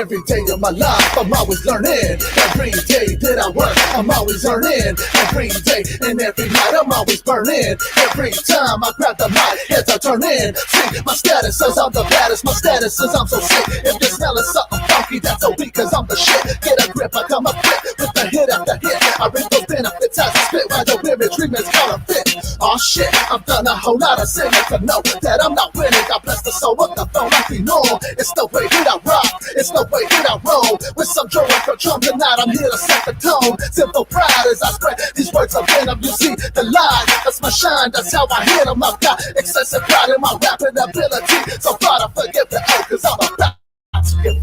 Every day of my life, I'm always learning. Every day that I work, I'm always earning. Every day and every night, I'm always burning. Every time I grab the mic, heads are turning. See, my status says I'm the baddest. My status says I'm so sick. If you're smelling something funky, that's so weak, cause I'm the shit. Get a grip, I come up quick with the hit after hit. I reap those benefits as I spit while your women treatment's counterfeit. Aw shit, I've done a whole lot of singing to know that I'm not winning. God bless the soul of the phone, I be known. It's the way that I rock, it's the way that I roll. With some joy for drum tonight, I'm here to set the tone. Simple pride as I spread these words of venom. You see the lie, that's my shine, that's how I hit them. I've got excessive pride in my rapping ability. So proud I forgive the L, cause I'm about to get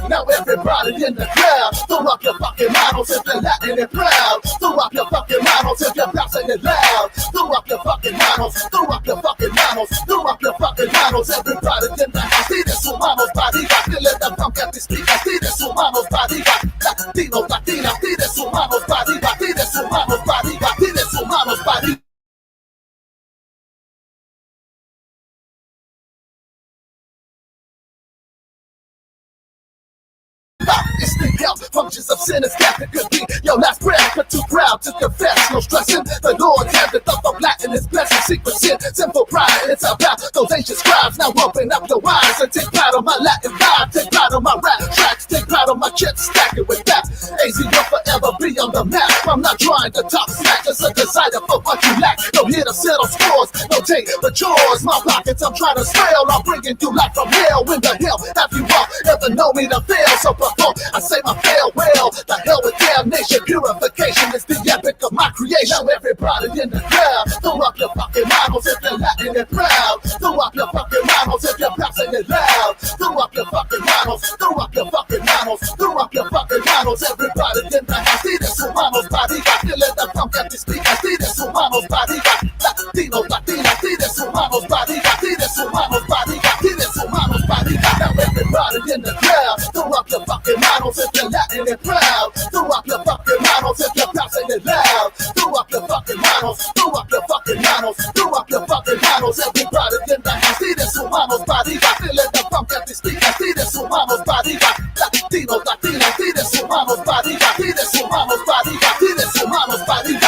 now everybody in the crowd, throw up your fucking models if you're Latin and proud. Throw up your fucking models if you're bouncing it loud. Throw up your fucking models, throw up your fucking models, throw up your fucking models. Everybody in the house, see this humanos body, I feel it, the pump at the speaker. See this humanos body, Latinos, Latinas, see this humanos body, see this humanos body, see this humanos body. It's the health functions of sinners that could be your last breath, but too proud to confess. No stressing, the Lord's hand, the thought of Latin is blessing. Secret sin, simple pride, it's about those ancient scribes. Now open up your eyes and take pride on my Latin vibe. Take pride on my rap tracks, take pride on my chips, stack it with that. AZ will forever be on the map. I'm not trying to talk smack, just a desire for what you lack. No here to settle scores, no take but yours. My pockets I'm trying to spell, I'm bringing you life from hell. When the hell have you all ever known me to fail? So before I say my farewell, the hell with damnation. Purification is the epic of my creation. Now everybody in the crowd, throw up your fucking models if you're Latin and proud. Throw up your fucking models if you're bouncing it loud. Throw up your fucking models, throw up your fucking models, throw up your fucking models. Everybody in the house, see this humanos body, I feel it, the pump at the speaker. See this humanos body, Latinos, Latinas, see this humanos body, see this humanos body, see this humanos body. Now everybody in the crowd, throw up your fucking models if you're Latin and proud. Throw up your fucking models if you're bouncing it loud. Throw up your fucking models, throw up your fucking models, throw up your fucking models. Everybody in the house, see this humanos body, I feel it, the pump at the speaker. See this humanos body, Latinos, Latinas, see this humanos body, see this humanos body, see this humanos body.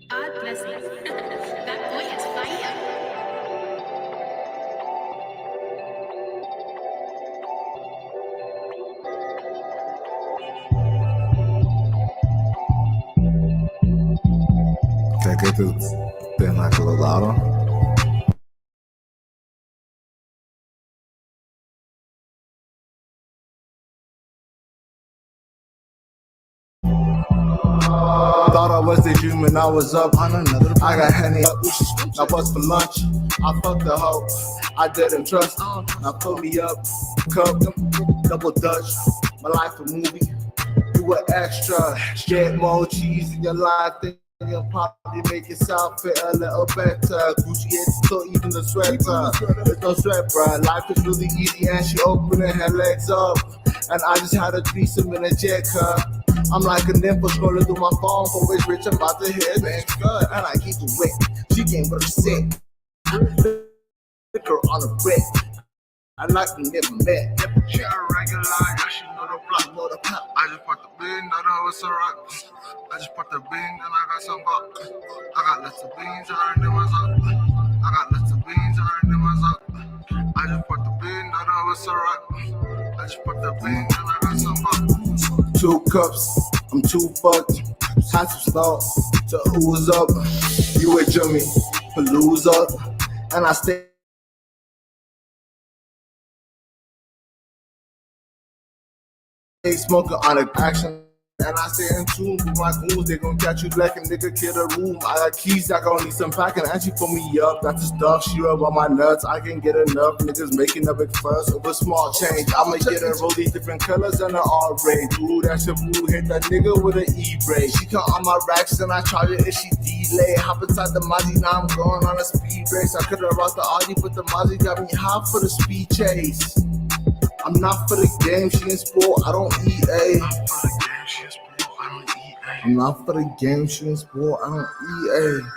God bless you. That boy is fire. Take it to been like a little louder. Thought I was daydreaming, I was up on another. I got Henny up, now what's for lunch? I fucked the hoe, I didn't trust. Now put me up, cup, double Dutch. My life a movie, you an extra. Get more cheese in your life, then you'll probably make yourself fit a little better. Gucci is so even the sweater. There's no sweat, bruh. Life is really easy and she opening her legs up. And I just had a threesome in a jet car. I'm like a nympho scrolling through my phone for which bitch I'm about to hit. Man, good, and I keep it wet. She came with her set. Liquor on a bread. I like we never met. She a regular, yeah, she know the block. Know the pop. I just put the bean, that I was alright. I just put the bean, and I got some buck. I got lots of beans, and I earned them myself. I got lots of beans, and I earned them myself. I just put the bean, that I was alright. I just put the bean, and I got some buck. 2 cups, I'm too fucked. Had some snow, so who was up? You with Jimmy, Palooza, and I stay smoking on a action. And I stay in tune with my goons. They gon' catch you black and nigga kill the room. I got keys, I gon' need some packing. And she put me up. That's the stuff. She rub on my nuts. I can get enough. Niggas making a big fuss over small change. I'ma get her roll these different colors and an R-ray. Ooh, that's a boo. Hit that nigga with an E-brake. She come on my racks and I charge it if she delay. Hop inside the Mozzie, now I'm going on a speed race. I could've rocked the Audi, but the Mozzie got me hot for the speed chase. I'm not for the game, she in sport, I don't EA. I'm not for the game, she in sport, I don't EA.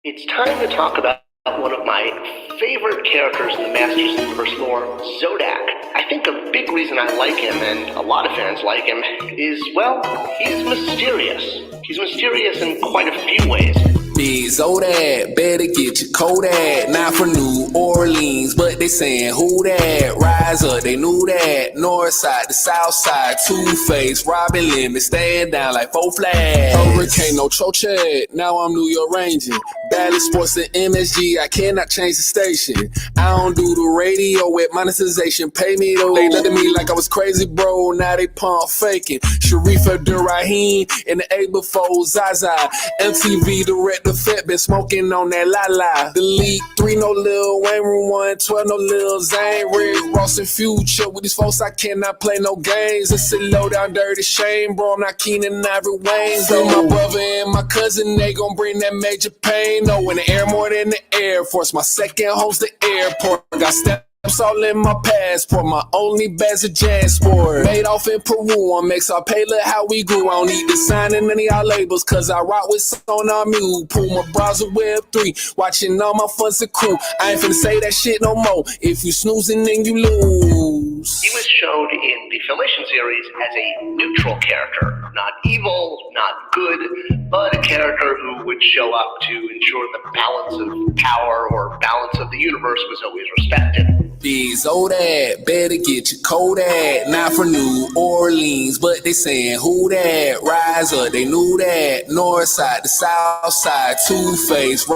It's time to talk about one of my favorite characters in the Masters Universe lore, Zodak. I think a big reason I like him, and a lot of fans like him, is, well, he's mysterious. He's mysterious in quite a few ways. Big Zodak, better get your Kodak. Not from New Orleans, but they saying who that? Rise up, they knew that. North side to south side, two-face, robbing limits, stand down like 4 flags. Hurricane, no choche, now I'm New York Ranging. Bally Sports and MSG, I cannot change the station. I don't do the radio with monetization, pay me though. They looked at me like I was crazy, bro, now they pump faking. Sharif Abdurrahim in the A before Zaza. MTV director Fett been smoking on that la-la. The League 3, no Lil Wayne, Room 112, no Lil Zane. Rick Ross and Future, with these folks I cannot play no games. It's a low down dirty shame, bro, I'm not keen in Ivory Wayne. So my brother and my cousin, they gon' bring that major pain. No, in the air more than the Air Force. My second home's the airport. Got steps all in my passport. My only bad's a Jansport. Made off in Peru on Mex. I pay look how we grew. I don't need to sign in any of y'all labels, cause I rock with Sonar Mule. Puma browser Web 3. Watching all my funds accrue. I ain't finna say that shit no more. If you snoozing, then you lose. He was shown in the Filmation series as a neutral character. Not evil, not good, but a character who would show up to ensure the balance of power or balance of the universe was always respected. Big Zodak, better get your Kodak. Not from New Orleans, but they saying who that? Rise up, they knew that. North side to south side, two-face,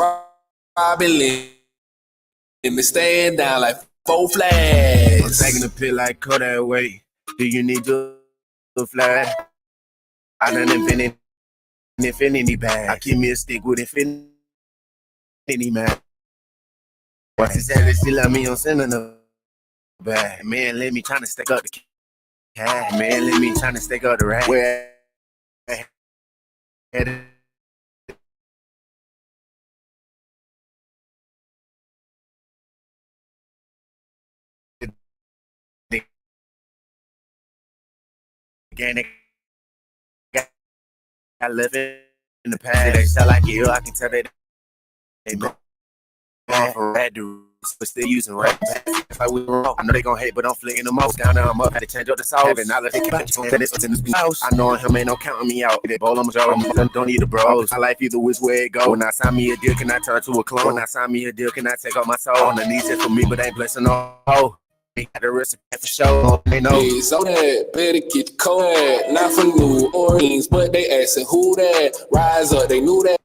robbing limits, stand down like 4 flags. I'm taking a pill like Kodak, wait. Do you need to fly? I done infinity bag. I keep me a stick with infinity, man. What's his head? She love me on sending a bag. Man, let me tryna stack up the cash. Man, let me tryna stack up the rack. Where again, I live in the past. They sound like you, I can tell that they going for red dudes, but still using red packs. If I was wrong, I know they gon' hate, but I'm flicking the most. Down there, I'm up, had to change up the sauce. Having knowledge, they can't that it's in this house. I know him, ain't no counting me out. They bowl on my jaw, don't need the bros. My life either which way it go. When I sign me a deal, can I turn to a clone? When I sign me a deal, can I take out my soul? On the knees, it for me, but ain't blessing all. They got the recipe for sure. They know. Big Zodak, better get your Kodak. Not from New Orleans, but they asking who that? Rise up, they knew that.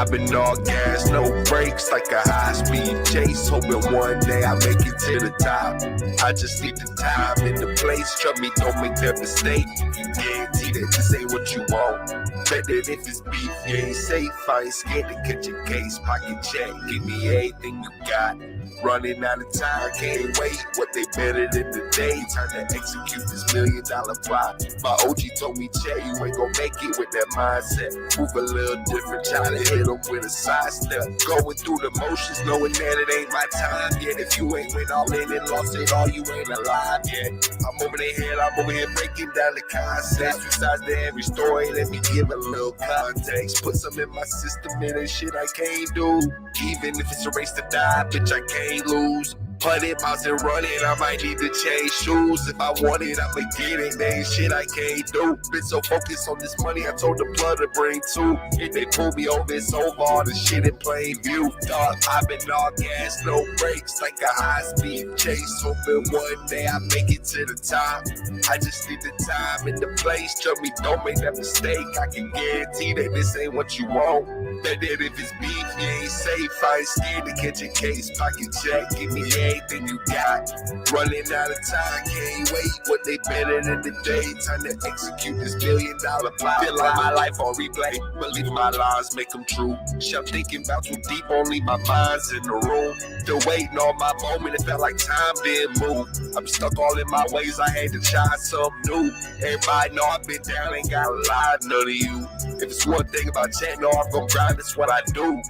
I've been all gas, no brakes, like a high-speed chase. Hoping one day I make it to the top. I just need the time and the place. Trust me, don't make that mistake. You guarantee that this ain't what you want. Bet that if it's beef, you ain't safe. I ain't scared to catch a case. Pocket check, give me everything you got. Running out of time, can't wait. What they better than today? Time to execute this $1 million plot. My OG told me, Che, you ain't gon' make it with that mindset. Move a little different, try to hit them with a side step. Going through the motions, knowing that it ain't my time yet. If you ain't went all in and lost it all, you ain't alive yet. I'm over their head, I'm over here breaking down the concepts. Besides to every story, let me give a little context. Put some in my system, and ain't shit I can't do. Even if it's a race to die, bitch, I can't lose. 100 miles and running, I might need to change shoes. If I want it, I'ma get it. There ain't shit I can't do. Been so focused on this money, I told the blood to bring two. If they pull me over, it's over. All the shit in plain view. Dog, I've been all gas, no brakes, like a high-speed chase. Hoping one day I make it to the top. I just need the time and the place. Trust me, don't make that mistake. I can guarantee that this ain't what you want. Bet that if it's beef, you ain't safe. I ain't scared to catch a case. Pocket check, give me everything you got. Running out of time, can't wait. What they better than today? Time to execute this $1 million plot. Feel like my life on replay. Believe my lies make them true. I'm thinking about too deep, only my mind's in the room. Still waiting on my moment, it felt like time didn't move. I'm stuck all in my ways, I had to try something new. Everybody know I've been down, ain't gotta lie to none of you. If it's one thing about chatting off, I'm grind, that's what I do.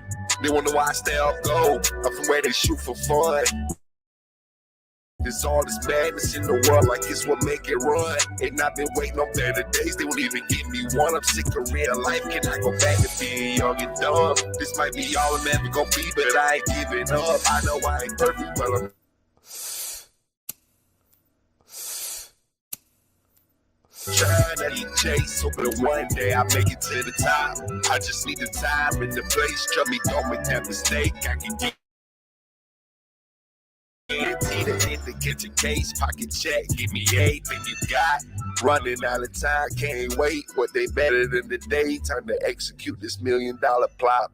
They wonder why I stay off go. I'm from where they shoot for fun. There's all this madness in the world, like it's what make it run. And I've been waiting on better days, they won't even give me one. I'm sick of real life, can I go back to being young and dumb? This might be all I'm ever gonna be, but I ain't giving up. I know I ain't perfect, but I'm trying to chase, hoping one day I make it to the top. I just need the time and the place. Trust me, don't make that mistake. I can get guarantee that if they catch a case, pocket check, give me everything you got. Running out of time, can't wait. What they better than today? Time to execute this $1 million plot.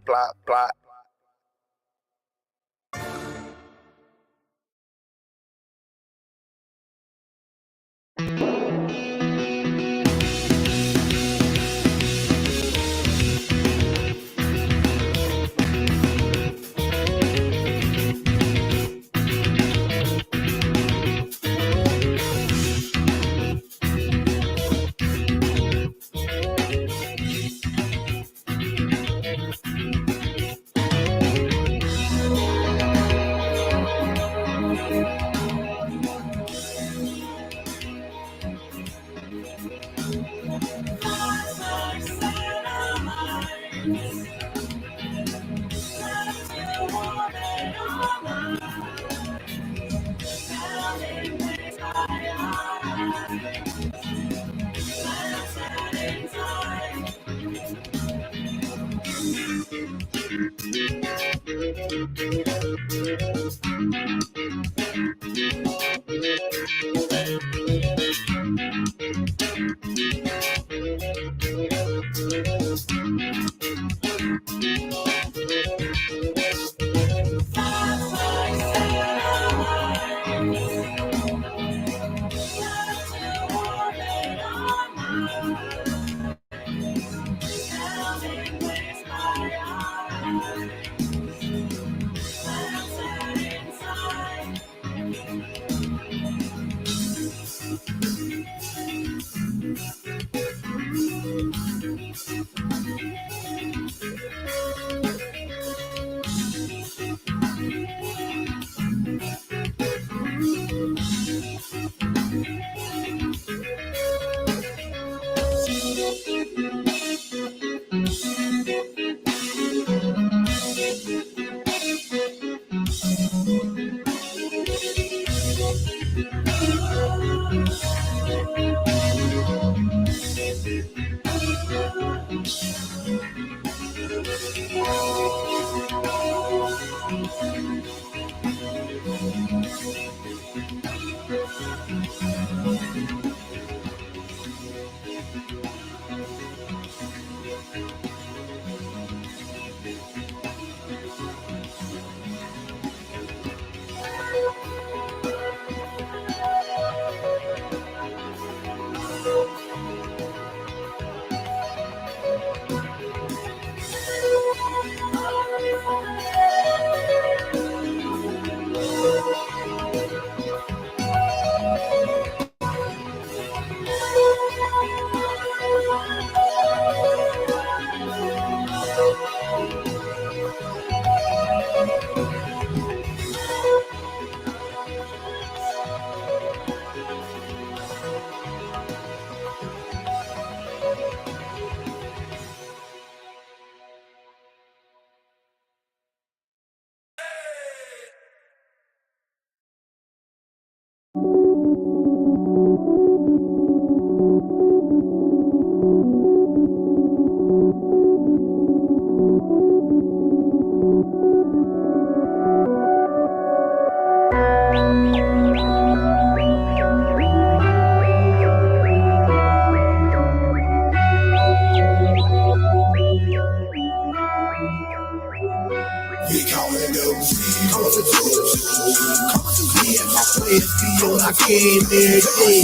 came here today.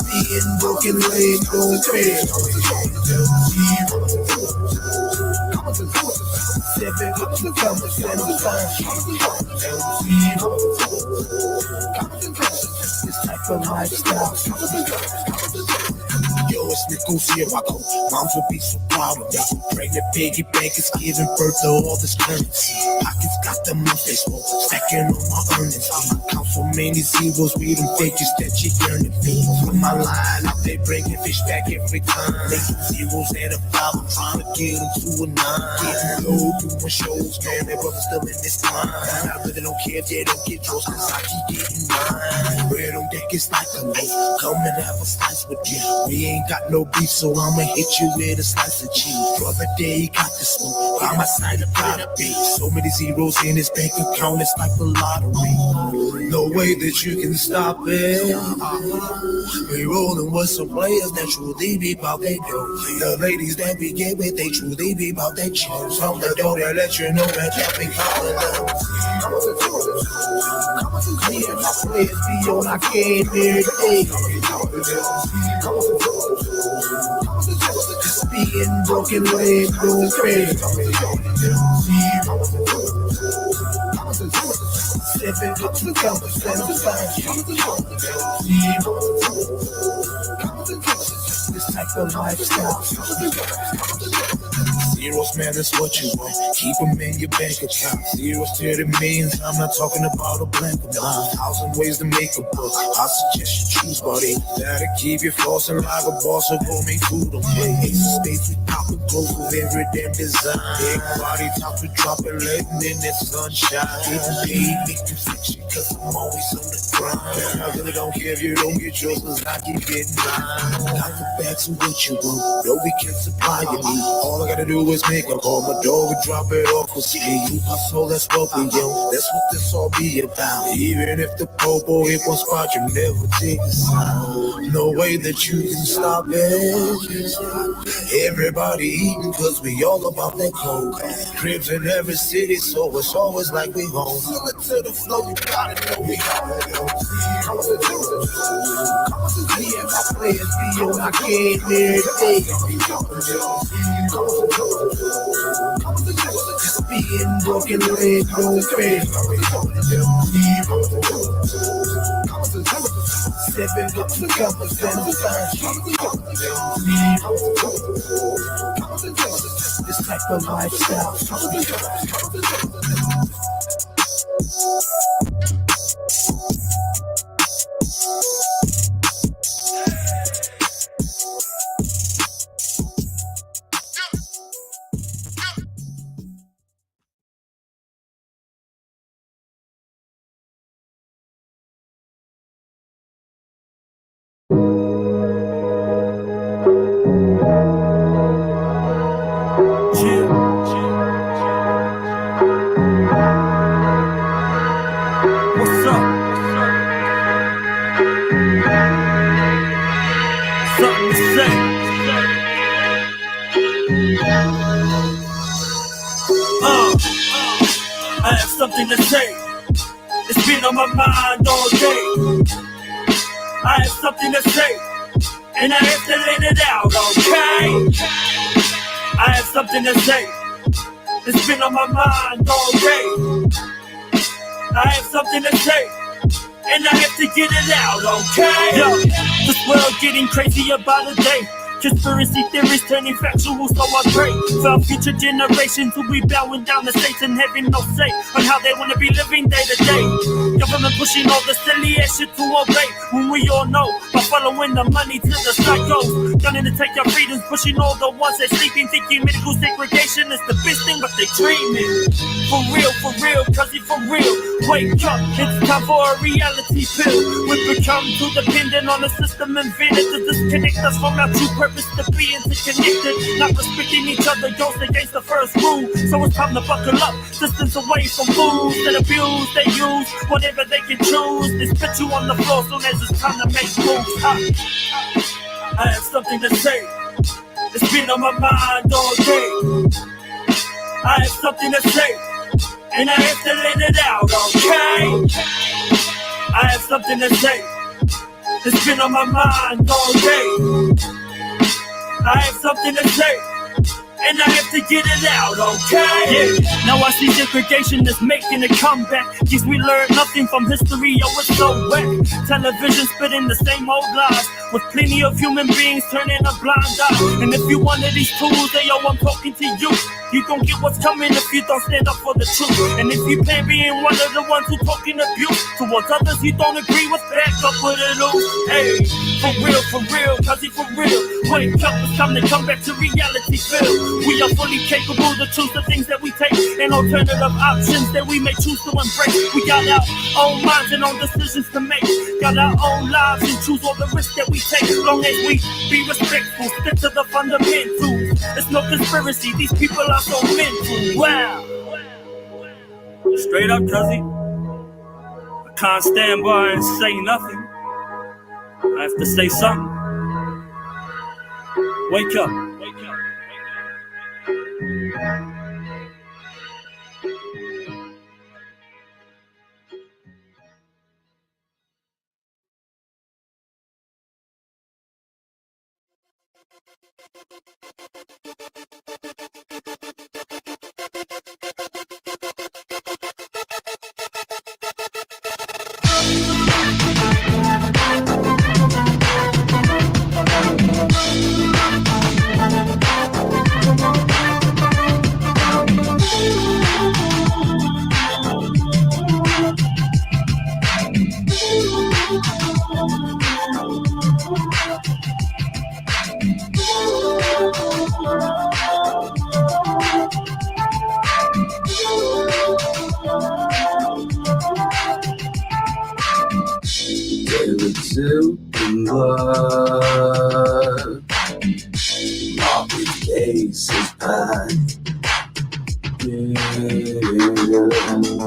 Being broken leg, going crazy. Seven cups of commas and I'm fine. This type of lifestyle. Yo, it's Nichols here, I go. Moms will be so proud of me. Pregnant piggy bank is giving birth to all this currency. Pockets got them on Facebook, stacking on my earnings. I count so many zeros, we them figures that you yearning for. With my line out, they bringing fish back every time. Making zeros at a 5, I'm trying to get them to a 9. Getting low, doing shows, man, that brother's still in this line. I really don't care if they don't get yours, cause I keep getting mine. Bread on deck is like a loaf, come and have a slice with you. We ain't got no beef, so I'ma hit you with a slice of cheese. Brother Day got the smoke, by my side of gotta be. So many zeros in his bank account, it's like a lottery. No way that you can stop it. We rollin' with some players that truly be bout they do. The ladies that we get with, they truly be bout they choose. On the door, they let you know that they be calling them. Me and my players be on, I came here today. Being broken leg, going crazy. Seven cups of commas and I'm fine. This type of lifestyle. Zeros, man, that's what you want. Keep them in your bank account. Zeros to the millions, I'm not talking about a blank amount. 1,000 ways to make a buck. I suggest you choose, buddy. That'll keep you flossing like a boss, so go make food on play. Ace of spades, we poppin' close with every damn design. Big body, top to drop it, letting in that sunshine. Getting paid, make you fiction, cause I'm always on the grind. I really don't care if you don't get yours, cause I keep getting mine. Got the bags of what you want, no, we can supply your need. All I gotta do is make a call, my dog and drop it off for speed. You hustle, that's what we do. That's what this all be about. Even if the popo hit one spot, you never take a sign. No way that you can stop it. Everybody eating, cause we all about that coke. Cribs in every city, so it's always like we home. Look to the flow, you gotta know we gotta know. Me and my players be on, I came here today. Being broken leg, going crazy. Seven cups of commas and I'm fine. This type of lifestyle. I have something to say. It's been on my mind all day. I have something to say, and I have to let it out, okay? I have something to say. It's been on my mind all day. I have something to say, and I have to get it out, okay? Yo, this world getting crazy about a day. Conspiracy theories turning factual, so I pray for our future generations who be bowing down to Satan, having no say on how they want to be living day to day. Government pushing all the silly ass shit to obey, when we all know by following the money to the psychos. Gunning to take our freedoms, pushing all the ones that sleeping, thinking medical segregation is the best thing, but they dreaming. For real, cause it's for real. Wake up, it's time for a reality pill. We've become too dependent on the system invented to disconnect us from our true purpose to be interconnected. Not respecting each other goes against the first rule. So it's time to buckle up, distance away from fools that abuse, they use whatever they can choose. They spit you on the floor soon as it's time to make moves. I have something to say. It's been on my mind all day. I have something to say, and I have to let it out, okay? I have something to say. It's been on my mind all day. I have something to say, and I have to get it out, okay? Yeah, now I see segregation is making a comeback. Guess we learned nothing from history, yo, it's so wet. Television spitting the same old lies, with plenty of human beings turning a blind eye. And if you one of these tools, then yo, I'm talking to you. You gon' get what's coming if you don't stand up for the truth. And if you plan being one of the ones who talking abuse towards others you don't agree with, back up with it all. Hey, for real, cause he for real. Wake up, it's time to come back to reality, Phil. We are fully capable to choose the things that we take and alternative options that we may choose to embrace. We got our own minds and own decisions to make. Got our own lives and choose all the risks that we take. Long as we be respectful, stick to the fundamentals. It's no conspiracy, these people are so mental. Wow. Straight up, cuzzy. I can't stand by and say nothing. I have to say something. Wake up.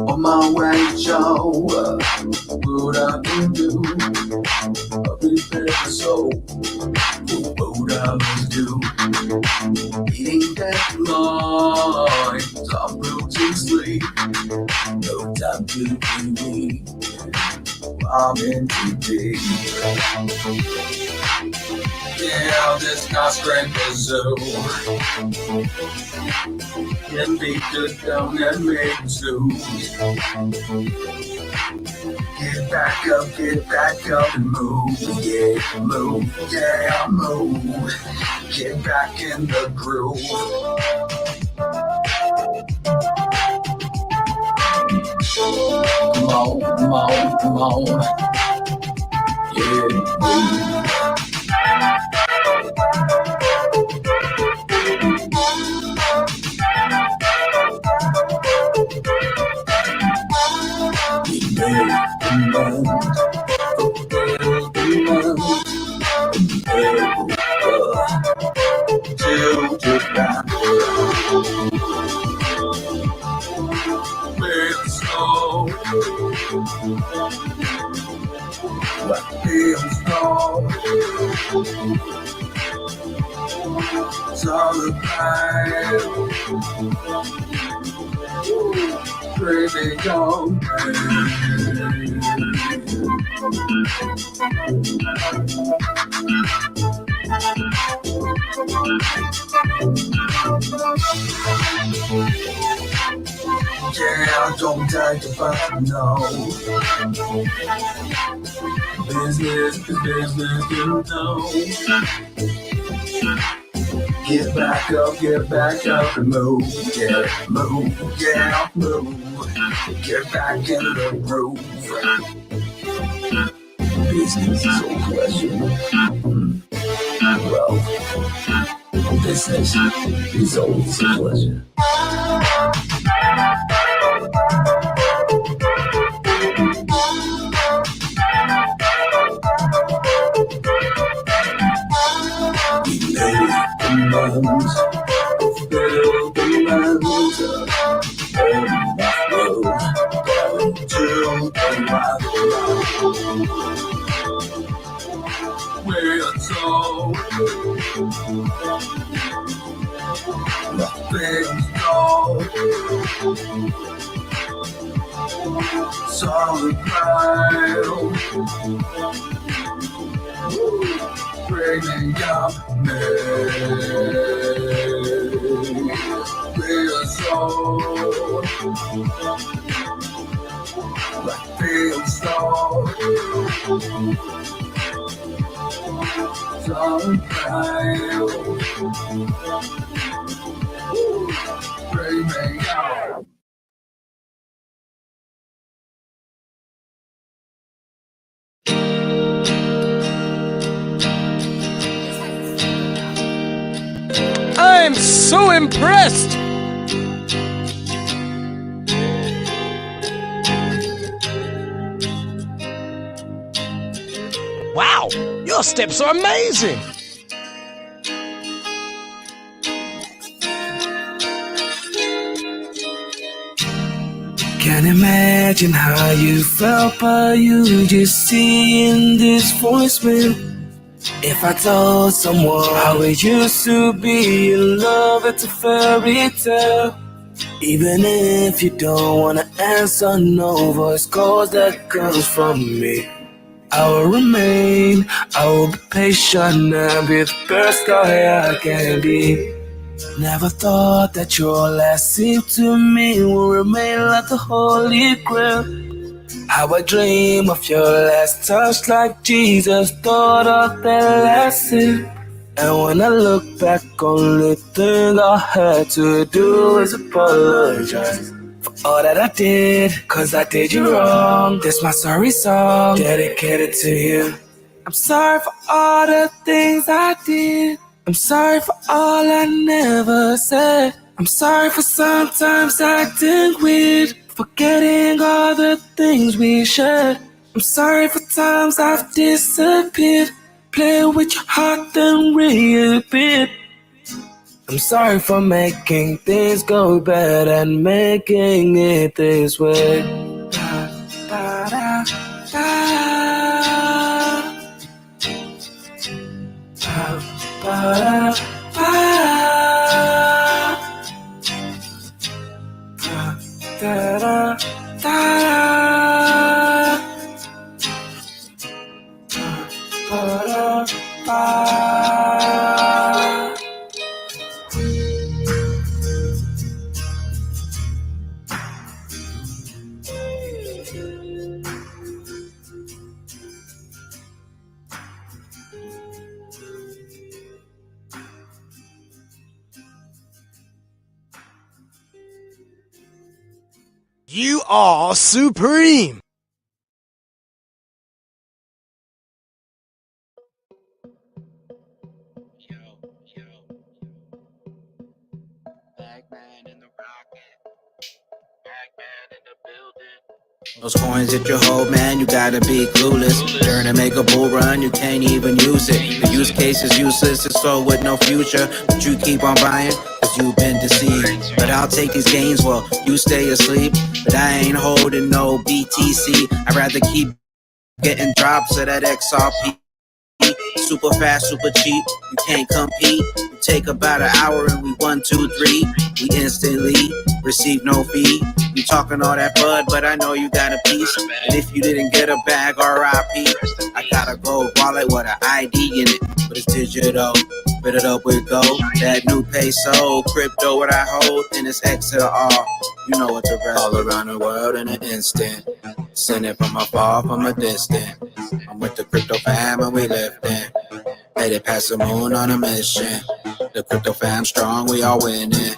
On my way, Joe, what I can do, I'll be there, so what I must do. Eating that line, time to sleep, no time to be me. I'm in too deep. Yeah, this guy's strength is zoo. Can be good down and make zoos. Get back up and move. Yeah, move, yeah, move. Get back in the groove. Come on. Yeah, move. Crazy dog. Yeah, don't take the fight, no. Business is business, you know. Get back up and move, yeah, move, yeah, move. Get back in the groove. Business is a pleasure. Well, business is always a pleasure. Solid pride, bringing out me. Real soul, like real soul. Solid pride, bringing out. I'm so impressed! Wow, your steps are amazing! Can't imagine how you felt by you just seeing this voicemail. If I told someone how it used to be in love, it's a fairy tale. Even if you don't wanna answer, no voice calls that comes from me. I will remain, I will be patient and be the best guy I can be. Never thought that your last sip to me will remain like the holy grail. How I dream of your last touch like Jesus thought of that last sip. And when I look back, only thing I had to do is apologize for all that I did, cause I did you wrong. This my sorry song, dedicated to you. I'm sorry for all the things I did. I'm sorry for all I never said. I'm sorry for sometimes acting weird, forgetting all the things we shared. I'm sorry for times I've disappeared, play with your heart then reappeared. I'm sorry for making things go bad and making it this way. You are supreme! Those coins that you hold, man, you gotta be clueless. Trying to make a bull run, you can't even use it. The use case is useless, it's sold with no future. But you keep on buying, cause you've been deceived. But I'll take these gains while you stay asleep. But I ain't holding no BTC. I'd rather keep getting drops of that XRP. Super fast, super cheap, you can't compete. You take about an hour and we 1, 2, 3. We instantly receive no fee. You talking all that bud, but I know you got a piece. And if you didn't get a bag, RIP. I got a gold wallet with an ID in it, but it's digital. Fit it up with gold, that new peso, crypto what I hold, and it's XLR. You know what the rest. All around the world in an instant. Send it from afar, from a distance. I'm with the crypto fam and we lifting. Headed past the moon on a mission. The crypto fam strong, we all winning.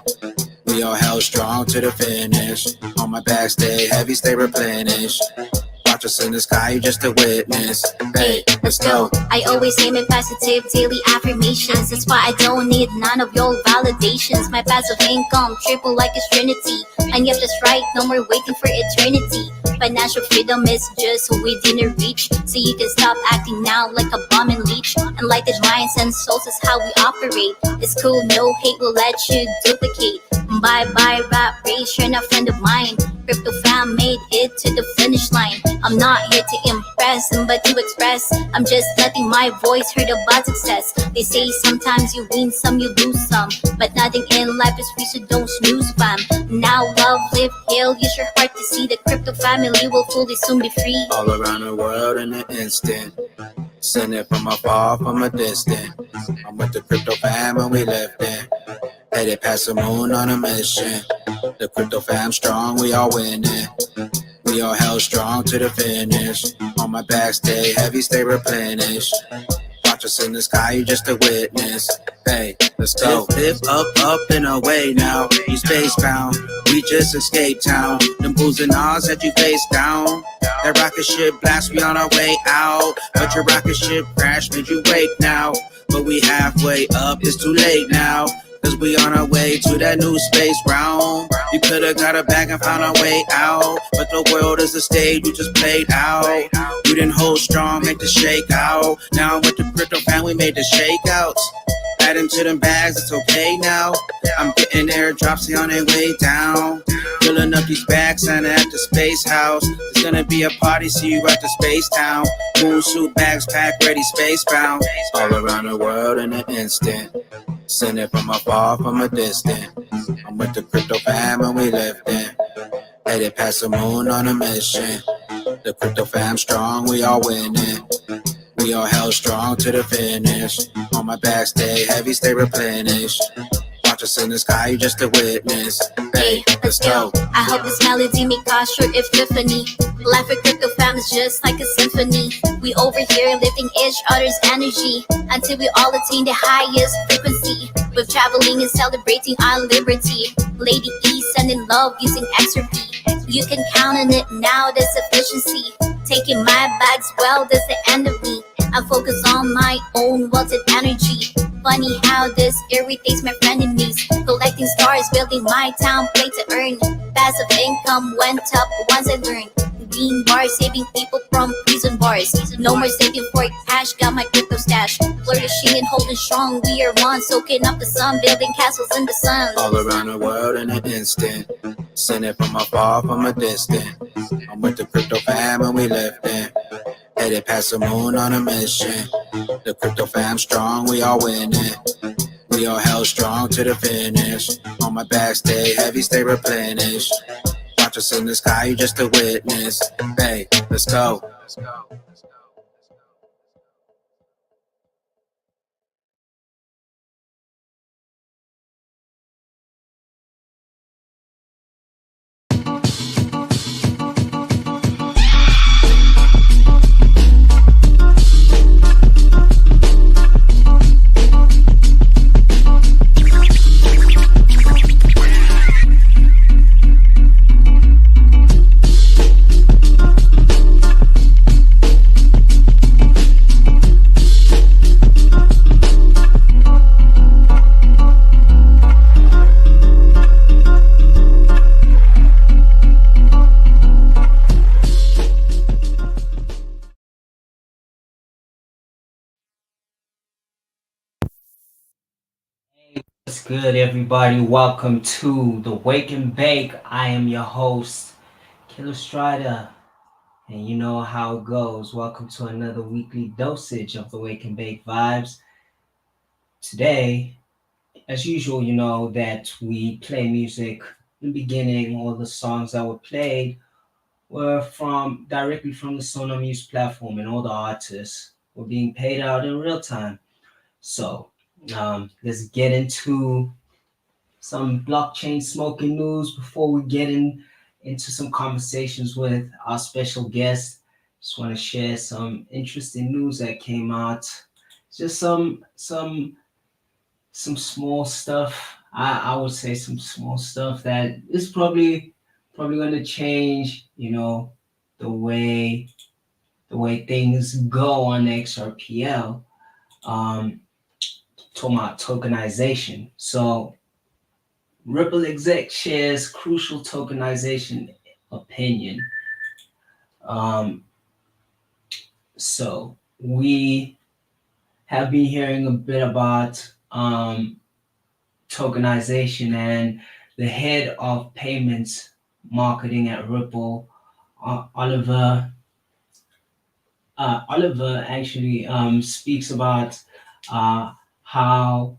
We all held strong to the finish. On my back, stay heavy, stay replenished. Watch us in the sky, you just a witness. Hey, let's go. I always aim at positive daily affirmations. That's why I don't need none of your validations. My passive income triple like it's Trinity. And yep, that's right, no more waiting for eternity. Financial freedom is just within reach. So you can stop acting now like a bum and leech. And like the giants and souls is how we operate. It's cool, no hate will let you duplicate. Bye bye rap race, you're not friend of mine. Crypto fam made it to the finish line. I'm not here to impress, but to express. I'm just letting my voice heard about success. They say sometimes you win some, you lose some, but nothing in life is free, so don't snooze, fam. Now love, live, heal, use your heart to see the crypto family will fully soon be free. All around the world in an instant. Send it from afar, from a distance. I'm with the crypto fam and we left in. Headed past the moon on a mission. The crypto fam strong, we all winning. We all held strong to the finish. On my back, stay heavy, stay replenished. Watch us in the sky, you just a witness. Hey, let's go. Lift up and away now. You space bound, we just escaped town. Them bulls and odds that you face down. That rocket ship blast, we on our way out. But your rocket ship crash made you wake now. But we halfway up, it's too late now. Cause we on our way to that new space realm. You could've got a bag and found our way out. But the world is a stage you just played out. You didn't hold strong, make the shake out. Now with the crypto fam, we made the shakeouts. Add into them bags, it's okay now. I'm getting airdrops, they on their way down. Filling up these bags, Santa at the space house. There's gonna be a party, see you at the space town. Moon suit, bags packed, ready, space bound. All around the world in an instant. Send it from afar, from a distance. I'm with the crypto fam and we left in. Headed past the moon on a mission. The crypto fam strong, we all winning. We all held strong to the finish. On my back, stay heavy, stay replenished. Watch us in the sky, you just a witness. Hey, let's go. I hope this melody may cause your epiphany. Life for crypto fam is just like a symphony. We over here lifting each other's energy until we all attain the highest frequency. We're traveling and celebrating our liberty. Lady E sending love using XRP. You can count on it now, that's efficiency. Taking my bags, well, that's the end of me. I focus on my own wealth and energy. Funny how this irritates my frenemies. Collecting stars, building my town, play to earn. Passive income went up once I learned. Green bars, saving people from prison bars. No more saving for cash, got my crypto stash. Flourishing and holding strong, we are one. Soaking up the sun, building castles in the sun. All around the world in an instant. Send it from afar, from a distance. I'm with the crypto fam and we left in. Headed past the moon on a mission. The crypto fam strong, we all winning. We all held strong to the finish. On my back, stay heavy, stay replenished. Watch us in the sky, you just a witness. Hey, let's go. What's good, everybody? Welcome to the Wake and Bake. I am your host, Killer Strider, and you know how it goes. Welcome to another weekly dosage of the Wake and Bake vibes. Today, as usual, you know that we play music. In the beginning, all the songs that were played were directly from the Sonar Muse platform, and all the artists were being paid out in real time. So let's get into some blockchain smoking news before we get into some conversations with our special guest. Just want to share some interesting news that came out. Just some small stuff. I would say some small stuff that is probably going to change, you know, the way things go on XRPL. Talking about tokenization. So Ripple exec shares crucial tokenization opinion. So we have been hearing a bit about tokenization, and the head of payments marketing at Ripple, Oliver actually speaks about how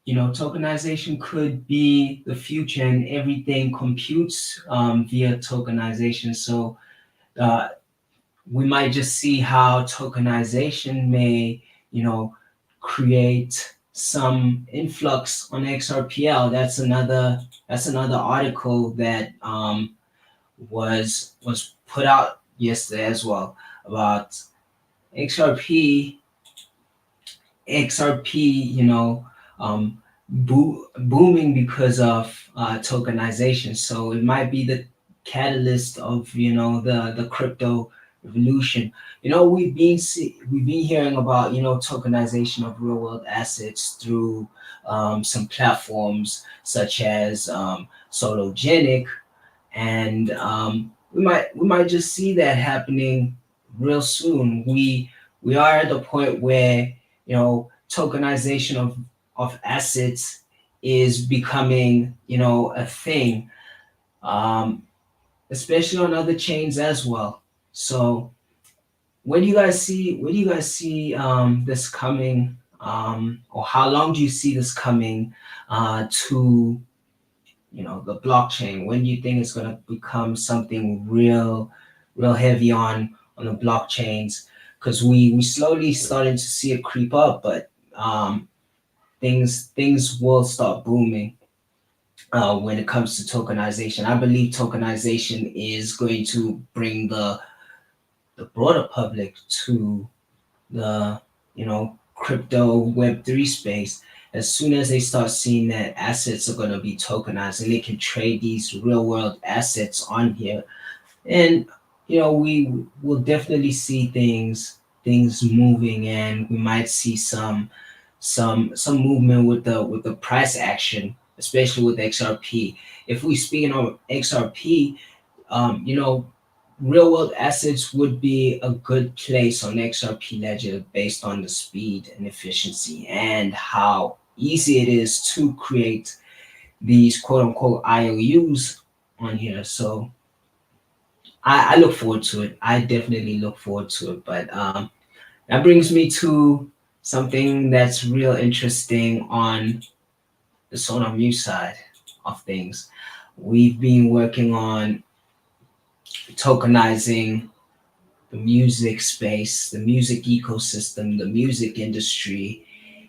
tokenization could be the future, and everything computes via tokenization. So uh, we might just see how tokenization may, create some influx on XRPL. That's another article that was put out yesterday as well about XRP XRP, booming because of tokenization. So it might be the catalyst of the crypto revolution. We've been hearing about tokenization of real world assets through some platforms such as Sologenic, and we might just see that happening real soon. We are at the point where tokenization of assets is becoming a thing, um, especially on other chains as well. So where do you guys see this coming, or how long do you see this coming to the blockchain? When do you think it's going to become something real heavy on the blockchains? Because we slowly starting to see it creep up, but things will start booming when it comes to tokenization. I believe tokenization is going to bring the broader public to the crypto Web3 space as soon as they start seeing that assets are going to be tokenized and they can trade these real world assets on here. And we will definitely see things moving, and we might see some movement with the price action, especially with XRP. If we speaking of XRP, real world assets would be a good place on XRP ledger based on the speed and efficiency and how easy it is to create these quote unquote IOUs on here. So I look forward to it. I definitely look forward to it. But that brings me to something that's real interesting on the Sonar Muse side of things. We've been working on tokenizing the music space, the music ecosystem, the music industry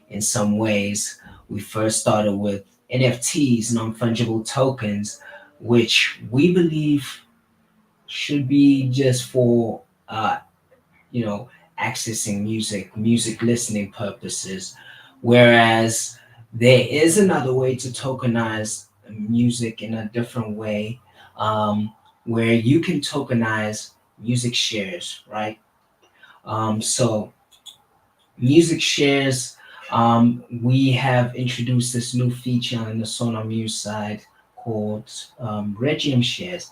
in some ways. We first started with NFTs, non fungible tokens, which we believe should be just for accessing music listening purposes, whereas there is another way to tokenize music in a different way, where you can tokenize music shares, right? So music shares, we have introduced this new feature on the Sonar Muse side called Regium shares,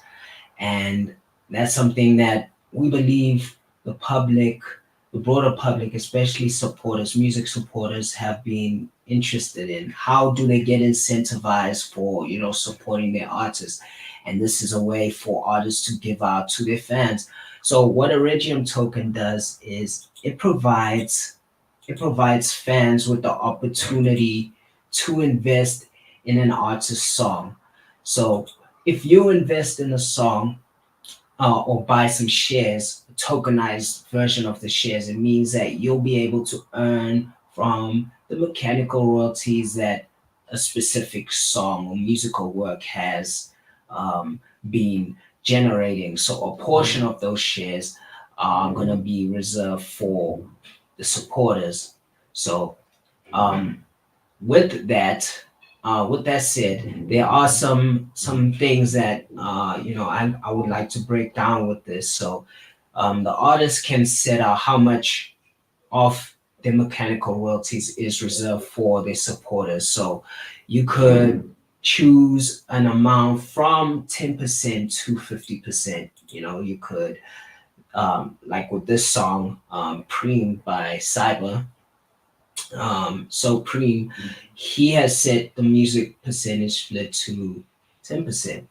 and that's something that we believe the public, the broader public, especially supporters, music supporters, have been interested in. How do they get incentivized for supporting their artists? And this is a way for artists to give out to their fans. So what a Regium token does is it provides fans with the opportunity to invest in an artist's song. So if you invest in a song, or buy some shares, a tokenized version of the shares, it means that you'll be able to earn from the mechanical royalties that a specific song or musical work has been generating. So a portion of those shares are going to be reserved for the supporters. So with that said, there are some things that I would like to break down with this. So the artist can set out how much of the mechanical royalties is reserved for their supporters. So you could choose an amount from 10% to 50%. You could, like with this song, Preem by Cyber, Supreme, he has set the music percentage split to 10%.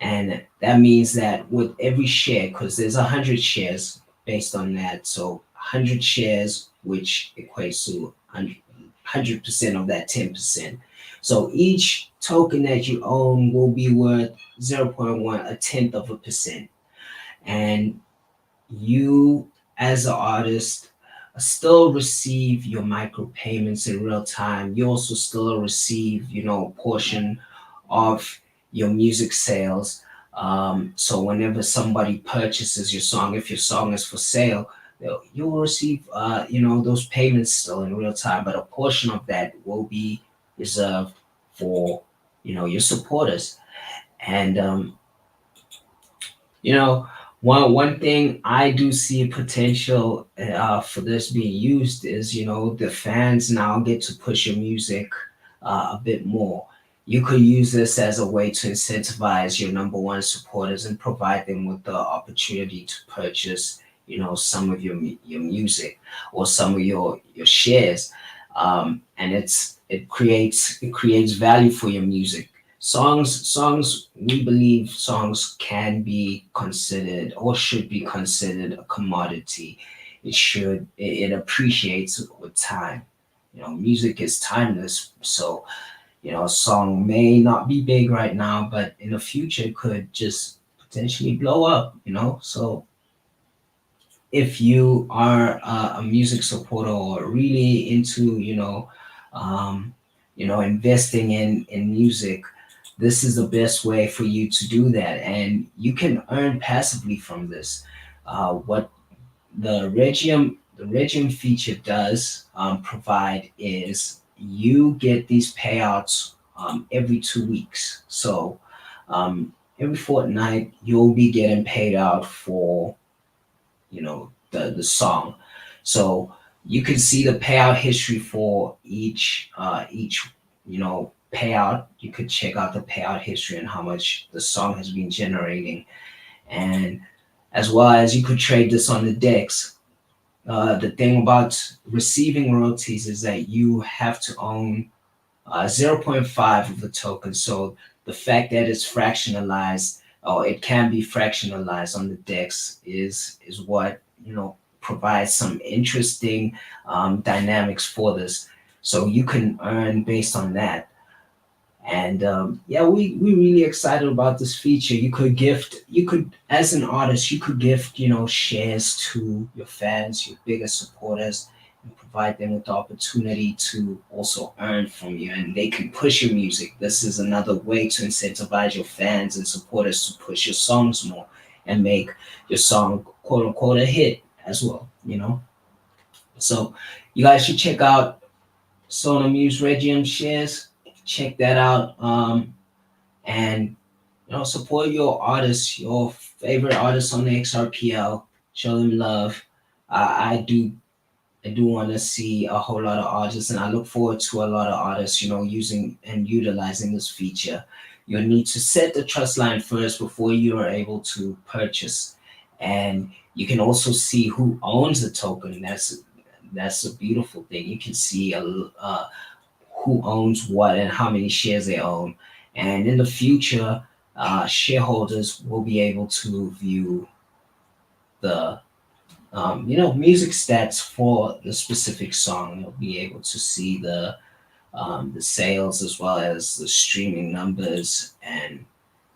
And that means that with every share, because there's 100 shares based on that, so 100 shares, which equates to 100% of that 10%. So each token that you own will be worth zero point 0.1, a tenth of a percent. And you, as an artist, still receive your micropayments in real time. You also still receive, a portion of your music sales. So whenever somebody purchases your song, if your song is for sale, you'll receive, those payments still in real time. But a portion of that will be reserved for, your supporters. And you know, one thing I do see potential for this being used is, the fans now get to push your music a bit more. You could use this as a way to incentivize your number one supporters and provide them with the opportunity to purchase, some of your music or some of your shares, and it creates value for your music. Songs, we believe songs can be considered or should be considered a commodity. It appreciates with time. Music is timeless. So, a song may not be big right now, but in the future could just potentially blow up, So if you are a music supporter or really into, investing in music, this is the best way for you to do that, and you can earn passively from this. What the Regium feature does provide is you get these payouts every 2 weeks. So every fortnight you'll be getting paid out for the song. So you can see the payout history for each payout. You could check out the payout history and how much the song has been generating, and as well as you could trade this on the decks. The thing about receiving royalties is that you have to own zero point 0.5 of the token. So the fact that it's fractionalized, or it can be fractionalized on the DEX, is what provides some interesting dynamics for this. So you can earn based on that. And yeah, we really excited about this feature. You could, as an artist, you could gift, shares to your fans, your biggest supporters, and provide them with the opportunity to also earn from you, and they can push your music. This is another way to incentivize your fans and supporters to push your songs more and make your song quote unquote a hit as well, So you guys should check out Sona Muse Regium shares. Check that out. And support your artists, your favorite artists on the XRPL. Show them love. I do want to see a whole lot of artists, and I look forward to a lot of artists, using and utilizing this feature. You'll need to set the trust line first before you are able to purchase, and you can also see who owns the token. That's a beautiful thing. You can see who owns what and how many shares they own. And in the future, shareholders will be able to view the music stats for the specific song. They'll be able to see the sales as well as the streaming numbers, and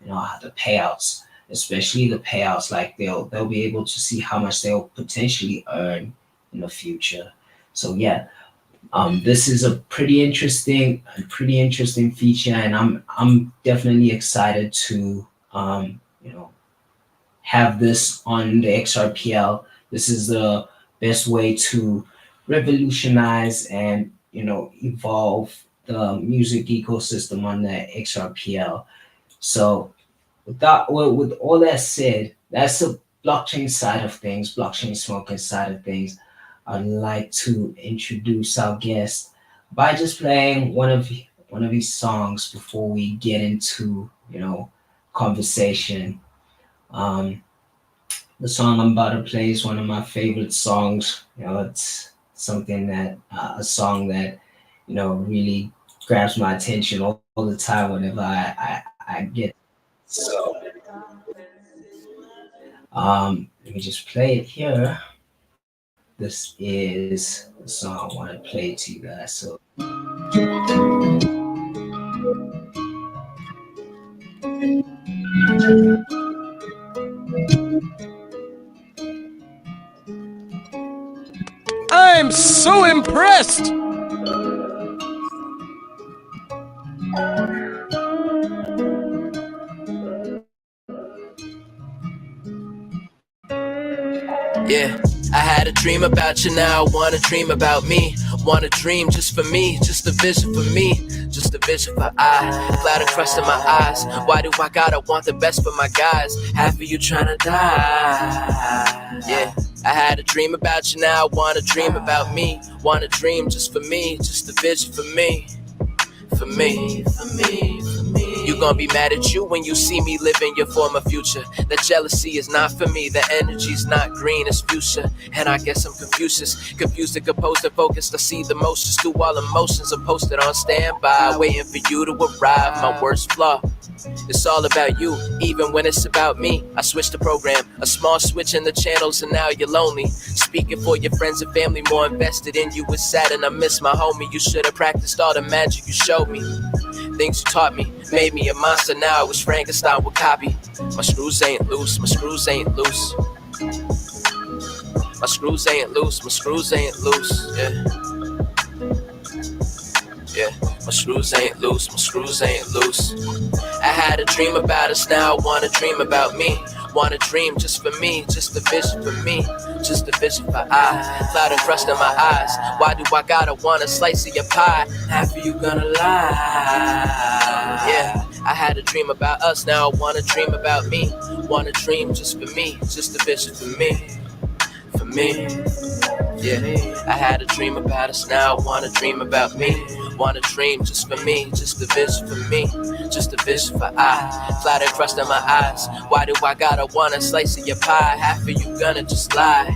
the payouts, especially the payouts. Like they'll be able to see how much they'll potentially earn in the future. So yeah, this is a pretty interesting feature, and I'm definitely excited to have this on the XRPL. This is the best way to revolutionize and evolve the music ecosystem on the XRPL. So with all that said, that's the blockchain side of things, blockchain smoking side of things. I'd like to introduce our guest by just playing one of his songs before we get into conversation. Um, the song I'm about to play is one of my favorite songs. It's something that a song that really grabs my attention all the time whenever I get. So let me just play it here. This is the song I want to play to you guys. So I'm so impressed! Yeah, I had a dream about you, now I wanna dream about me. Wanna dream just for me, just a vision for me, just a vision for I. Cloud and crust in my eyes. Why do I gotta want the best for my guys? Half of you tryna die. Yeah, I had a dream about you, now I wanna dream about me. Wanna dream just for me, just a vision for me. For me, for me, for me. You gon' be mad at you when you see me living your former future. That jealousy is not for me, the energy's not green, it's fuchsia. And I guess I'm confused and composed and focused. I see the motions through all emotions. I'm posted on standby, waiting for you to arrive. My worst flaw, it's all about you, even when it's about me. I switched the program, a small switch in the channels, and now you're lonely. Speaking for your friends and family, more invested in you is sad, and I miss my homie. You should have practiced all the magic you showed me. Things you taught me made me a monster. Now I wish Frankenstein would copy. My screws ain't loose, my screws ain't loose. My screws ain't loose, my screws ain't loose. Yeah. Yeah, my screws ain't loose, my screws ain't loose. I had a dream about us, now I wanna dream about me. Wanna dream just for me, just a vision for me, just a vision for I. Cloud and crust in my eyes. Why do I gotta want a slice of your pie? Half of you gonna lie. Yeah, I had a dream about us, now I wanna dream about me. Wanna dream just for me, just a vision for me, for me. Yeah, I had a dream about us, now I wanna dream about me. Wanna dream just for me, just a vision for me, just a vision for I. Cloud and crust in my eyes. Why do I gotta want a slice of your pie? Half of you gonna just lie.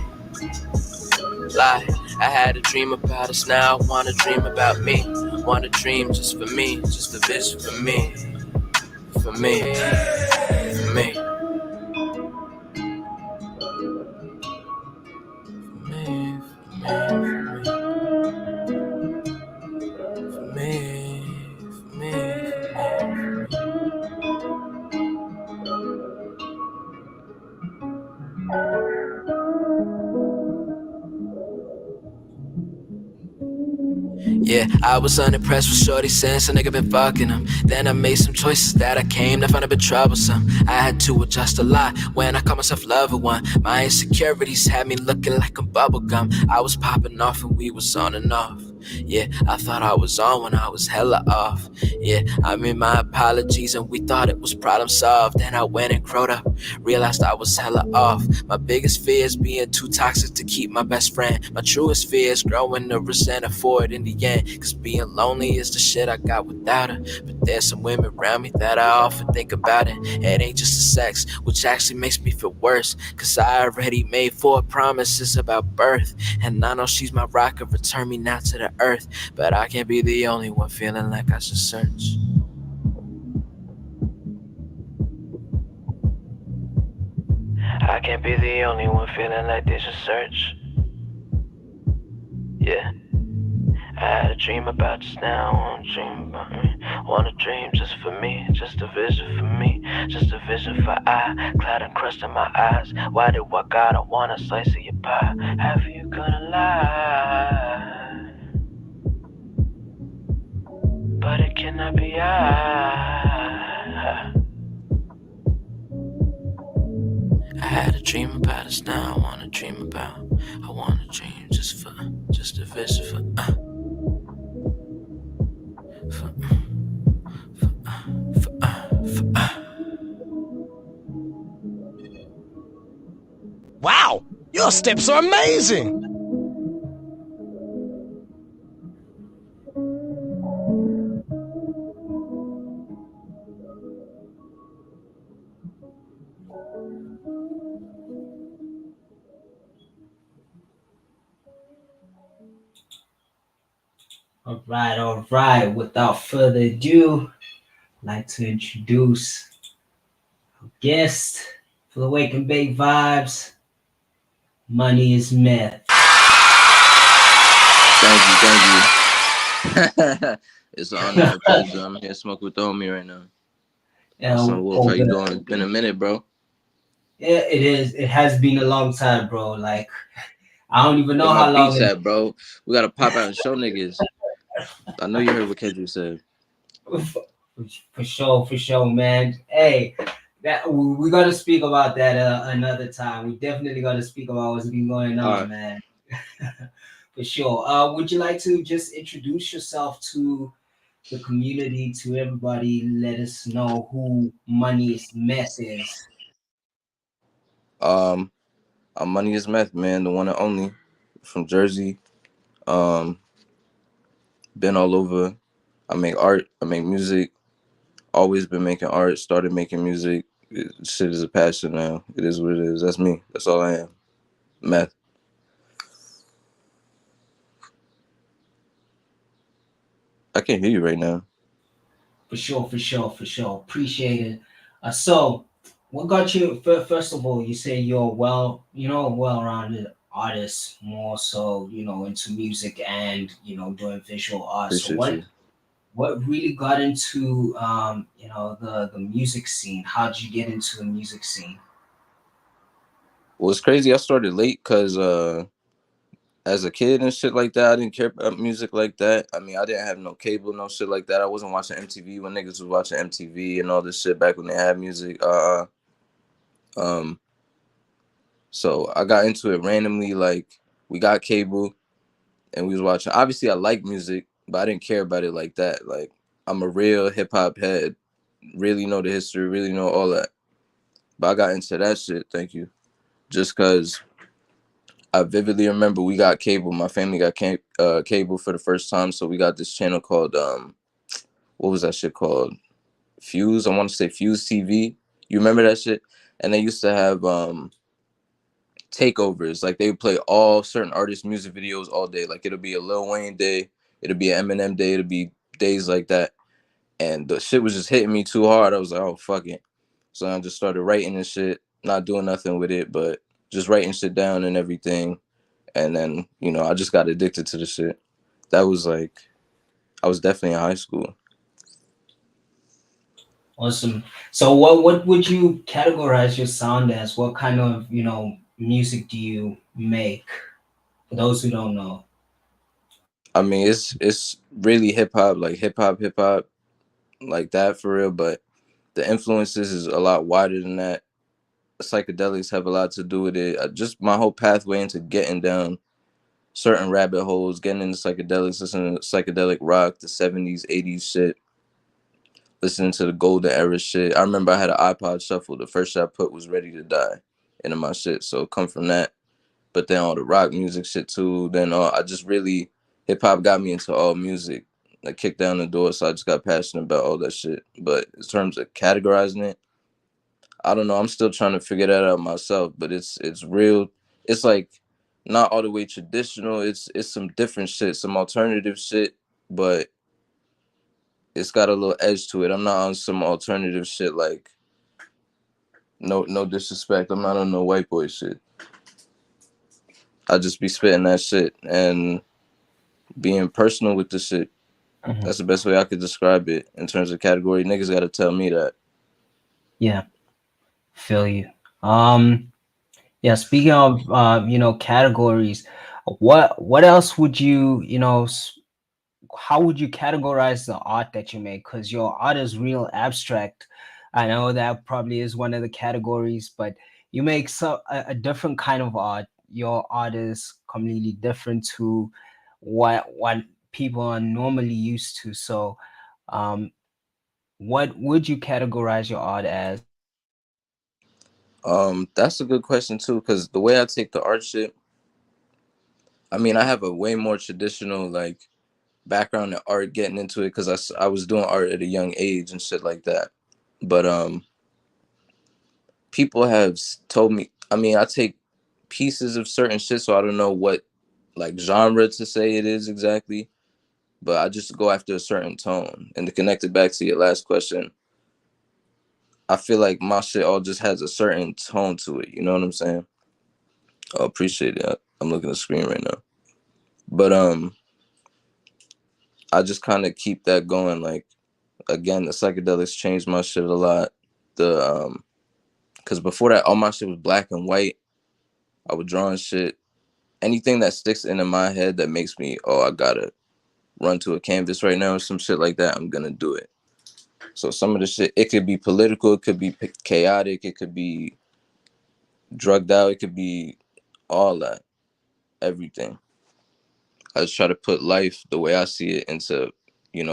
Lie. I had a dream about us, now I wanna dream about me. Wanna dream just for me, just a vision for me, for me, for me. Yeah, I was unimpressed with shorty since a nigga been fucking him. Then I made some choices that I came to find a bit troublesome. I had to adjust a lot when I called myself lover one. My insecurities had me looking like a bubblegum. I was popping off and we was on and off. Yeah, I thought I was on when I was hella off. Yeah, I made my apologies and we thought it was problem solved. Then I went and crowed up, realized I was hella off. My biggest fear is being too toxic to keep my best friend. My truest fear is growing to resent her for it in the end. Cause being lonely is the shit I got without her. But there's some women around me that I often think about it. It ain't just the sex, which actually makes me feel worse. Cause I already made 4 promises about birth. And I know she's my rock and return me now to the earth. But I can't be the only one feeling like I should search. I can't be the only one feeling like they should search. Yeah, I had a dream about just now, I wanna dream about me. Wanna dream just for me, just a vision for me, just a vision for I. Cloud and crust in my eyes. Why do I gotta want a slice of your pie? Have you gonna lie? But it cannot be I had a dream about us, now I wanna dream about. I wanna dream just a vision for Wow, your steps are amazing! All right. Without further ado, I'd like to introduce our guest for the Wake and Bake Vibes. Money is Meth. Thank you. It's an honor and a pleasure. I'm here smoke with the homie right now. My son Wolf, how you doing? It's been a minute, bro. Yeah, it is. It has been a long time, bro. Like I don't even know Where my how long beats at, bro? We gotta pop out and show niggas. I know you heard what Kendrick said. For sure, man. Hey, that we got to speak about that another time. We definitely got to speak about what's been going on, man. For sure. Would you like to just introduce yourself to the community, to everybody? Let us know who MoneyisMeth is. I'm MoneyisMeth, man, the one and only from Jersey. Um, been all over. I make art. I make music. Always been making art. Started making music. Shit is a passion now. It is what it is. That's me. That's all I am. Meth. I can't hear you right now. For sure. Appreciate it. So, what got you? First of all, you say you're well-rounded artist, more so, into music and doing visual art. So, Appreciate you. what really got into the music scene? How did you get into the music scene? Well, it's crazy. I started late because as a kid and shit like that, I didn't care about music like that. I mean, I didn't have no cable, no shit like that. I wasn't watching MTV when niggas was watching MTV and all this shit back when they had music. Um, so I got into it randomly. Like we got cable and we was watching. Obviously, I like music, but I didn't care about it like that. Like I'm a real hip hop head. Really know the history. Really know all that. But I got into that shit. Thank you. Just cause I vividly remember we got cable. My family got cable for the first time, so we got this channel called what was that shit called? Fuse. I want to say Fuse TV. You remember that shit? And they used to have takeovers. Like they would play all certain artists' music videos all day. Like it'll be a Lil Wayne day, it'll be an Eminem day, it'll be days like that. And the shit was just hitting me too hard. I was like, oh fuck it. So I just started writing and shit, not doing nothing with it, but just writing shit down and everything. And then, I just got addicted to the shit. That was like, I was definitely in high school. Awesome. So what would you categorize your sound as? What kind of, music do you make? For those who don't know. I mean, it's really hip hop, like that for real. But the influences is a lot wider than that. Psychedelics have a lot to do with it. Just my whole pathway into getting down certain rabbit holes, getting into psychedelics, listening to psychedelic rock, the 70s, 80s shit, listening to the golden era shit. I remember I had an iPod shuffle. The first shit I put was Ready to Die into my shit. So come from that. But then all the rock music shit too. Then I just really, hip hop got me into all music. I kicked down the door, so I just got passionate about all that shit. But in terms of categorizing it, I don't know. I'm still trying to figure that out myself. But it's real. It's like not all the way traditional. It's some different shit, some alternative shit, but it's got a little edge to it. I'm not on some alternative shit like no disrespect. I'm not on no white boy shit. I just be spitting that shit and being personal with the shit. That's the best way I could describe it in terms of category. Niggas gotta tell me that. Yeah, feel you. Yeah, speaking of categories, what else would how would you categorize the art that you make? Because your art is real abstract. I know that probably is one of the categories, but you make a different kind of art. Your art is completely different to what people are normally used to. So, what would you categorize your art as? That's a good question too, because the way I take the art shit, I mean, I have a way more traditional like background in art, getting into it because I was doing art at a young age and shit like that. But people have told me, I mean, I take pieces of certain shit, so I don't know what like genre to say it is exactly. but I just go after a certain tone. And to connect it back to your last question, I feel like my shit all just has a certain tone to it. You know what I'm saying? I appreciate it. I'm looking at the screen right now. But I just kind of keep that going. Like, again, the psychedelics changed my shit a lot. Because before that, all my shit was black and white. I was drawing shit. Anything that sticks into my head that makes me, oh, I gotta run to a canvas right now or some shit like that, I'm gonna do it. So some of the shit, it could be political, it could be chaotic, it could be drugged out, it could be all that, everything. I just try to put life the way I see it into,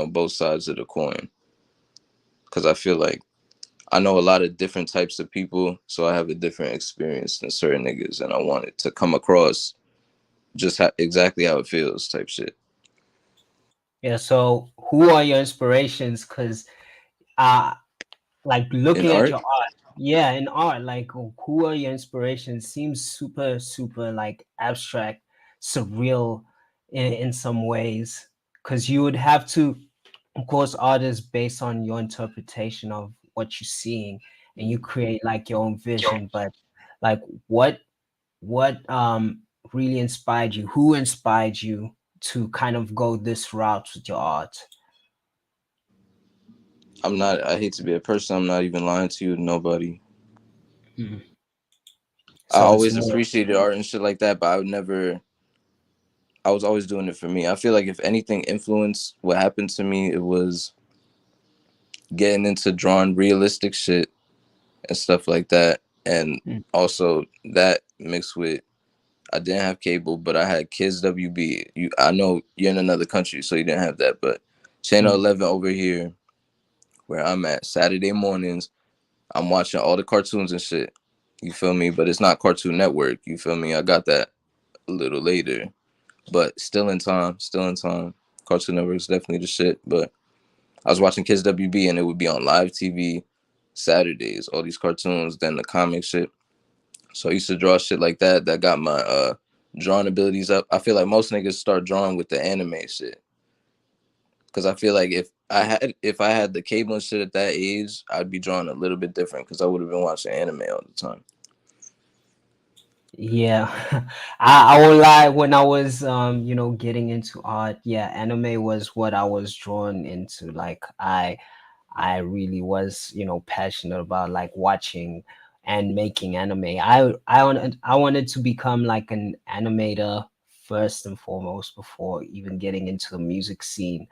both sides of the coin. Because I feel like I know a lot of different types of people, so I have a different experience than certain niggas, and I want it to come across just exactly how it feels, type shit. Yeah. So, who are your inspirations? Because, like In looking at art, your art, yeah, in art, like who are your inspirations? Seems super, super like abstract, surreal in some ways. Because you would have to, of course, art is based on your interpretation of what you're seeing, and you create like your own vision. But like, what really inspired you? Who inspired you to kind of go this route with your art? I hate to be a person, I'm not even lying to you, nobody. Hmm. I So it's always more. appreciated art and shit like that, but I was always doing it for me. I feel like if anything influenced what happened to me, it was getting into drawing realistic shit and stuff like that. And Mm, also that mixed with, I didn't have cable, but I had Kids WB. I know you're in another country, so you didn't have that, but Channel mm. 11 over here, where I'm at, Saturday mornings, I'm watching all the cartoons and shit. You feel me? But it's not Cartoon Network. You feel me? I got that a little later, but still in time. Still in time. Cartoon Network is definitely the shit. But I was watching Kids WB, and it would be on live TV Saturdays. All these cartoons, then the comic shit. So I used to draw shit like that. That got my drawing abilities up. I feel like most niggas start drawing with the anime shit. Cause I feel like if I had the cable and shit at that age, I'd be drawing a little bit different because I would have been watching anime all the time. Yeah, I won't lie. When I was, getting into art, yeah, anime was what I was drawn into. Like I really was, passionate about like watching and making anime. I wanted to become like an animator first and foremost before even getting into the music scene.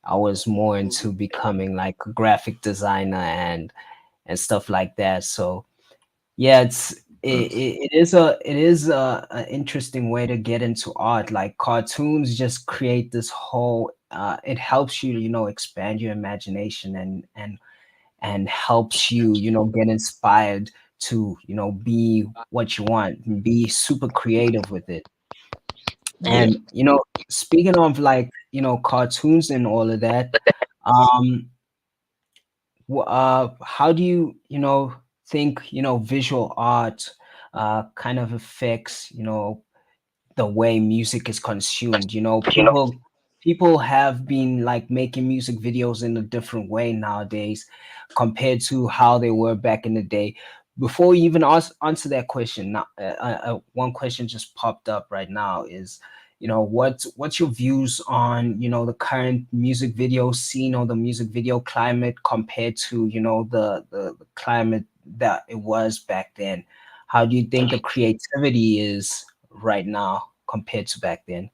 I was more into becoming like a graphic designer and stuff like that. So yeah, it is an interesting way to get into art. Like cartoons just create this whole it helps you, expand your imagination and helps you, get inspired to, be what you want and be super creative with it. Yeah. And speaking of like, cartoons and all of that, um how do you, think, visual art kind of affects, the way music is consumed? People have been like making music videos in a different way nowadays compared to how they were back in the day. Before we even answer that question, now one question just popped up right now is, what's your views on, the current music video scene or the music video climate compared to, the climate that it was back then? How do you think the creativity is right now compared to back then?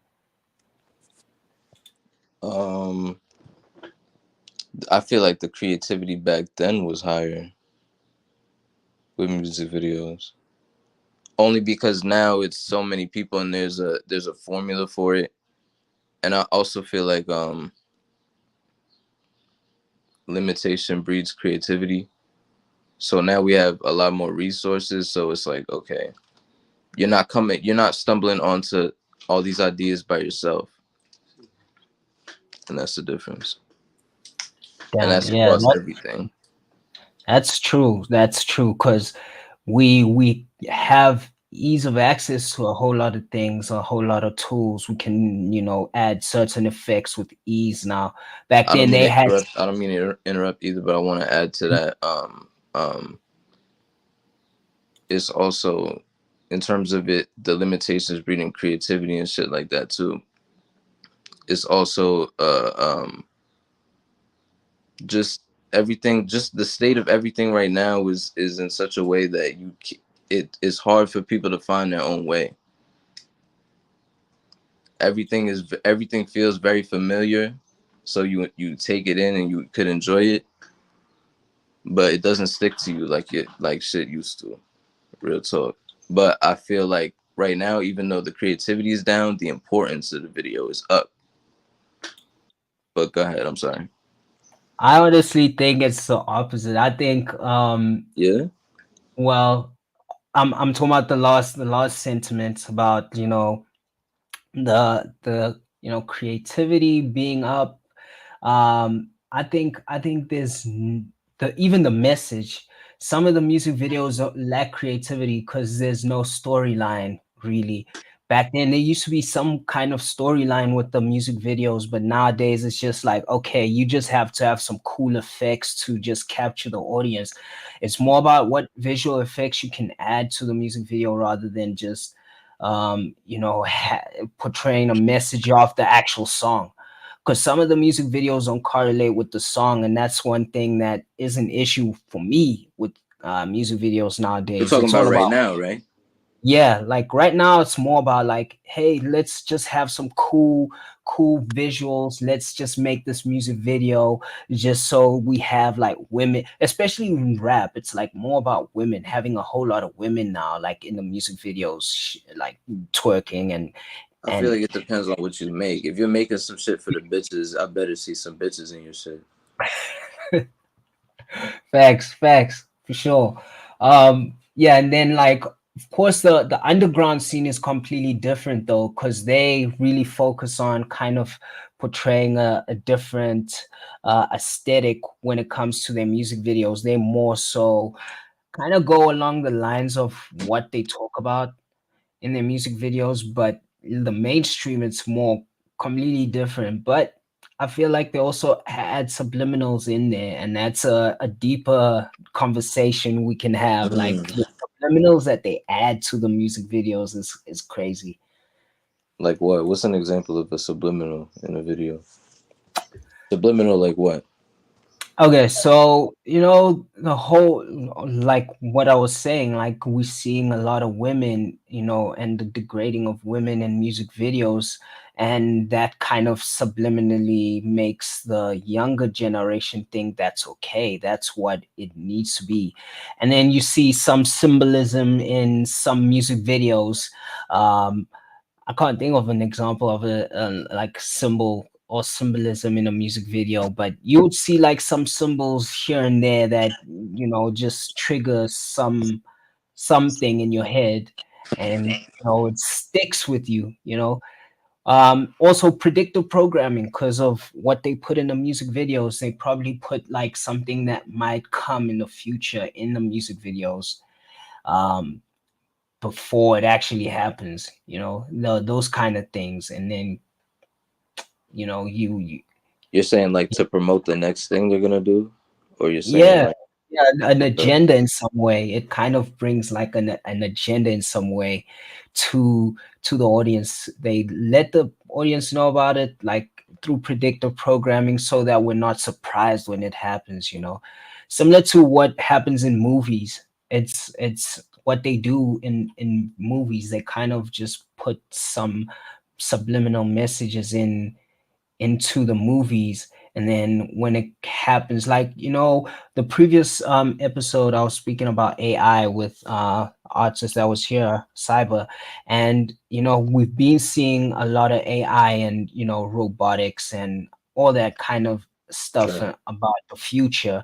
Um, I feel like the creativity back then was higher with music videos. Only because now it's so many people and there's a formula for it. And I also feel like limitation breeds creativity. So now we have a lot more resources. So it's like, okay, you're not stumbling onto all these ideas by yourself. And that's the difference. And Damn, that's yeah, across everything. that's true. That's true because we have ease of access to a whole lot of things, a whole lot of tools. We can, add certain effects with ease now. Back I don't then mean they to had. interrupt. I don't mean to interrupt either, but I want to add to that. It's also in terms of it, the limitations breeding creativity and shit like that too. It's also just everything, just the state of everything right now is in such a way that it is hard for people to find their own way. Everything feels very familiar, so you take it in and you could enjoy it, but it doesn't stick to you like shit used to. Real talk. But I feel like right now, even though the creativity is down, the importance of the video is up. But go ahead. I'm sorry. I honestly think it's the opposite. I think, Yeah. well, I'm talking about the last sentiment about, the creativity being up. I think even the message. Some of the music videos lack creativity because there's no storyline really. Back then there used to be some kind of storyline with the music videos, but nowadays it's just like, okay, you just have to have some cool effects to just capture the audience. It's more about what visual effects you can add to the music video rather than just portraying a message off the actual song, because some of the music videos don't correlate with the song, and that's one thing that is an issue for me with music videos We're nowadays. talking It's all about right about, now, right? yeah, like right now it's more about like, hey, let's just have some cool visuals. Let's just make this music video just so we have like women, especially in rap. It's like more about women, having a whole lot of women now, like in the music videos, like twerking and I feel and like it depends on what you make. If you're making some shit for the bitches, I better see some bitches in your shit. facts for sure. Yeah, and then like of course the underground scene is completely different though, because they really focus on kind of portraying a different aesthetic when it comes to their music videos. They more so kind of go along the lines of what they talk about in their music videos, but in the mainstream it's more completely different. But I feel like they also add subliminals in there, and that's a deeper conversation we can have. Like Mm. the subliminals that they add to the music videos is crazy. Like what? What's an example of a subliminal in a video? Subliminal, like what? Okay, so the whole, like what I was saying, like we're seeing a lot of women, and the degrading of women in music videos, and that kind of subliminally makes the younger generation think that's okay, that's what it needs to be. And then you see some symbolism in some music videos. Um, I can't think of an example of a like symbol or symbolism in a music video, but you would see like some symbols here and there that just trigger something in your head, and it sticks with you. Also predictive programming, because of what they put in the music videos, they probably put like something that might come in the future in the music videos. Um, before it actually happens, those kind of things. And then, you You're saying like to promote the next thing they're gonna do, or you're saying yeah, like yeah, an okay, agenda in some way. It kind of brings like an agenda in some way to the audience. They let the audience know about it, like through predictive programming, so that we're not surprised when it happens. Similar to what happens in movies. It's what they do in movies. They kind of just put some subliminal messages into the movies, and then when it happens, like the previous episode I was speaking about AI with artist that was here, Cyber, and we've been seeing a lot of AI and robotics and all that kind of stuff sure. about the future,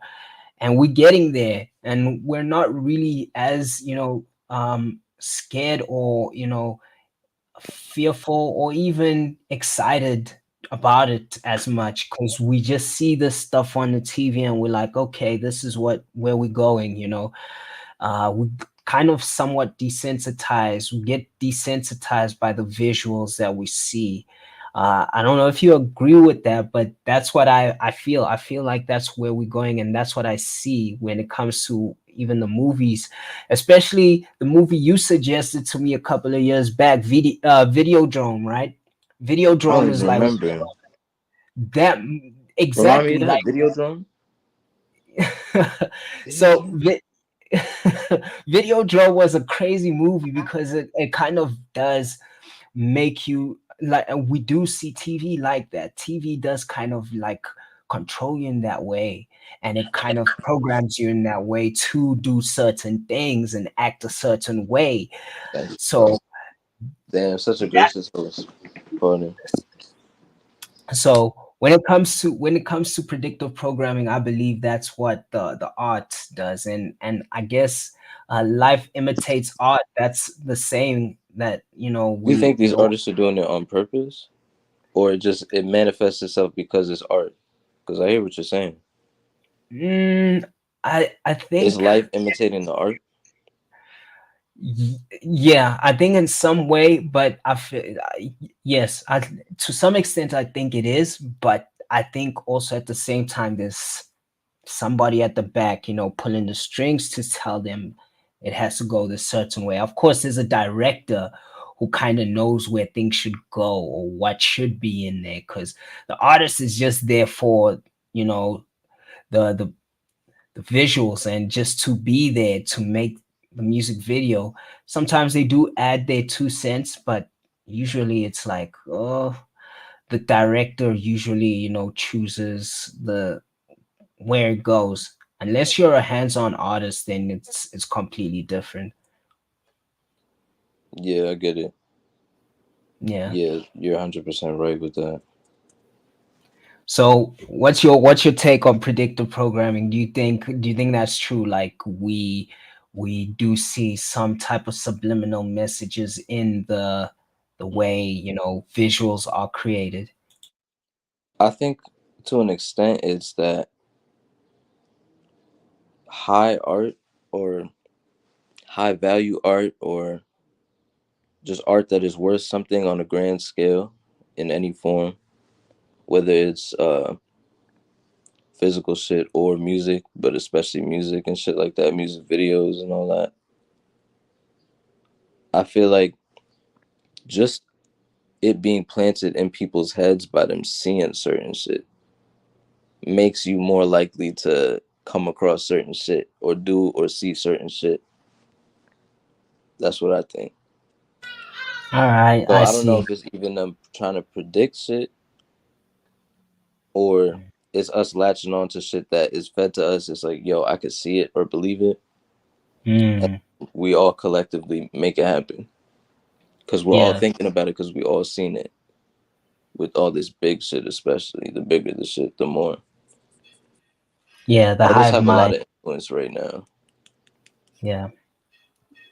and we're getting there, and we're not really as scared or fearful or even excited about it as much, because we just see this stuff on the TV and we're like, okay, this is where we're going. We kind of somewhat desensitized. We get desensitized by the visuals that we see. I don't know if you agree with that, but that's what I feel. I feel like that's where we're going, and that's what I see when it comes to even the movies, especially the movie you suggested to me a couple of years back, Videodrome, right? I don't Videodrome is even like remember. that Remind me of exactly that like video drone. Video so drone. Video Joe was a crazy movie because it kind of does make you like, and we do see TV like that. TV does kind of like control you in that way, and it kind of programs you in that way to do certain things and act a certain way. So Damn, such a that gracious host. Pardon. so when it comes to predictive programming, I believe that's what the art does, and I guess life imitates art. That's the saying that You think these we all. artists are doing it on purpose, or it manifests itself because it's art? Because I hear what you're saying. Mm, I Is think life imitating the art? yeah, I think in some way, but I feel yes, to some extent I think it is, but I think also at the same time there's somebody at the back, pulling the strings to tell them it has to go this certain way. Of course, there's a director who kind of knows where things should go or what should be in there, because the artist is just there for you know the the the visuals and just to be there to make the music video. Sometimes they do add their 2 cents, but usually it's like, oh, the director usually, chooses the where it goes. Unless you're a hands-on artist, then it's completely different. Yeah, I get it. Yeah. Yeah, you're 100% right with that. So what's your take on predictive programming? Do you think that's true? Like we do see some type of subliminal messages in the way, visuals are created. I think to an extent it's that high art or high value art or just art that is worth something on a grand scale in any form, whether it's physical shit or music, but especially music and shit like that, music videos and all that. I feel like just it being planted in people's heads by them seeing certain shit makes you more likely to come across certain shit or do or see certain shit. That's what I think. All right, So I I don't know see. if it's even them trying to predict shit or it's us latching on to shit that is fed to us. It's like, yo, I could see it or believe it. And Mm, we all collectively make it happen because we're all yeah, thinking about it because we all seen it with all this big shit, especially the bigger the shit, the more. yeah, the Artists hive have a lot mind. of influence right now. Yeah,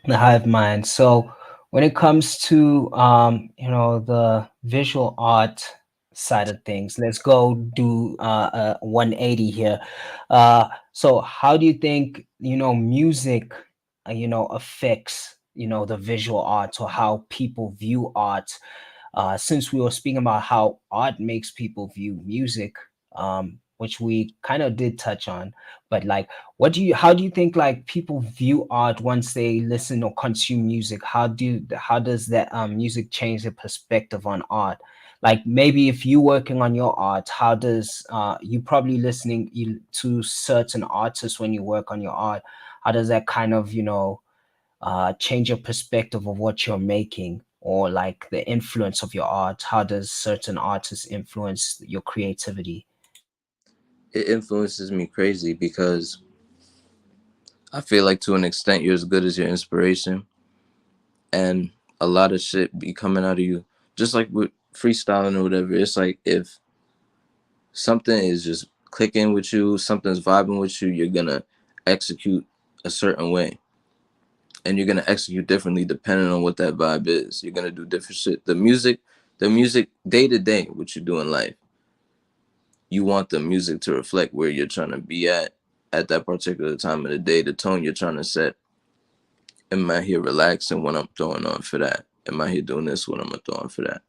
the hive mind. So when it comes to the visual art side of things, let's go do a 180 here. So how do you think music affects the visual art, or how people view art? Since we were speaking about how art makes people view music, which we kind of did touch on, but like, how do you think like people view art once they listen or consume music? How does that music change their perspective on art? Like maybe if you working on your art, how does you probably listening to certain artists when you work on your art? How does that kind of change your perspective of what you're making, or like the influence of your art? How does certain artists influence your creativity? It influences me crazy because I feel like to an extent you're as good as your inspiration, and a lot of shit be coming out of you. Just like with freestyling or whatever, it's like if something is just clicking with you, something's vibing with you, you're gonna execute a certain way. And you're gonna execute differently depending on what that vibe is. You're gonna do different shit. The music day to day, what you do in life, you want the music to reflect where you're trying to be at that particular time of the day, the tone you're trying to set. am I here relaxing when I'm throwing on for that? Am I here doing this when I'm throwing for that?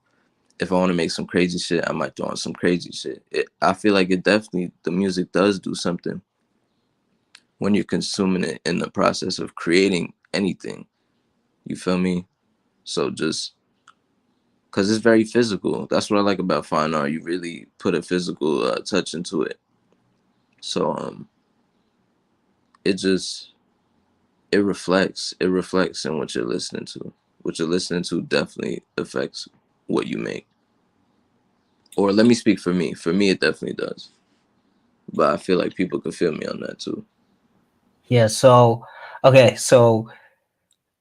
If I want to make some crazy shit, I might throw on some crazy shit. I feel like it definitely, the music does do something when you're consuming it in the process of creating anything. You feel me? So just because it's very physical. That's what I like about fine art. You really put a physical touch into it. So it just it reflects in what you're listening to. What you're listening to definitely affects what you make. Or let me speak for me. For me, it definitely does. But I feel like people could feel me on that too. Yeah. So, okay. So,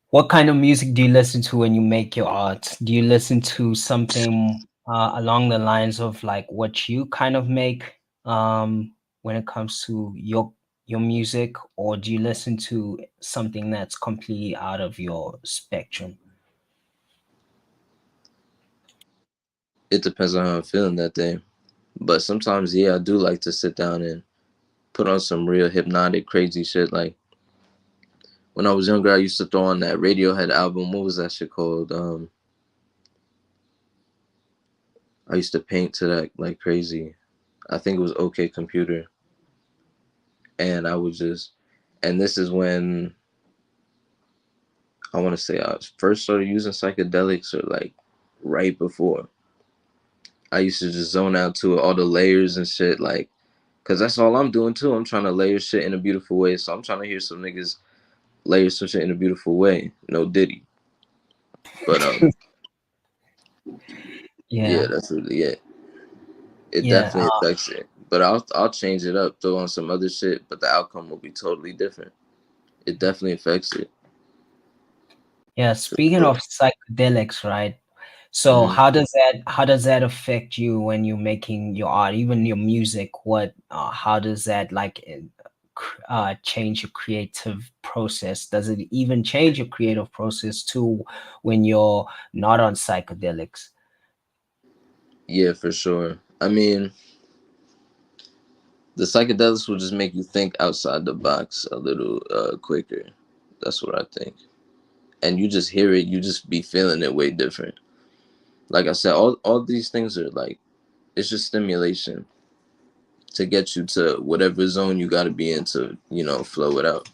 what kind of music do you listen to when you make your art? Do you listen to something along the lines of like what you kind of make when it comes to your music, or do you listen to something that's completely out of your spectrum? It depends on how I'm feeling that day. But sometimes, yeah, I do like to sit down and put on some real hypnotic, crazy shit. Like when I was younger, I used to throw on that Radiohead album. What was that shit called? I used to paint to that like crazy. I think it was OK Computer. And I would just, and this is when I want to say I first started using psychedelics, or like right before. I used to just zone out to it, all the layers and shit, like, cause that's all I'm doing too. I'm trying to layer shit in a beautiful way. So I'm trying to hear some niggas layer some shit in a beautiful way. No Diddy, but yeah, Yeah, that's really it. It yeah, definitely affects it. But I'll change it up, throw on some other shit, but the outcome will be totally different. It definitely affects it. yeah. For Speaking sure. of psychedelics, right? So Hmm. how does that affect you when you're making your art, even your music? What how does that like change your creative process? Does it even change your creative process too when you're not on psychedelics? Yeah, for sure. I mean, the psychedelics will just make you think outside the box a little quicker. That's what I think. And you just hear it, you just be feeling it way different. Like I said, all these things are like, it's just stimulation to get you to whatever zone you got to be in to, flow it out.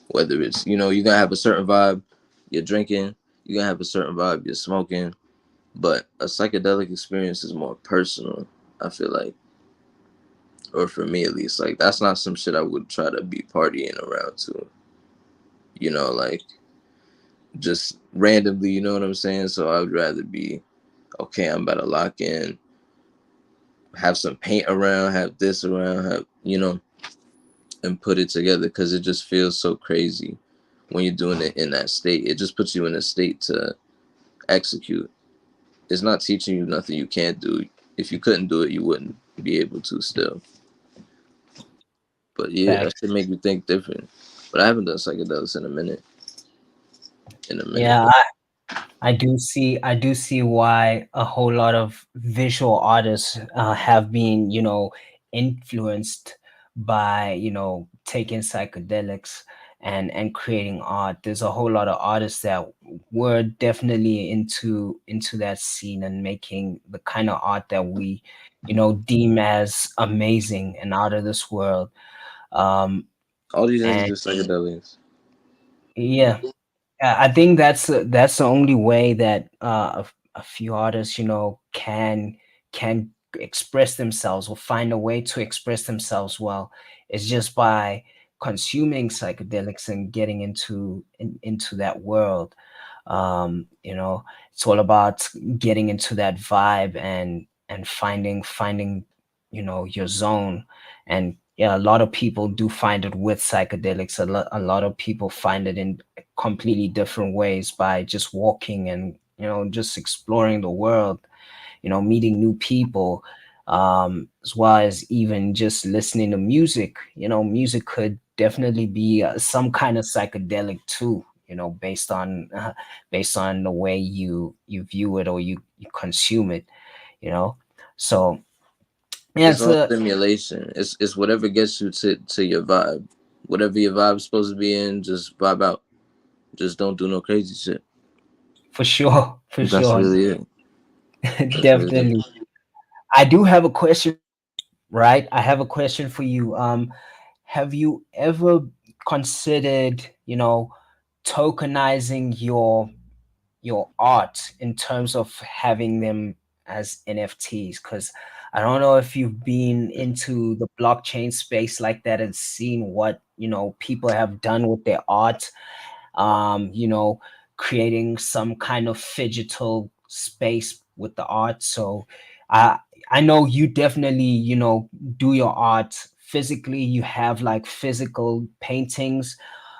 Whether it's, you're going to have a certain vibe, you're drinking, you're going to have a certain vibe, you're smoking. But a psychedelic experience is more personal, I feel like. Or for me at least. Like, that's not some shit I would try to be partying around to. Like, just randomly, you know what I'm saying? So I would rather be, okay, I'm about to lock in, have some paint around, have this around, and put it together, because it just feels so crazy when you're doing it in that state. It just puts you in a state to execute. It's not teaching you nothing you can't do. If you couldn't do it, you wouldn't be able to still. But yeah, that should Facts. make you think different. But I haven't done psychedelics in a minute. In a minute. Yeah, I do see why a whole lot of visual artists have been, influenced by, taking psychedelics and creating art. There's a whole lot of artists that were definitely into that scene and making the kind of art that we, deem as amazing and out of this world. Um, All these niggas and do psychedelics. yeah, I think that's the only way that a few artists, can express themselves or find a way to express themselves well. Is just by consuming psychedelics and getting into that world. It's all about getting into that vibe and finding your zone. And yeah, a lot of people do find it with psychedelics. A lot of people find it in completely different ways by just walking and just exploring the world, meeting new people, as well as even just listening to music. Music could definitely be some kind of psychedelic too, based on the way you view it or you consume it. you know so yeah, It's all stimulation. It's whatever gets you to your vibe. Whatever your vibe's supposed to be in, just vibe out. Just don't do no crazy shit. For sure, for That's sure. really it. That's really it. Definitely. I do have a question, right? I have a question for you. Have you ever considered, tokenizing your art in terms of having them as NFTs? Because I don't know if you've been into the blockchain space like that and seen what people have done with their art, um, you know, creating some kind of digital space with the art. So I I know you definitely, do your art physically. You have like physical paintings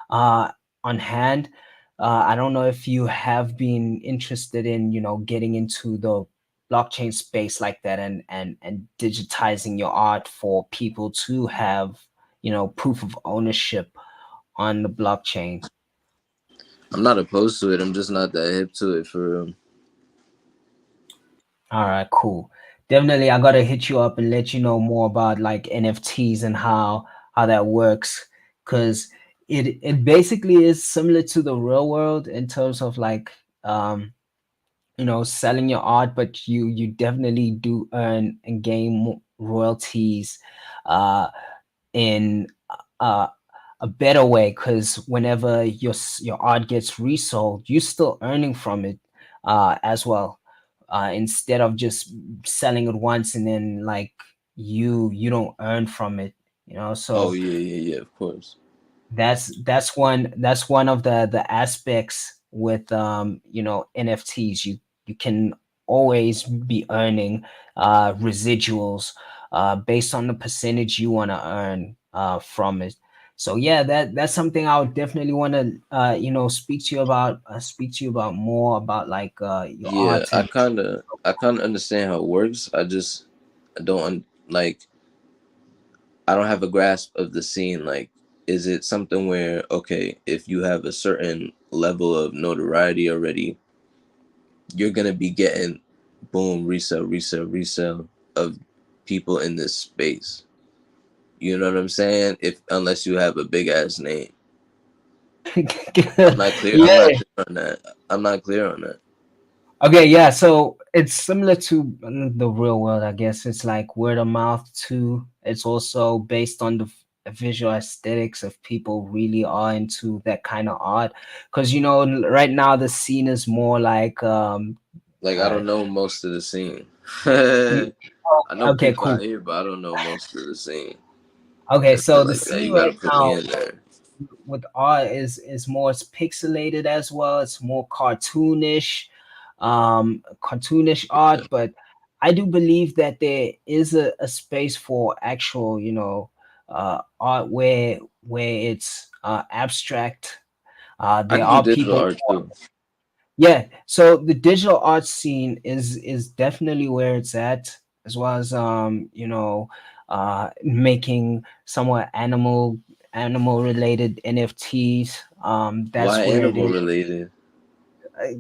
uh on hand. I don't know if you have been interested in, getting into the blockchain space like that and digitizing your art for people to have, proof of ownership on the blockchain. I'm not opposed to it. I'm just not that hip to it for real. All right, cool. Definitely, I gotta hit you up and let you know more about like NFTs and how that works, because it basically is similar to the real world in terms of like selling your art, but you definitely do earn and gain royalties uh in uh, a better way, because whenever your art gets resold, you're still earning from it as well, instead of just selling it once and then like you don't earn from it, Oh so yeah, yeah, yeah. Of course. that's one of the aspects with NFTs. You can always be earning residuals based on the percentage you want to earn from it. So yeah, that's something I would definitely want to speak to you about more about, like your Yeah, art and I kind of understand how it works. I don't like I don't have a grasp of the scene. Like, is it something where okay, if you have a certain level of notoriety already, you're gonna be getting boom resale, resale, resale of people in this space. You know what I'm saying? If unless you have a big ass name, I'm not clear. I'm yeah. not clear on that. I'm not clear on that. Okay, yeah, so it's similar to the real world, I guess. It's like word of mouth too. It's also based on the visual aesthetics of people really are into that kind of art. Because, right now the scene is more like, Like I uh, don't know most of the scene. y- I know okay, people cool. out here, but I don't know most of the scene Okay, and shit so the like that. scene You gotta right put me now in there. with art is more it's pixelated as well. It's more cartoonish art, but I do believe that there is a space for actual, art where it's abstract. I There can do are digital people. art too. Yeah, so the digital art scene is definitely where it's at, as well as making somewhat animal related NFTs. That's Why where it animal is. related? I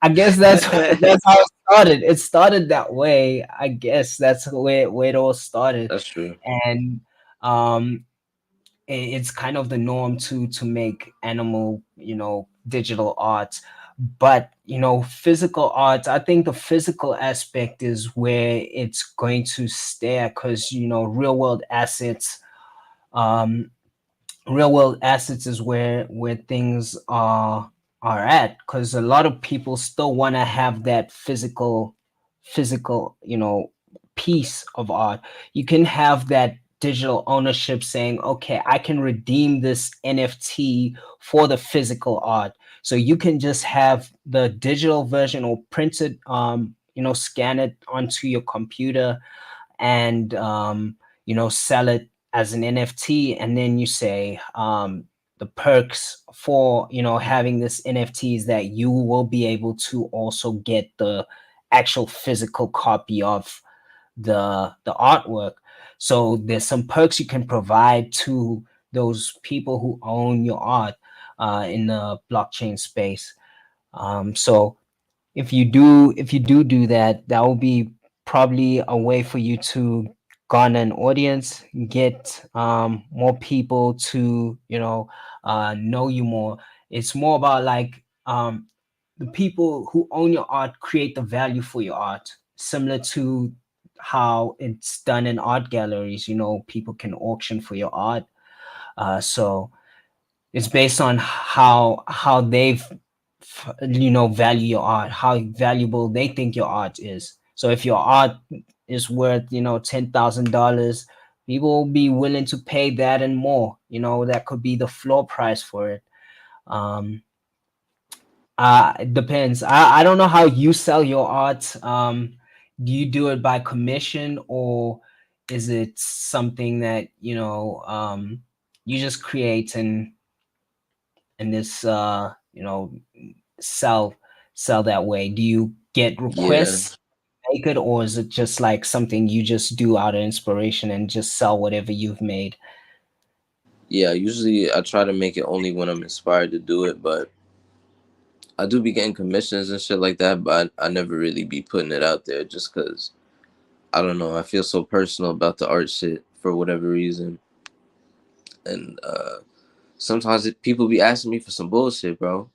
I guess that's how it started. It started that way. I guess that's where it all started, That's true. and um, it's kind of the norm to make animal, digital art. But physical art, I think the physical aspect is where it's going to stay, because real world assets, um is where things are at, because a lot of people still want to have that physical piece of art. You can have that digital ownership saying, okay, I can redeem this NFT for the physical art. So you can just have the digital version or print it, scan it onto your computer, and sell it as an NFT, and then you say, the perks for having this NFT is that you will be able to also get the actual physical copy of the artwork. So there's some perks you can provide to those people who own your art in the blockchain space. So if you do that, that will be probably a way for you to garner an audience, get more people to know you more, It's more about like the people who own your art create the value for your art, similar to how it's done in art galleries. You know, people can auction for your art. So it's based on how they've value your art, how valuable they think your art is. So if your art is worth $10,000, people will be willing to pay that and more. That could be the floor price for it. um it depends. I don't know how you sell your art. Do you do it by commission, or is it something that you just create and this sell sell that way? Do you get Yeah, requests to make it, or is it just like something you just do out of inspiration and just sell whatever you've made? yeah. Usually, I try to make it only when I'm inspired to do it, but I do be getting commissions and shit like that. But I never really be putting it out there just because I don't know. I feel so personal about the art shit for whatever reason, and sometimes people be asking me for some bullshit, bro.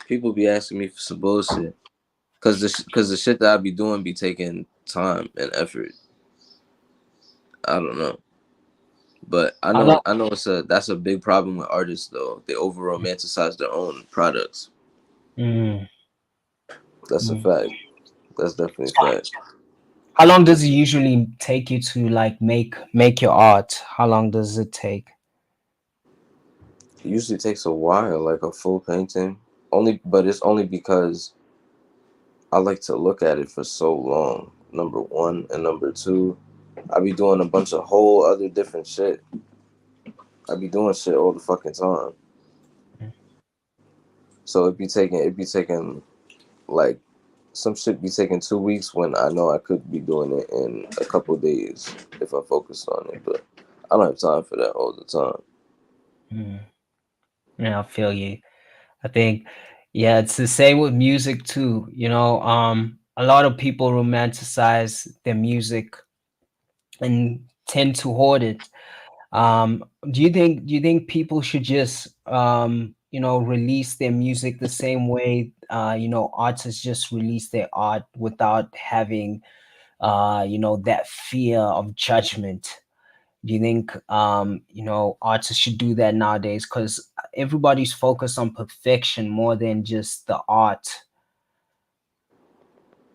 People be asking me for some bullshit because the shit that I be doing be taking time and effort. I don't know. But I How know long? I know that's a big problem with artists though. They over romanticize their own products. Mm, That's a mm. fact. That's definitely a fact. How long does it usually take you to like make your art? How long does it take? It usually takes a while, like a full painting. But it's only because I like to look at it for so long. Number one and number two, I be doing a bunch of whole other different shit. I be doing shit all the fucking time. So it be taking like some shit be taking 2 weeks when I know I could be doing it in a couple days if I focused on it. But I don't have time for that all the time. Mm. Yeah, I feel you. I think, yeah, it's the same with music too. A lot of people romanticize their music and tend to hoard it. Do you think people should just release their music the same way artists just release their art without having that fear of judgment? Do you think artists should do that nowadays? Because everybody's focused on perfection more than just the art.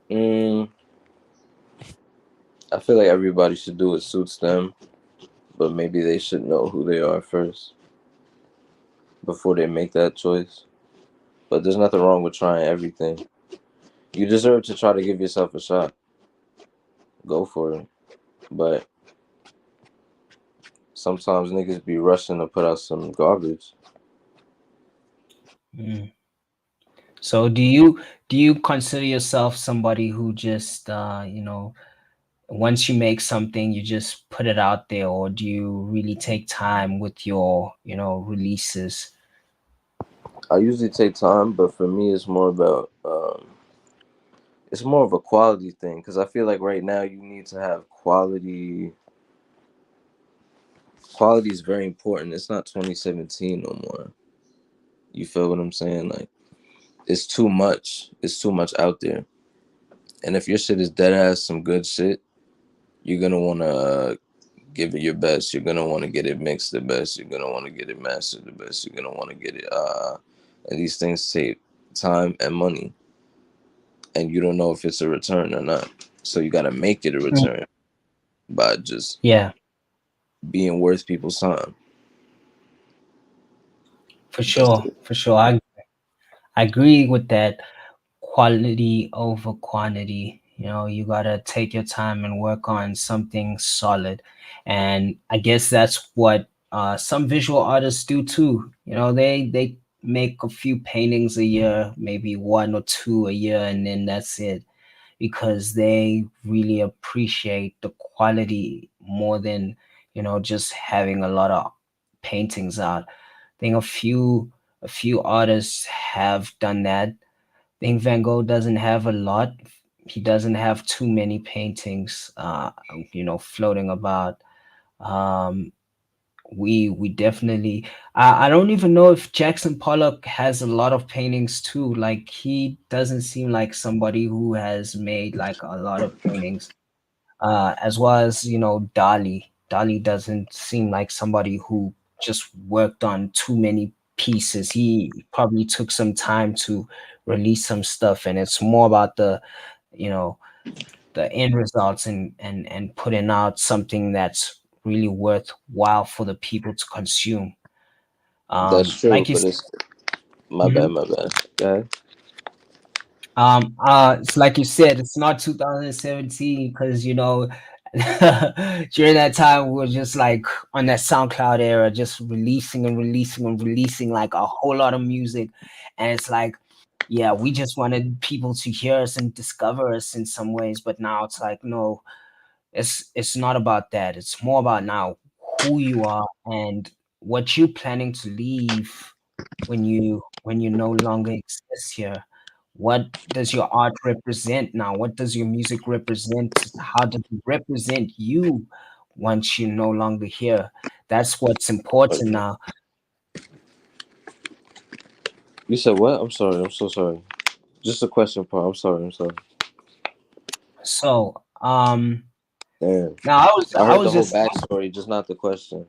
Mm, I feel like everybody should do what suits them, but maybe they should know who they are first before they make that choice. But there's nothing wrong with trying everything. You deserve to try to give yourself a shot. Go for it. But sometimes niggas be rushing to put out some garbage. Mm. So do you consider yourself somebody who just once you make something you just put it out there, or do you really take time with your releases? I usually take time, but for me, it's more about it's more of a quality thing because I feel like right now you need to have quality. Quality is very important. It's not 2017 no more. You feel what I'm saying? Like it's too much. It's too much out there. And if your shit is dead ass some good shit, you're gonna wanna give it your best. You're gonna want to get it mixed the best. You're gonna want to get it mastered the best. You're gonna want to get it. And these things take time and money, and you don't know if it's a return or not. So you gotta make it a Mm. return by just Yeah, being worth people's time. for That's sure, it. for sure. I agree with that. Quality over quantity. You gotta take your time and work on something solid. And I guess that's what some visual artists do too. They make a few paintings a year, maybe one or two a year, and then that's it, because they really appreciate the quality more than just having a lot of paintings out. I think a few artists have done that. I think Van Gogh doesn't have a lot. He doesn't have too many paintings floating about. um We definitely. I don't even know if Jackson Pollock has a lot of paintings too. Like he doesn't seem like somebody who has made like a lot of paintings. As well as Dali. Dali doesn't seem like somebody who just worked on too many pieces. He probably took some time to release some stuff, and it's more about you know the end results and putting out something that's really worthwhile for the people to consume. That's true, Like you but said, it's my bad, mhm. my bad. Okay. It's like you said, it's not 2017 because during that time we were just like on that SoundCloud era, just releasing and releasing and releasing like a whole lot of music, and it's like, yeah, we just wanted people to hear us and discover us in some ways, but now it's like, no, it's not about that. It's more about now who you are and what you're planning to leave when you no longer exist here. What does your art represent now? What does your music represent? How does it represent you once you're no longer here? That's what's important now. You said what? I'm sorry. I'm so sorry. Just a question part. I'm sorry. I'm sorry. So, Damn. now I was I I heard the was whole just backstory, just not the question.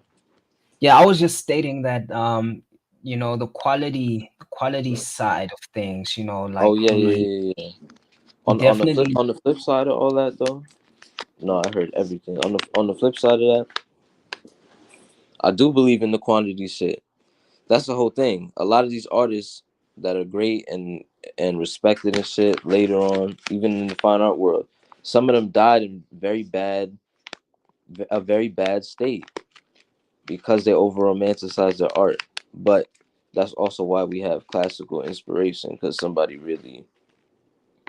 yeah, I was just stating that the quality side of things, Oh like yeah, yeah, we yeah, yeah. On the flip definitely on the flip side of all that though, no, I heard everything. On the flip side of that, I do believe in the quantity shit. That's the whole thing. A lot of these artists that are great and respected and shit later on, even in the fine art world, some of them died in a very bad state because they over romanticize their art. But that's also why we have classical inspiration because somebody really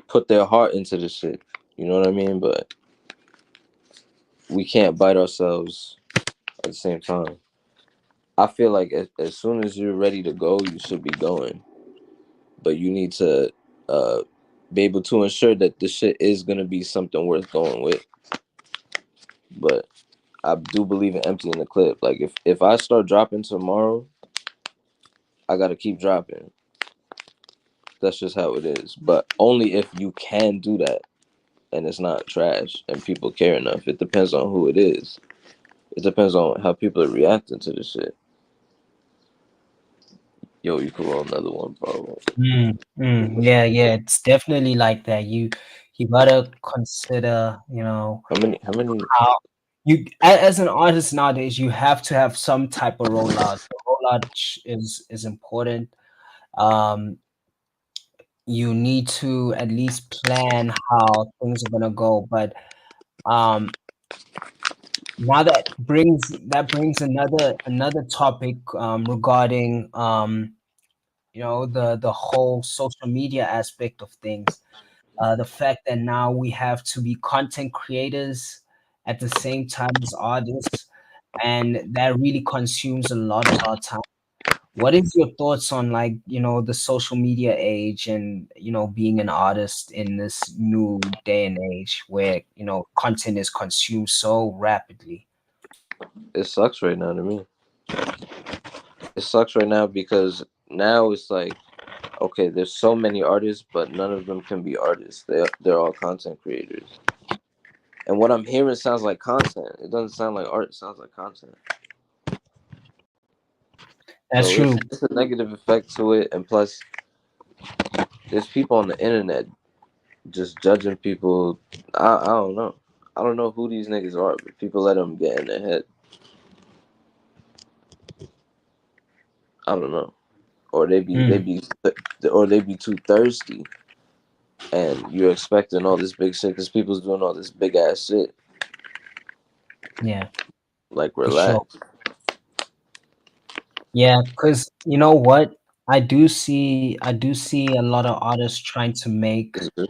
put their heart into the shit. You know what I mean? But we can't bite ourselves at the same time. I feel like as soon as you're ready to go, you should be going. But you need to uh, be able to ensure that the shit is gonna be something worth going with. But I do believe in emptying the clip. Like if I start dropping tomorrow, I gotta keep dropping. That's just how it is. But only if you can do that and it's not trash and people care enough. It depends on who it is. It depends on how people are reacting to the shit. Yo, you could roll another one, bro. yeah, it's definitely like that. You gotta consider, How many how as an artist nowadays, you have to have some type of rollout. The rollout is important. Um, you need to at least plan how things are gonna go. But um, now that brings another topic regarding the whole social media aspect of things. The fact that now we have to be content creators at the same time as artists, and that really consumes a lot of our time. What is your thoughts on the social media age and being an artist in this new day and age where content is consumed so rapidly? it sucks right now to me. It sucks right now because now it's like okay, there's so many artists, but none of them can be artists. They're all content creators. And what I'm hearing sounds like content. It doesn't sound like art. It sounds like content. That's So it's true. it's a negative effect to it. And plus, there's people on the internet just judging people. I don't know. I don't know who these niggas are, but people let them get in their head. I don't know. Or Mm, they be too thirsty, and you're expecting all this big shit because people's doing all this big ass shit. yeah, Like for sure. relax. Yeah, because you know what? I do see a lot of artists trying to make It's good.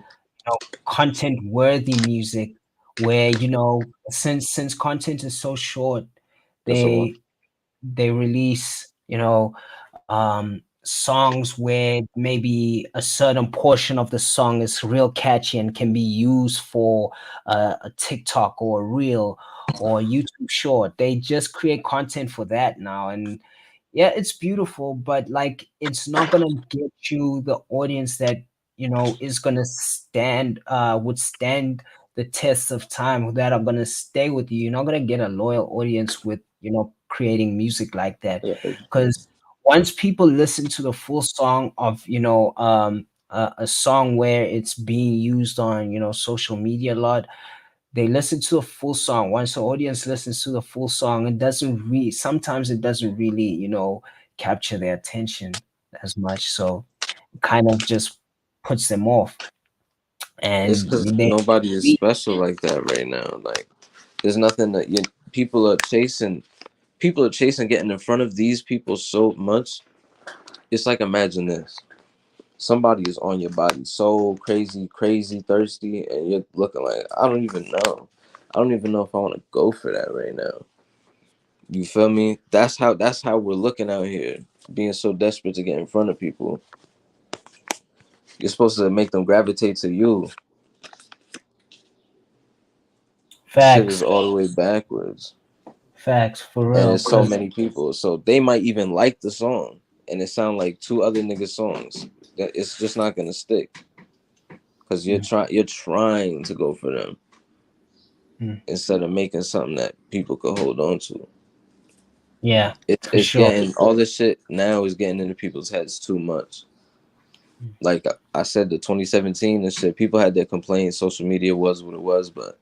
content worthy music where since content is so short, That's a one. they release songs where maybe a certain portion of the song is real catchy and can be used for a TikTok or a reel, or YouTube short. They just create content for that now. And yeah, it's beautiful, but like it's not gonna get you the audience that is gonna withstand the test of time, that are gonna stay with you. You're not gonna get a loyal audience with creating music like that, Yeah, because once people listen to the full song of a song where it's being used on social media a lot, they listen to a full song. Once the audience listens to the full song, it doesn't really sometimes it doesn't really capture their attention as much, so it kind of just puts them off. it's And because they nobody is we special like that right now. Like, there's nothing that people are chasing. People are chasing getting in front of these people so much. It's like, imagine this: somebody is on your body so crazy, crazy thirsty, and you're looking like, I don't even know. I don't even know if I want to go for that right now. You feel me? That's how we're looking out here, being so desperate to get in front of people. You're supposed to make them gravitate to you. Shit is facts, all the way backwards. facts for And real, there's so because many people, so they might even like the song, and it sound like two other niggas songs. That it's just not gonna stick because you're trying to go for them instead of making something that people could hold on to. yeah, for It's sure. getting all this shit now is getting into people's heads too much. Like I said, the 2017 and shit, people had their complaints. Social media was what it was, but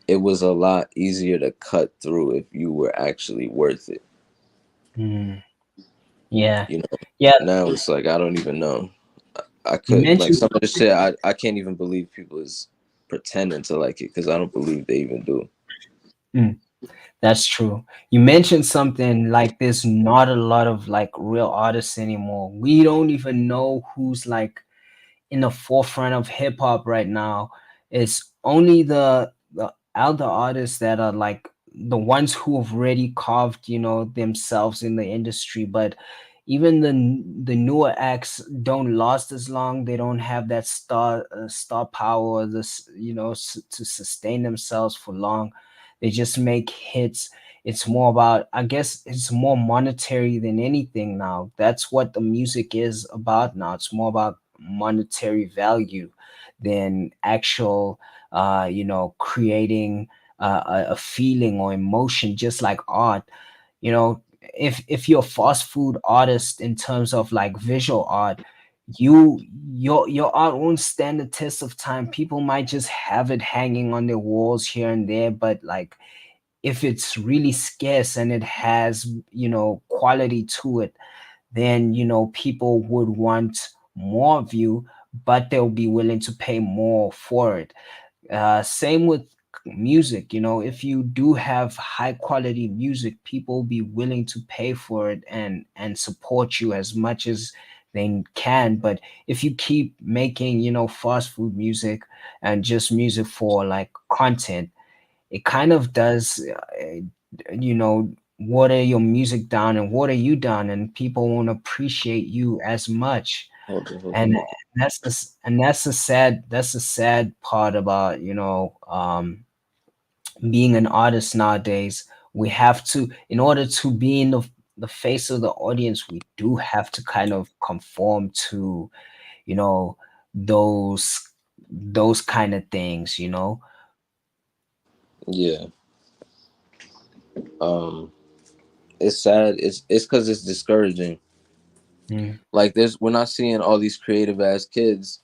it was a lot easier to cut through if you were actually worth it. Mm, yeah, You know, yeah. now it's like I don't even know. I You couldn't like mentioned some of the shit. I can't even believe people is pretending to like it because I don't believe they even do. something. That's true. You mentioned something like there's not a lot of like real artists anymore. We don't even know who's like in the forefront of hip hop right now. It's only the elder artists that are like the ones who have already carved, themselves in the industry. But even the newer acts don't last as long. They don't have that star power, this to sustain themselves for long. They just make hits. It's more about, I guess it's more monetary than anything now. That's what the music is about now. It's more about monetary value than actual creating a feeling or emotion, just like art. If you're a fast food artist in terms of like visual art, your art won't stand the test of time. People might just have it hanging on their walls here and there, but like if it's really scarce and it has quality to it, then people would want more of you, but they'll be willing to pay more for it. Same with music. If you do have high quality music, people will be willing to pay for it and support you as much as they can. But if you keep making fast food music and just music for like content, it kind of does water your music down and water you down, and people won't appreciate you as much. Hold And on. that's a sad part about being an artist nowadays. We have to, in order to be in the face of the audience, we do have to kind of conform to you know those those kind of things. Yeah, um, it's sad. It's because it's discouraging. Mm, Like we're not seeing all these creative ass kids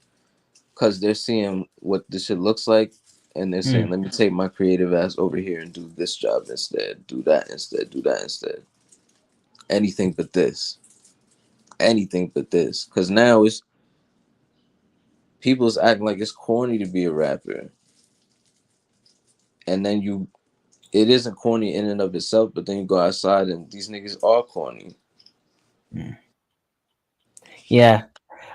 because they're seeing what this shit looks like, and they're saying, mm, "Let me take my creative ass over here and do this job instead. Do that instead. Do that instead. Anything but this. Anything but this." Because now it's people's acting like it's corny to be a rapper, and then it isn't corny in and of itself. But then you go outside and these niggas are corny. mm. Yeah,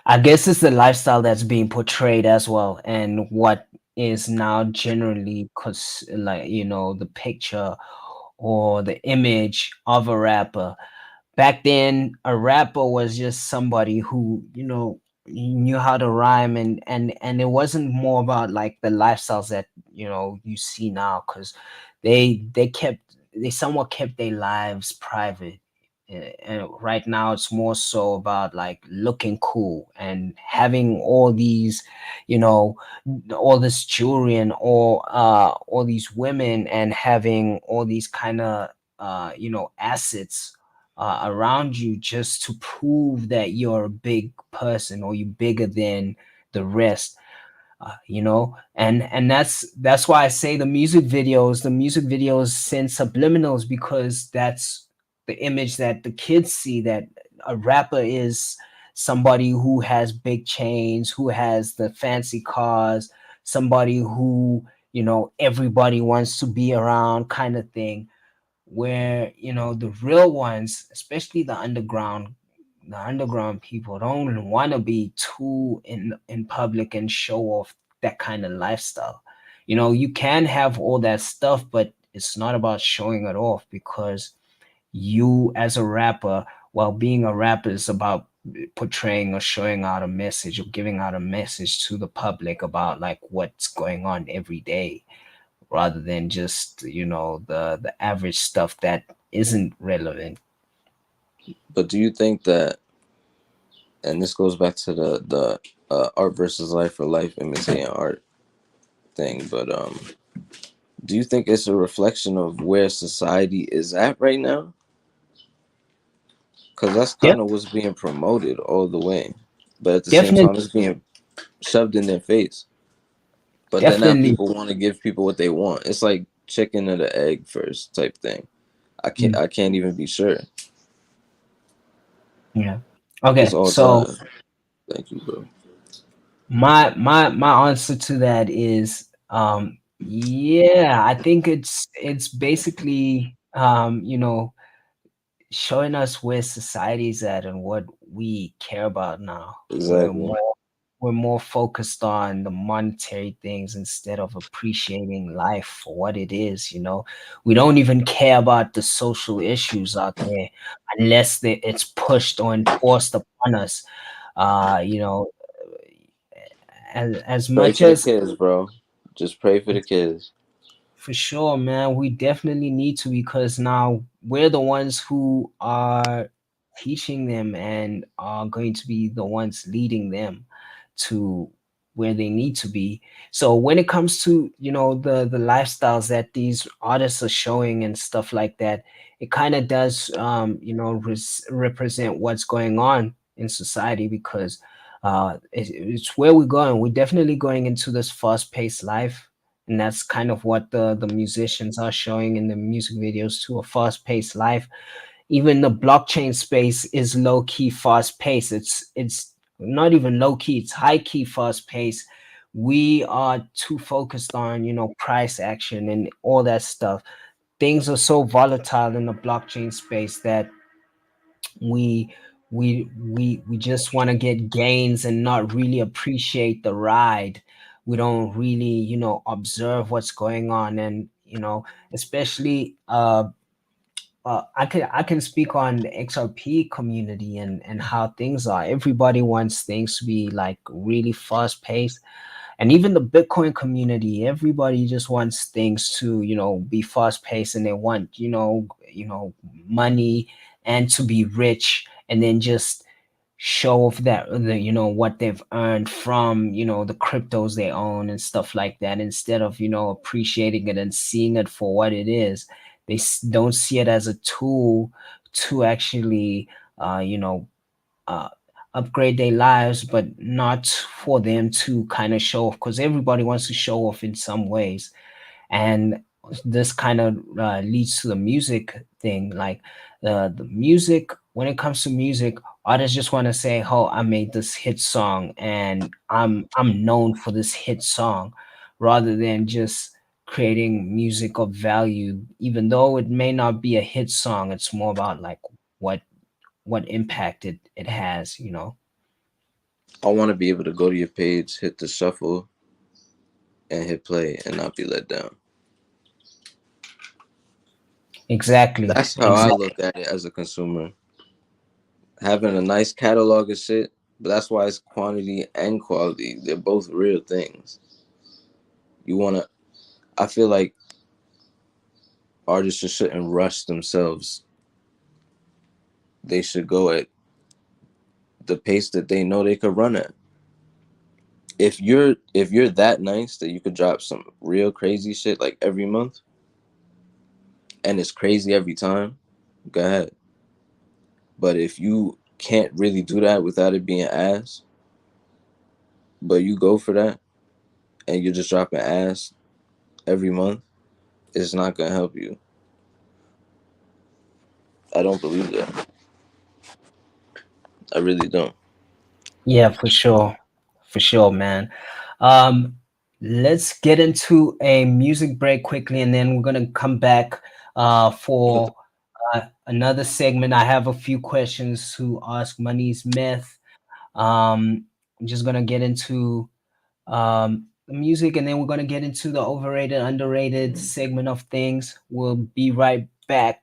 I guess it's the lifestyle that's being portrayed as well, and what is now generally, cause like the picture or the image of a rapper. Back then, a rapper was just somebody who knew how to rhyme, and it wasn't more about like the lifestyles that you see now, because they somewhat kept their lives private. And right now it's more so about like looking cool and having all these, you know all this jewelry and all these women, and having all these kind of assets around you, just to prove that you're a big person, or you're bigger than the rest. And that's why I say the music videos send subliminals, because that's the image that the kids see, that a rapper is somebody who has big chains, who has the fancy cars, somebody who everybody wants to be around, kind of thing. Where the real ones, especially the underground people, don't want to be too in public and show off that kind of lifestyle. You can have all that stuff, but it's not about showing it off, because you, as a rapper, while being a rapper, is about portraying or showing out a message, or giving out a message to the public about like what's going on every day, rather than just the average stuff that isn't relevant. But do you think that, and this goes back to the art versus life, or life imitating art thing, but do you think it's a reflection of where society is at right now? Because that's Yep, kind of what's being promoted all the way, but at the same definitely, time it's being shoved in their face. But then now definitely. people want to give people what they want. It's like chicken or the egg first type thing. I can't Mm, I can't even be sure. yeah. It's Okay, all so time. Thank you, bro. my answer to that is, yeah, I think it's basically, showing us where society's at and what we care about now. We're Exactly. more we're more focused on the monetary things instead of appreciating life for what it is. We don't even care about the social issues out there, unless it's pushed or enforced upon us. Uh, you know, as Pray much for the as, kids, bro. Just pray for the kids. for sure, man. We definitely need to, because now we're the ones who are teaching them and are going to be the ones leading them to where they need to be. So when it comes to, the lifestyles that these artists are showing and stuff like that, it kind of does represent what's going on in society, because it's where we're going. We're definitely going into this fast-paced life, and that's kind of what the musicians are showing in the music videos too, a fast-paced life. Even the blockchain space is low-key fast-paced. It's not even low-key, it's high-key fast-paced. We are too focused on price action and all that stuff. Things are so volatile in the blockchain space that we we just want to get gains and not really appreciate the ride. We don't really observe what's going on. And especially, I can speak on the XRP community and how things are. Everybody wants things to be like really fast paced, and even the Bitcoin community, everybody just wants things to be fast paced, and they want money and to be rich, and then just show off that what they've earned from the cryptos they own and stuff like that, instead of appreciating it and seeing it for what it is. They don't see it as a tool to actually uh, you know uh, upgrade their lives, but not for them to kind of show off, because everybody wants to show off in some ways. And this kind of leads to the music thing. Like the music, when it comes to music, artists just want to say, oh, I made this hit song and I'm known for this hit song, rather than just creating music of value. Even though it may not be a hit song, it's more about like what impact it has. I want to be able to go to your page, hit the shuffle, and hit play, and not be let down. Exactly, That's how I exactly. look at it as a consumer. Having a nice catalog of shit But that's why it's quantity and quality. They're both real things. I feel like artists just shouldn't rush themselves. They should go at the pace that they know they could run at. If you're that nice that you could drop some real crazy shit like every month, and it's crazy every time, go ahead. But if you can't really do that without it being ass, but you go for that and you're just dropping ass every month, it's not gonna help you. I don't believe that. I really don't. Yeah, for sure, man. Um, let's get into a music break quickly, and then we're gonna come back for another segment. I have a few questions to ask MoneyisMeth. I'm just gonna get into the music, and then we're gonna get into the overrated, underrated segment of things. We'll be right back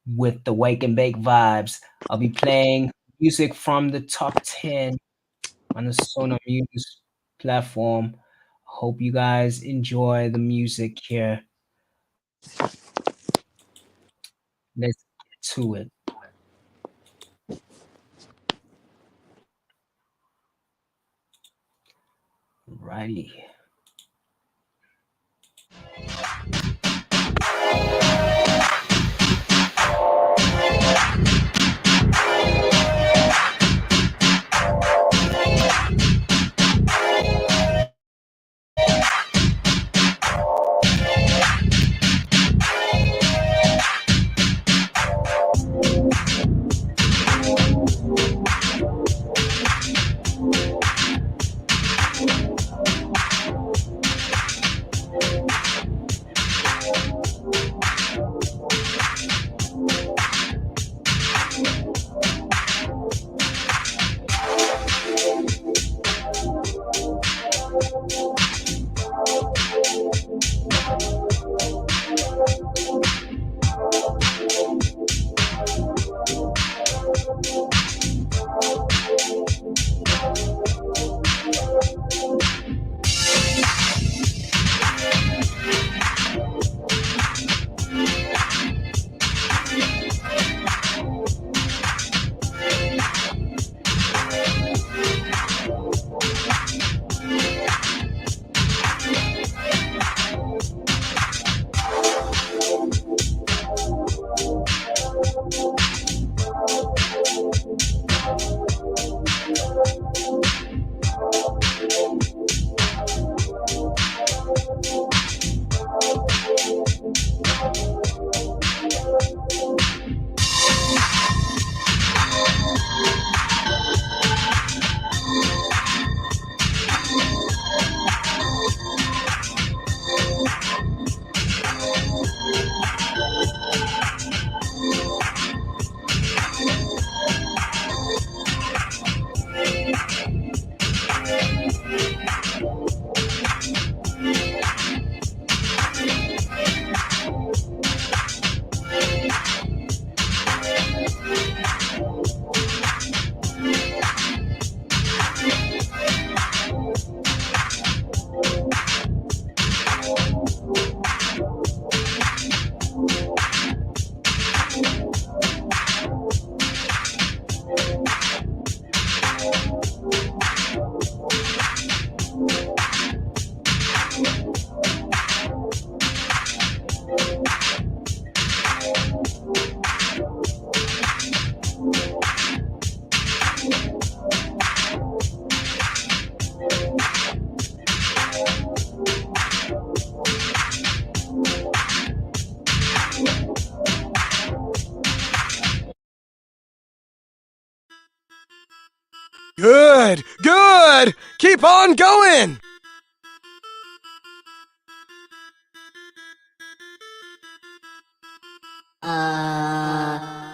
with the Wake and Bake vibes. I'll be playing music from the top 10 on the Sona Muse platform. Hope you guys enjoy the music here. Let's get to it. Righty. Good, good. Keep on going.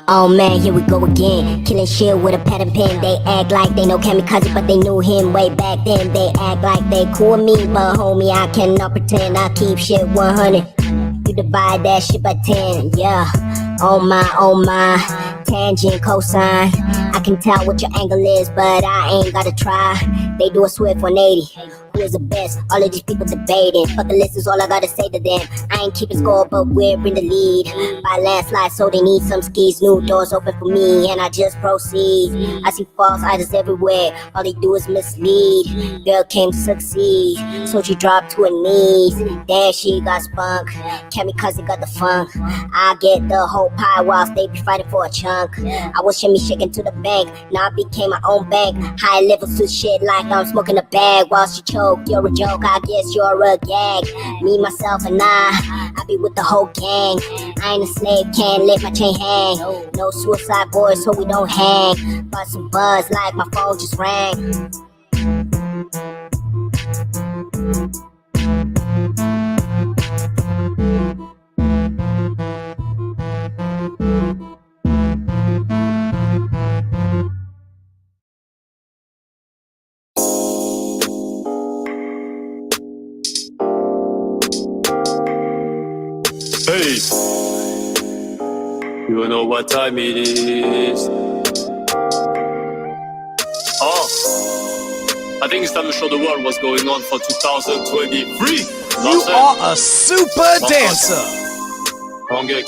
Oh man, here we go again. Killing shit with a pad and pen. They act like they know Kamikaze, but they knew him way back then. They act like they cool with me, but homie, I cannot pretend. I keep shit 100. You divide that shit by 10, yeah. Oh my, tangent, cosine. I can tell what your angle is, but I ain't gotta try. They do a swift 180. Who is the best? All of these people debating. Fuck the list is all I gotta say to them. I ain't keeping score, but we're in the lead. By landslide, so they need some skis. New doors open for me, and I just proceed. I see false idols everywhere. All they do is mislead. Girl came to succeed, so she dropped to her knees. Then she got spunk. Kamikaze got the funk. I get the whole pie whilst they be fighting for a chunk. I was shimmy shaking to the bank. Now I became my own bank. High levels to shit like I'm smoking a bag while she choke. You're a joke, I guess you're a gag. Me, myself, and I be with the whole gang. I ain't a slave, can't let my chain hang. No suicide boys, so we don't hang. But some buzz like my phone just rang. Hey, you know what time it is? I think it's time to show the world what's going on for 2023. You are a super dancer. Congex.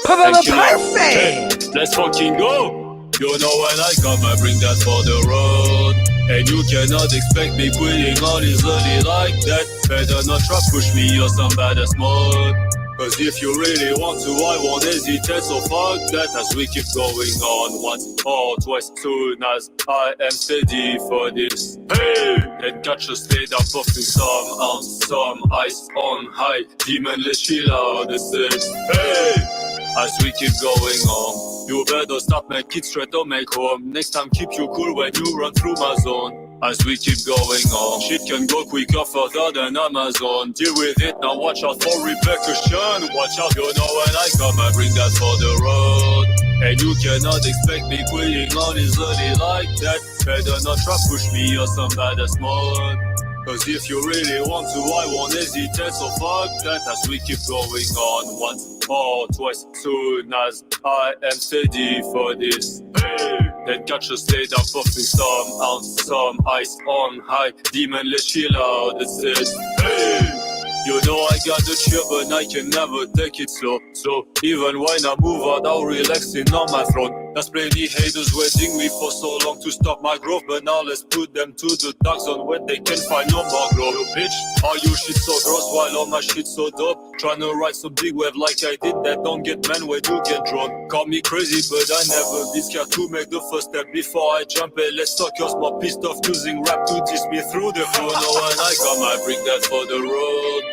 Perfect. Let's fucking go. You know when I come, I bring that for the road. And you cannot expect me quitting on easily like that. Better not try push me or some badass mode. Cause if you really want to, I won't hesitate, so fuck that. As we keep going on, once or twice, soon as I am steady for this. Hey, then catch a state, I'm puffing some ounce, some ice on high. Demon, let's chill out the six. Hey, as we keep going on, you better stop, make it straight or make home. Next time keep you cool when you run through my zone. As we keep going on, shit can go quicker further than Amazon. Deal with it, now watch out for repercussion. Watch out, you know when I come, I bring that for the road. And you cannot expect me quitting on easily like that. Better not try push me or some badass mode. Cause if you really want to, I won't hesitate, so fuck that. As we keep going on, once or twice, soon as I am steady for this. Hey, then catch a state, I'm puffing some ounce, some ice on high. Demon, let's chill out, that's it. Hey, you know I got the cheer, but I can never take it slow. So even when I move out, I'm relaxing on my throne. There's plenty haters waiting me for so long to stop my growth, but now let's put them to the dark zone when they can find no more growth. Bitch, all you shit so gross while all my shit so dope. Tryna ride some big wave like I did that don't get man where you get drawn. Call me crazy, but I never be scared to make the first step before I jump. Hey, let's talk, you're more pissed off using rap to diss me through the phone. No, when I come, I bring that for the road.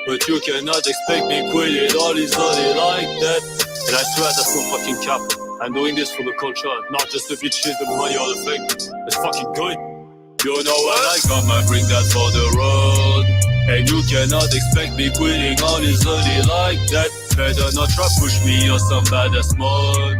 But you cannot expect me quit it all easily like that. And I swear that's no fucking cap. I'm doing this for the culture, not just the bitches, the money or the fame. It's fucking good. You know when I come, I bring that for the road. And you cannot expect me quitting all easily like that. Better not try push me or some badass mode.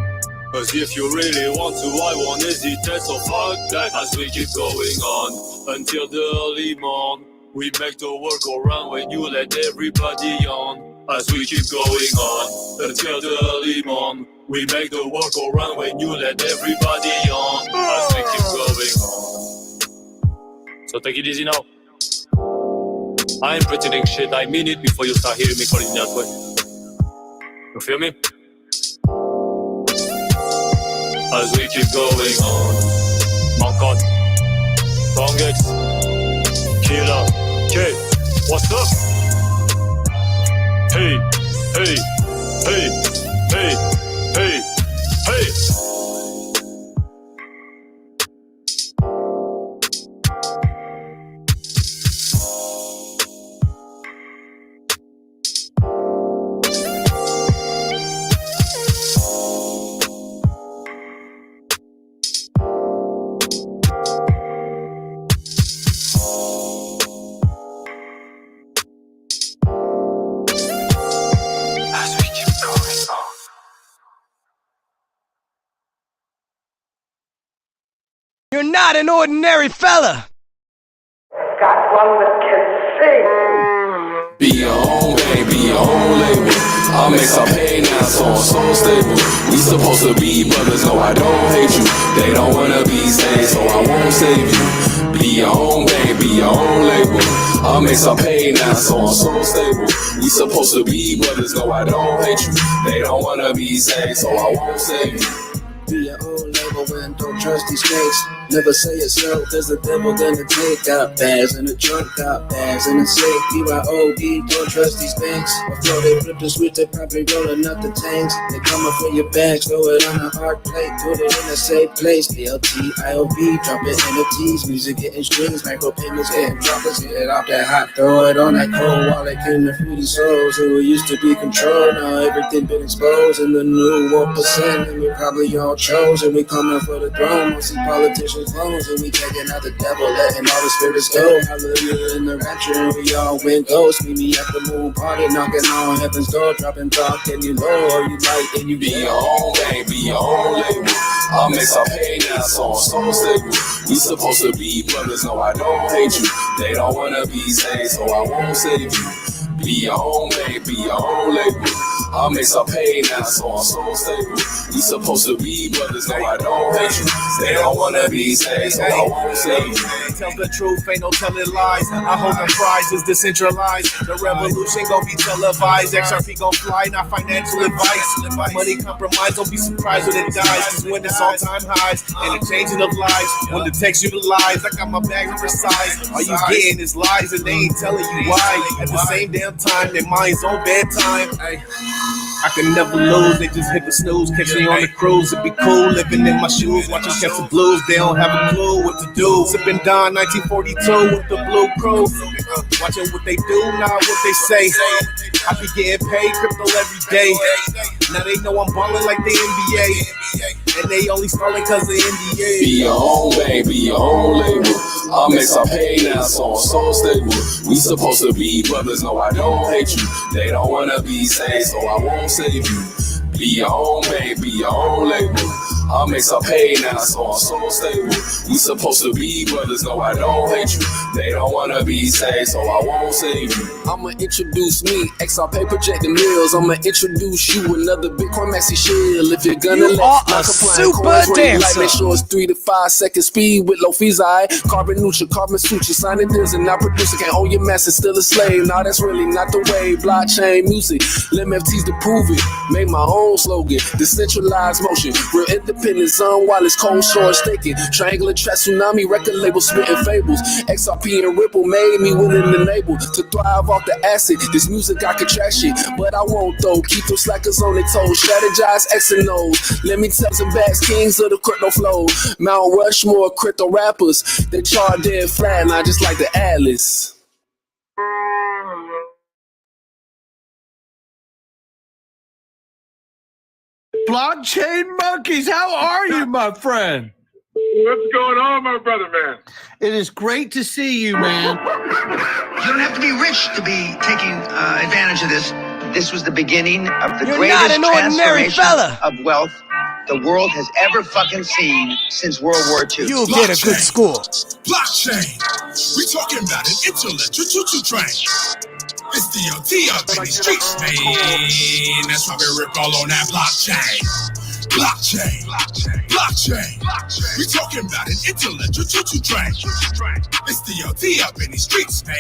Cause if you really want to, I won't hesitate, so fuck that. As we keep going on, until the early morn. We make the world go round when you let everybody on. As we keep going on, until the early morn. We make the world go round when you let everybody on. As we keep going on. So take it easy now. I ain't pretending shit, I mean it before you start hearing me calling that way. You feel me? As we keep going on. Mancot, Congex, Killer, K, what's up? Hey, hey, hey, hey, hey, hey. You're not an ordinary fella. Got one that can sing. Be your own baby, your own label. I'll make some pay now, so I'm so stable. We supposed to be brothers, no, I don't hate you. They don't wanna be saved, so I won't save you. Be your own bank, be your own label. I'll make some pay now, so I'm so stable. We supposed to be brothers, no, I don't hate you. They don't wanna be saved, so I won't save you. Be your own label and don't trust these snakes. Never say it's so, cause the devil gonna take out bags in the trunk, got bags in the safe. BYOD, don't trust these banks. Before they flip the switch, they probably rolling up the tanks. They coming for your bags, throw it on a hard plate, put it in a safe place. BLT, IOB, drop it NFTs, music getting strings, micro payments getting droppers, get it off that hot, throw it on that cold wallet, came to free these souls who used to be controlled. Now everything been exposed in the new 1%, and we probably all chose, and we coming for the throne. Most these politicians clones, and we taking out the devil, letting all the spirits go. Hallelujah in the rapture, and we all win ghosts. Meet me at the moon party, knocking on heaven's door, dropping talk, and you low, or you light, and you be your own bank, be your own label. I'll make some pay now, so I'm so stable. We supposed to be brothers, no, I don't hate you. They don't wanna be saved, so I won't save you. Be your own bank, be your own label. I'll make some pay now, so I'm so stable. We supposed to be brothers, no, I don't hate you. They don't wanna be saved, so I won't save you. Tell the truth, ain't no telling lies. I hold the prize is decentralized. The revolution gon' be televised. XRP gon' fly, not financial advice. Money compromise, don't be surprised when it dies. Cause when it's all time highs and the changing of lives, when the text utilize, I got my bags precise. All you getting is lies and they ain't telling you why. At the same damn time, their mind's on bedtime. I can never lose, they just hit the snooze. Catch me on the cruise, it'd be cool living in my shoes. Watching cats the blues, they don't have a clue what to do. Sipping Don 1942 with the blue crew. Watching what they do, not what they say. I be getting paid crypto every day. Now they know I'm ballin' like the NBA. And they only stalling cause the NBA. Be your own bank, be your own label. I'll make some pay now, so I'm so stable. We supposed to be brothers, no, I don't hate you. They don't wanna be saved, so I won't save you. Be your own bank, be your own label. I'll make some pay now, so I'm so stable. We supposed to be brothers, no, I don't hate you. They don't wanna be saved, so I won't save you. I'ma introduce me, XRP projecting mills. I'ma introduce you another Bitcoin maxi shield. If you're gonna You are a super dancer. Make sure it's 3 to 5 second speed with low fees. I carbon neutral, carbon suture, signing deals and not producer. Can't own your master, still a slave. Nah, that's really not the way. Blockchain music, let MFTs to prove it. Make my own slogan, decentralized motion, real independence, wireless, cold storage staking, triangular trap, tsunami, record label, spitting fables. XRP and Ripple made me willing and able to thrive off the acid. This music I can track shit, but I won't though. Keep them slackers on their toes, strategize X and O's. Let me tell some backs, kings of the crypto flow. Mount Rushmore, crypto rappers, they char dead flat, not just like the Atlas. Blockchain monkeys, how are you, my friend? What's going on, my brother, man? It is great to see you, man. You don't have to be rich to be taking advantage of this. This was the beginning of the You're greatest not an ordinary transformation fella. of wealth the world has ever fucking seen since World War II. You'll get a good score. Blockchain. We talking about an intellectual choo-choo train. It's DLT up in the streets, man. That's why we rip all on that blockchain. Blockchain. Blockchain. We talking about an intellectual choo-choo train. It's DLT up in the streets, man.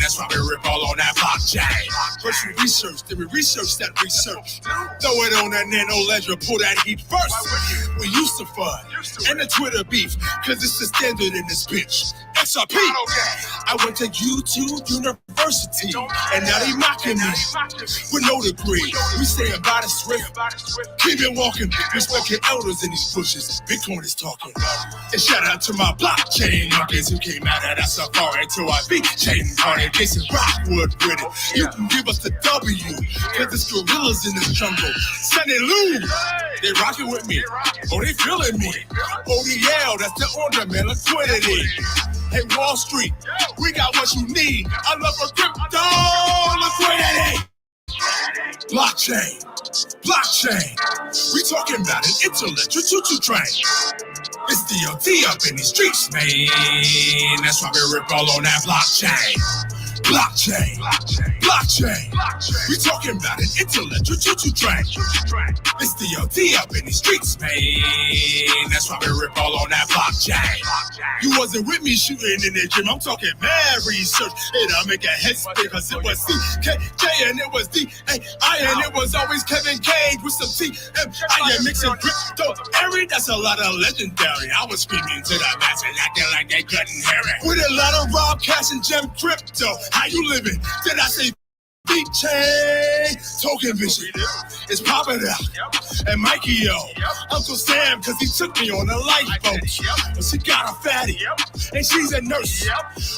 That's why we rip all on that blockchain. First we research, then we research that research. Throw it on that nano ledger, pull that heat first. We used to fun and the Twitter beef, cause it's the standard in this bitch. XRP. I went to YouTube University, and now they mocking me with no degree. We say about it swift, keep it walking. Respect your elders in these bushes. Bitcoin is talking. And shout out to my blockchain monkeys who came out of that safari to our beat chain party. Jason Rockwood with it. You can give us the W, cause it's gorillas in this jungle. Sunny Lou, they rocking with me. Oh, they feeling me. ODL, that's the order, man. Liquidity. Hey, Wall Street, we got what you need. I love a crypto liquidity. Blockchain. We talking about an intellectual choo-choo train. It's DLT up in these streets, man. That's why we rip all on that blockchain. Blockchain, blockchain. We talking about an intellectual choo-choo train. It's the OT up in these streets, man. That's why we rip all on that blockchain. You wasn't with me shooting in the gym. I'm talking mad research. It'll make a head spin, cause it was CKJ and it was D-A-I and it was always Kevin Cage with some T-M-I-N mixing crypto. Every that's a lot of legendary. I was screaming to the mass and acting like they couldn't hear it. With a lot of raw cash and gem crypto. How you living? Did I say beat chain? Token vision is popping out. And Mikey, yo, Uncle Sam, cause he took me on a lifeboat. But she got a fatty, and she's a nurse.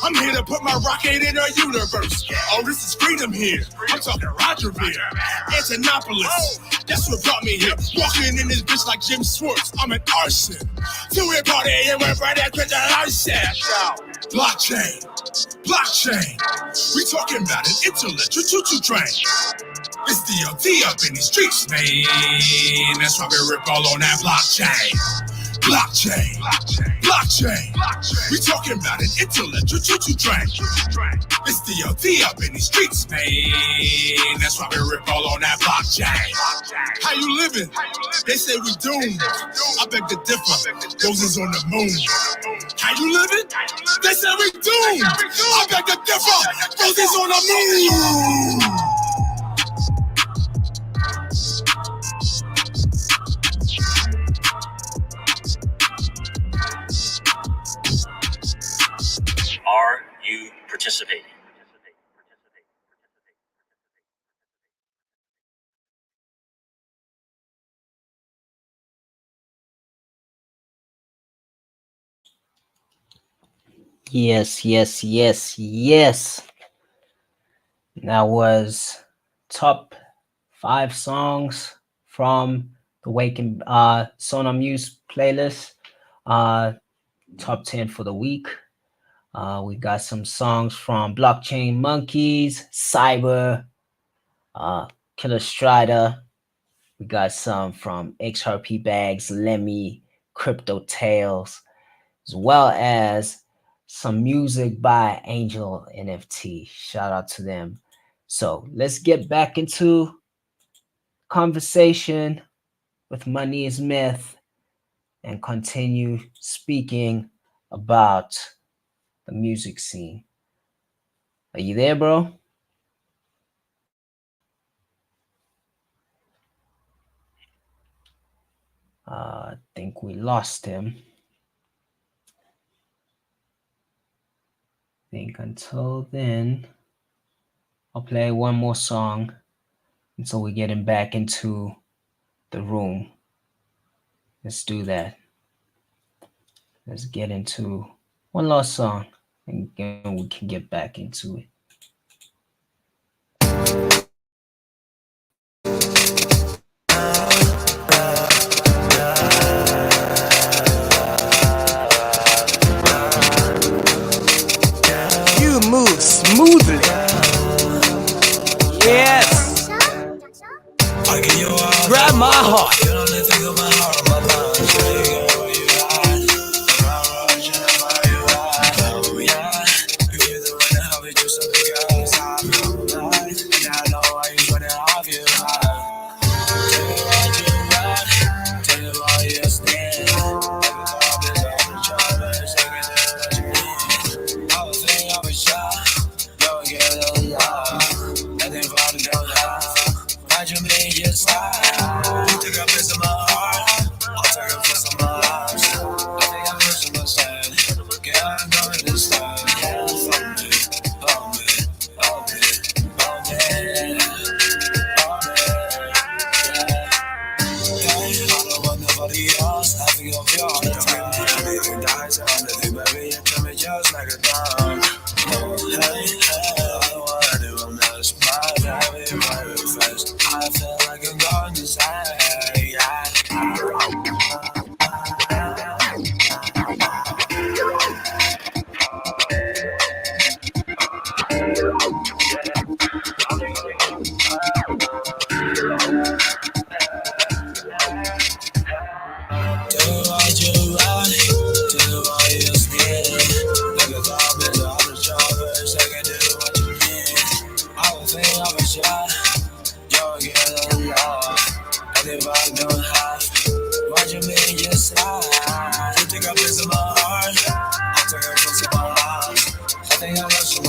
I'm here to put my rocket in her universe. Oh, this is freedom here. I'm talking Rogerville, Antonopolis. That's what brought me here. Walking in this bitch like Jim Swartz. I'm an arson. Till we're party and we're right after the arson. Blockchain, blockchain. We talking about an intellectual choo-choo train. It's DLT up in these streets, man. That's why we rip all on that blockchain. Blockchain, blockchain. We talking about an intellectual choo-choo train. It's DLT up in these streets, man. That's why we rip all on that blockchain. How you living? They say we doomed. I beg to differ. Roses on the moon. How you living? They say we doomed. I beg to differ. Roses on the moon. Are you participating? Yes, yes, yes, yes. That was top 5 songs from the Wake and Sona Muse playlist. Top 10 for the week. We got some songs from Blockchain Monkeys, Cyber, Killer Strider. We got some from XRP Bags, Lemmy, Crypto Tales, as well as some music by Angel NFT. Shout out to them. So let's get back into conversation with MoneyisMeth and continue speaking about the music scene. Are you there, bro? I think we lost him. I think until then, I'll play one more song until we get him back into the room. Let's do that. Let's get into one last song and then we can get back into it. You move smoothly. Yes. Grab my heart.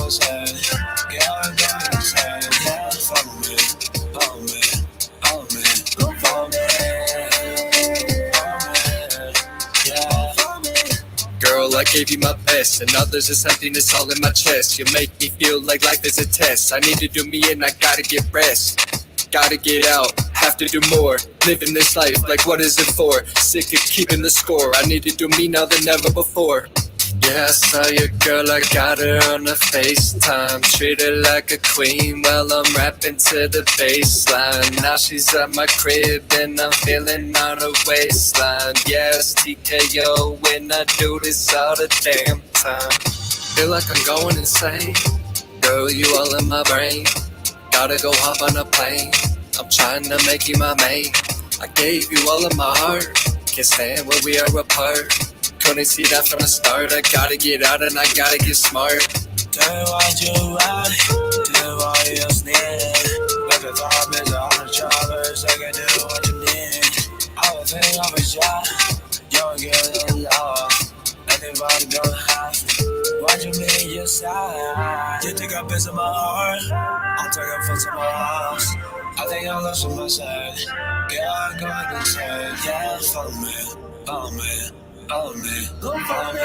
my side. Yeah, I got inside. Yeah, follow me. Follow me. Follow me. Follow me. Yeah, follow me. Girl, I gave you my best, and now there's this emptiness all in my chest. You make me feel like life is a test. I need to do me and I gotta get rest. Gotta get out, have to do more. Living this life, like what is it for? Sick of keeping the score. I need to do me now than never before. Yeah, I saw your girl, I got her on a FaceTime. Treat her like a queen while I'm rapping to the baseline. Now she's at my crib and I'm feeling on her waistline. Yes, TKO when I do this all the damn time. Feel like I'm going insane. Girl, you all in my brain. Gotta go hop on a plane. I'm trying to make you my mate. I gave you all of my heart. Can't stand when we are apart. Couldn't see that from the start. I gotta get out and I gotta get smart. Tell me what you want, do what you need. Look at all bitch on the choppers, they can do what you need. I was thinking of a shot, you don't get a love. Anybody gonna have what you mean your side. You think I piss in my heart, I'll take a foot to my house. I think I lost on my side. Yeah, I'm going inside. Yeah, follow me, follow me. Follow me, follow me, follow me.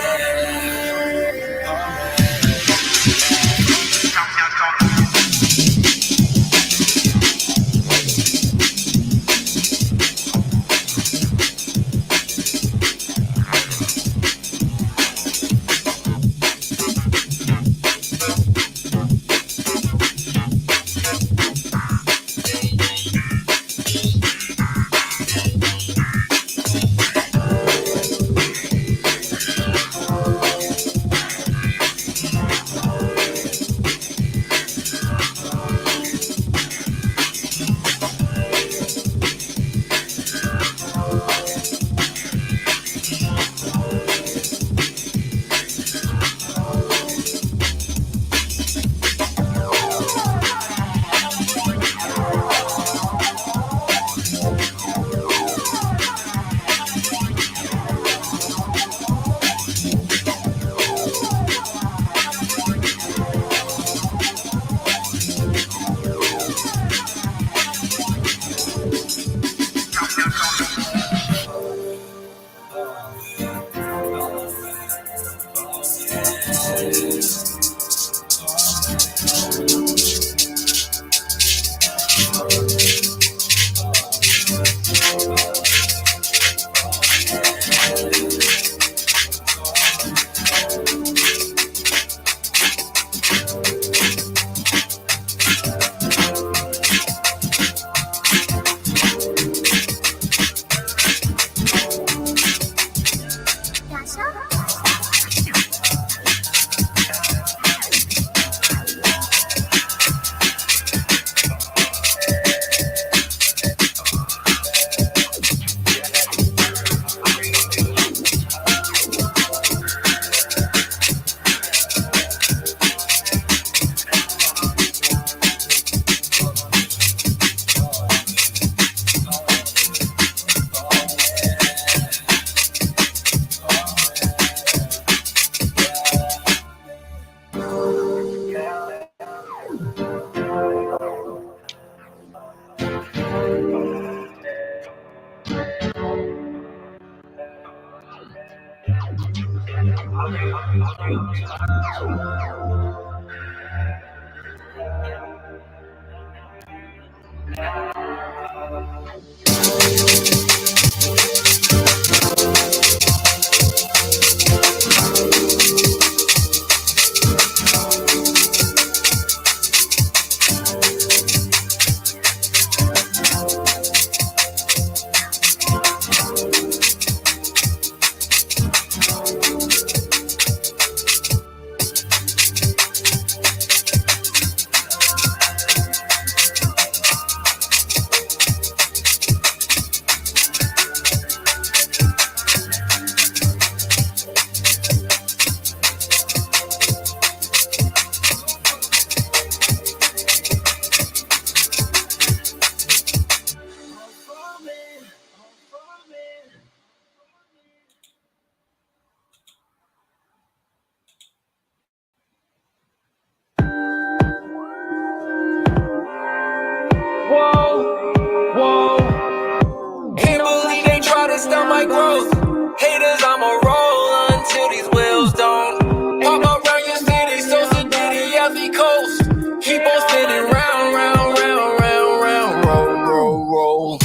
coast. Keep on spinning round, round, round, round, round, roll, roll, roll.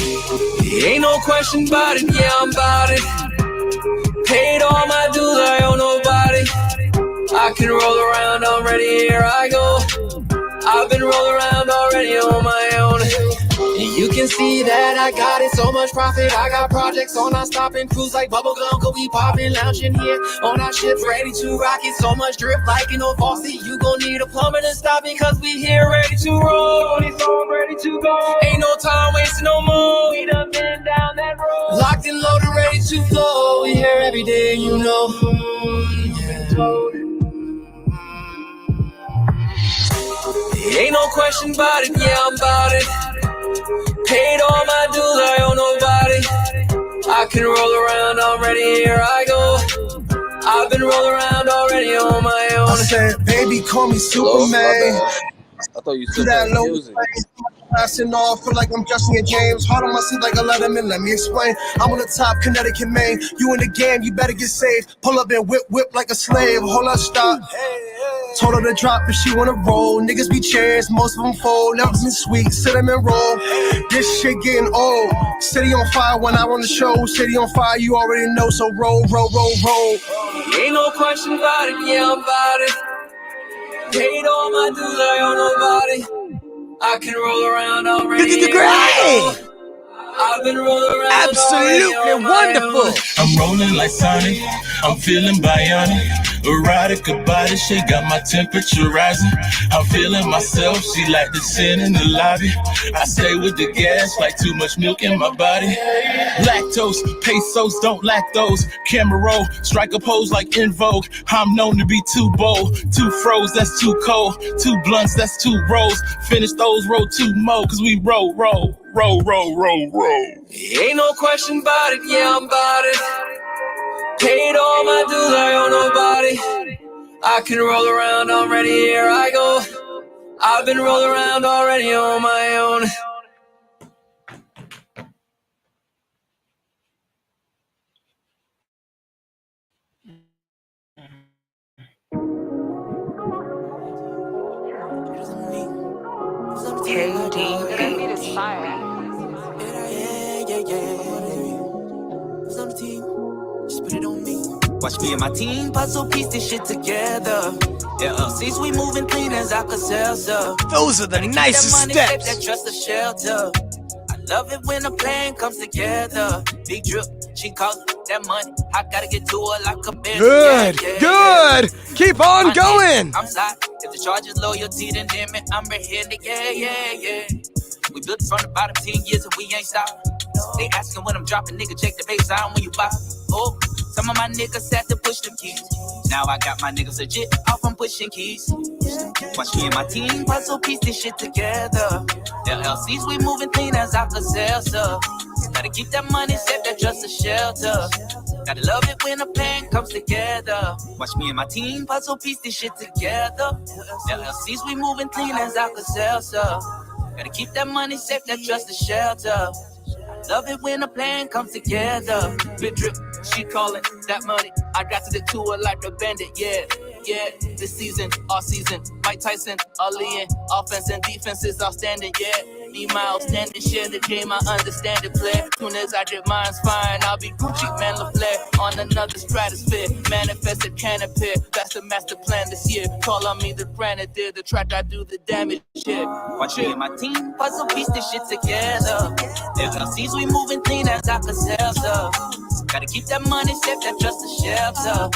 Ain't no question about it, yeah, I'm about it. Paid all my dues, I owe nobody. I can roll around already, here I go. I've been rolling around already on my own. And you can see that I got it, so much profit. I got projects on, I stop and cruise like bubblegum. Cause we poppin', lounging here on our ships, ready to rock it. So much drip like an old faucet. You gon' need a plumber to stop it, cause we here ready to roll. It's all ready to go. Ain't no time wasting no more. We done been down that road. Locked and loaded, ready to flow. We here every day, you know. Ain't no question about it, yeah, I'm about it. Paid all my dues, I owe nobody. I can roll around already, here I go. I've been rolling around already on my own. I said, baby, call me Superman. I thought you Do still that playing low music. passing off, feel like I'm Justin and James. Hard on my seat like a Letterman, let me explain. I'm on the top, Connecticut, Maine. You in the game, you better get saved. Pull up and whip like a slave. Hold up, stop. Told her to drop if she wanna roll. Niggas be chairs, most of them fold. Now it's sweet, cinnamon roll. This shit getting old. City on fire when I run the show. City on fire, you already know. So roll, roll, roll, roll. Ain't no question about it, yeah, I'm about it. Paid all my dues, I owe nobody. I can roll around already. Great! I've been rolling around Absolutely wonderful! I'm rolling like Sonic, I'm feeling bionic. Erotica body, she got my temperature rising. I'm feeling myself, she like the sin in the lobby. I stay with the gas like too much milk in my body. Lactose, pesos, don't lack those. Camera roll, strike a pose like In Vogue. I'm known to be too bold, too froze, that's too cold. Two blunts, that's two rolls. Finish those, roll two more, cause we roll, roll. Roll, roll, roll, roll. Ain't no question about it, yeah, I'm about it. Paid all my dues, I owe nobody. I can roll around already, here I go. I've been rolling around already on my own. Watch me and my team puzzle piece this shit together. LLCs, we moving clean as Alka-Seltzer. Those are the nicest steps. That trust the shelter. I love it when a plan comes together. Big drip, she calls that money. I gotta get to her like a bitch. Good, good. Keep on going. I'm sorry. If the charge is loyalty, then damn it, I'm red-handed. Yeah. We built it from the bottom 10 years and we ain't stopped. They asking when I'm dropping, nigga, check the baseline when you buy. Oh, some of my niggas had to push them keys. Now I got my niggas legit off, I'm pushing keys. Watch me and my team puzzle piece this shit together. LLCs, we moving clean as Alka-Seltzer. Gotta keep that money safe, that's just a shelter. Gotta love it when a plan comes together. Watch me and my team puzzle piece this shit together. LLCs, we moving clean as Alka-Seltzer. Gotta keep that money safe, that trust a shelter. Love it when a plan comes together. Big drip, she callin' that money. I drafted it to her like a bandit, yeah. This season, all season, Mike Tyson, Ali, offense and defense is outstanding, yeah. Need my outstanding share the game, I understand it, play. Soon as I did mine's fine, I'll be Gucci, man, LaFleur. On another stratosphere, manifested can appear. That's the master plan this year. Call on me the grenadier, the track I do the damage, shit. Watch me and my team puzzle piece this shit together. LLCs, we moving clean as Alka-Seltzer. Gotta keep that money safe, that just a shelter.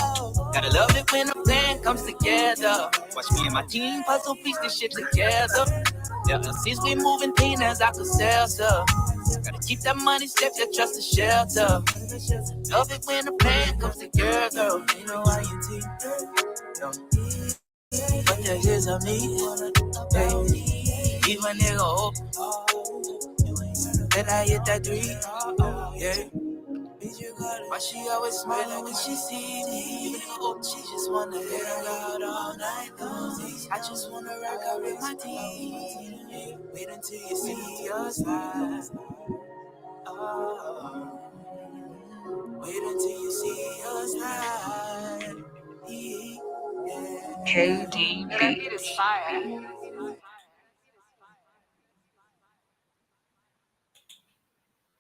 Gotta love it when a plan comes together. Watch me and my team puzzle piece this shit together. LLCs, we moving clean as Alka-Seltzer. Gotta keep that money safe, that just a shelter. Love it when a plan comes together. You know why you team. But the here's of me. Leave a nigga open. Then I hit that 3. Yeah. Why she always smiling when she see me? She just wanna hit her out all night long. I just wanna rock out with my team. Wait until you see your smile. Oh. Wait until you see your smile. Yeah. KDB.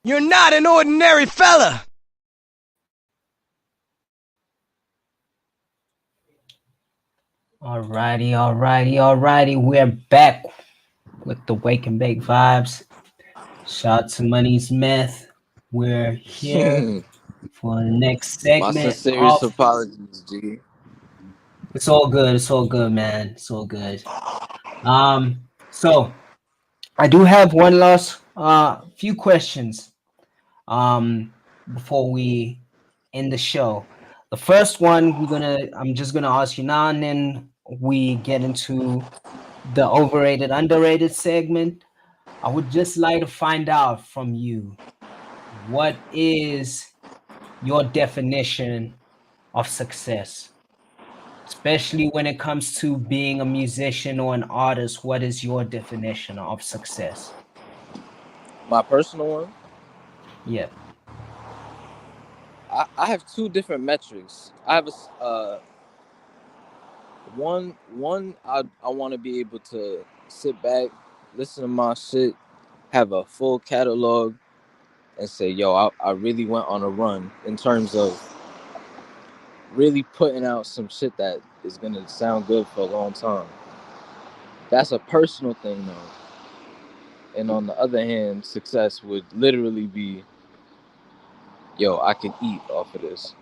You're not an ordinary fella. Alrighty. We're back with the Wake and Bake vibes. Shout out to MoneyisMeth. We're here for the next My segment sincerest of. apologies, G. It's all good, man. It's all good. So I do have one last few questions before we end the show. The first one I'm just gonna ask you now, and then we get into the overrated, underrated segment. I would just like to find out from you, what is your definition of success? Especially when it comes to being a musician or an artist, what is your definition of success? My personal one? Yeah. I have two different metrics. I have one I want to be able to sit back, listen to my shit, have a full catalog, and say, yo, I really went on a run in terms of really putting out some shit that is gonna sound good for a long time. That's a personal thing though. And on the other hand, success would literally be, yo, I can eat off of this.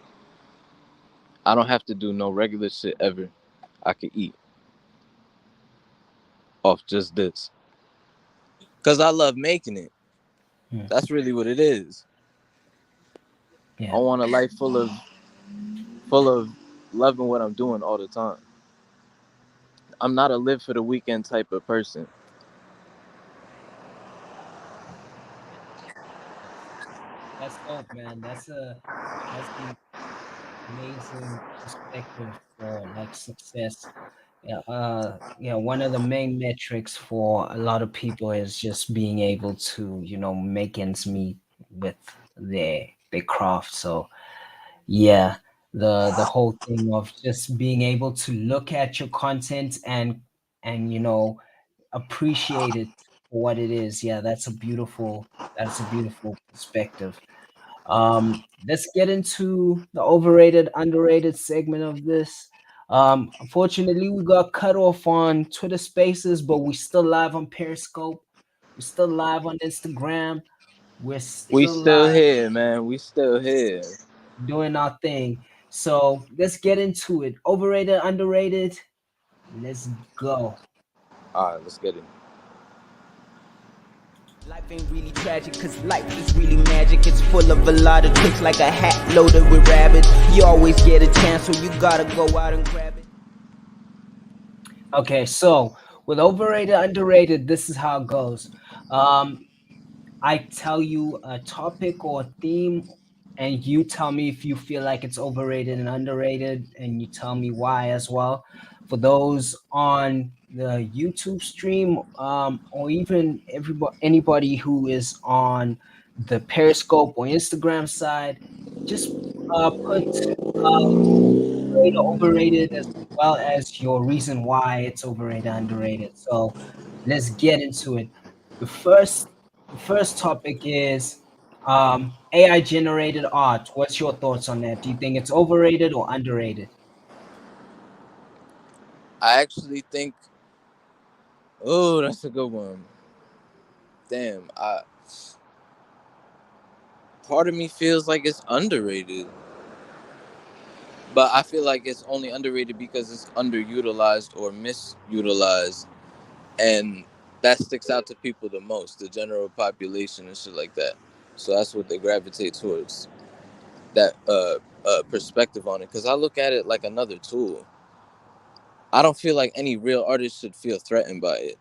I don't have to do no regular shit ever. I can eat off just this. Cause I love making it. That's really what it is. Yeah. I want a life full of loving what I'm doing all the time. I'm not a live for the weekend type of person. That's dope, man. That's an amazing perspective for like success. Yeah, one of the main metrics for a lot of people is just being able to, make ends meet with their craft. So yeah, the whole thing of just being able to look at your content and appreciate it for what it is. Yeah, that's a beautiful perspective. Let's get into the overrated, underrated segment of this. Unfortunately, we got cut off on Twitter Spaces, but we still live on Periscope. We're still live on Instagram. We're We still still live here, man. We still here. doing our thing. So let's get into it. Overrated, underrated. Let's go. All right, let's get it. Life ain't really tragic, cause life is really magic. It's full of a lot of tricks, like a hat loaded with rabbits. You always get a chance, so you gotta go out and grab it. Okay, so with overrated, underrated, this is how it goes. I tell you a topic or a theme, and you tell me if you feel like it's overrated and underrated, and you tell me why as well. For those on the YouTube stream, or even anybody who is on the Periscope or Instagram side, just put underrated, overrated, as well as your reason why it's overrated, underrated. So let's get into it. The first the first topic is AI generated art. What's your thoughts on that? Do you think it's overrated or underrated? I actually think, oh, that's a good one. Damn, part of me feels like it's underrated. But I feel like it's only underrated because it's underutilized or misutilized. And that sticks out to people the most, the general population and shit like that. So that's what they gravitate towards, that perspective on it. Because I look at it like another tool. I don't feel like any real artist should feel threatened by it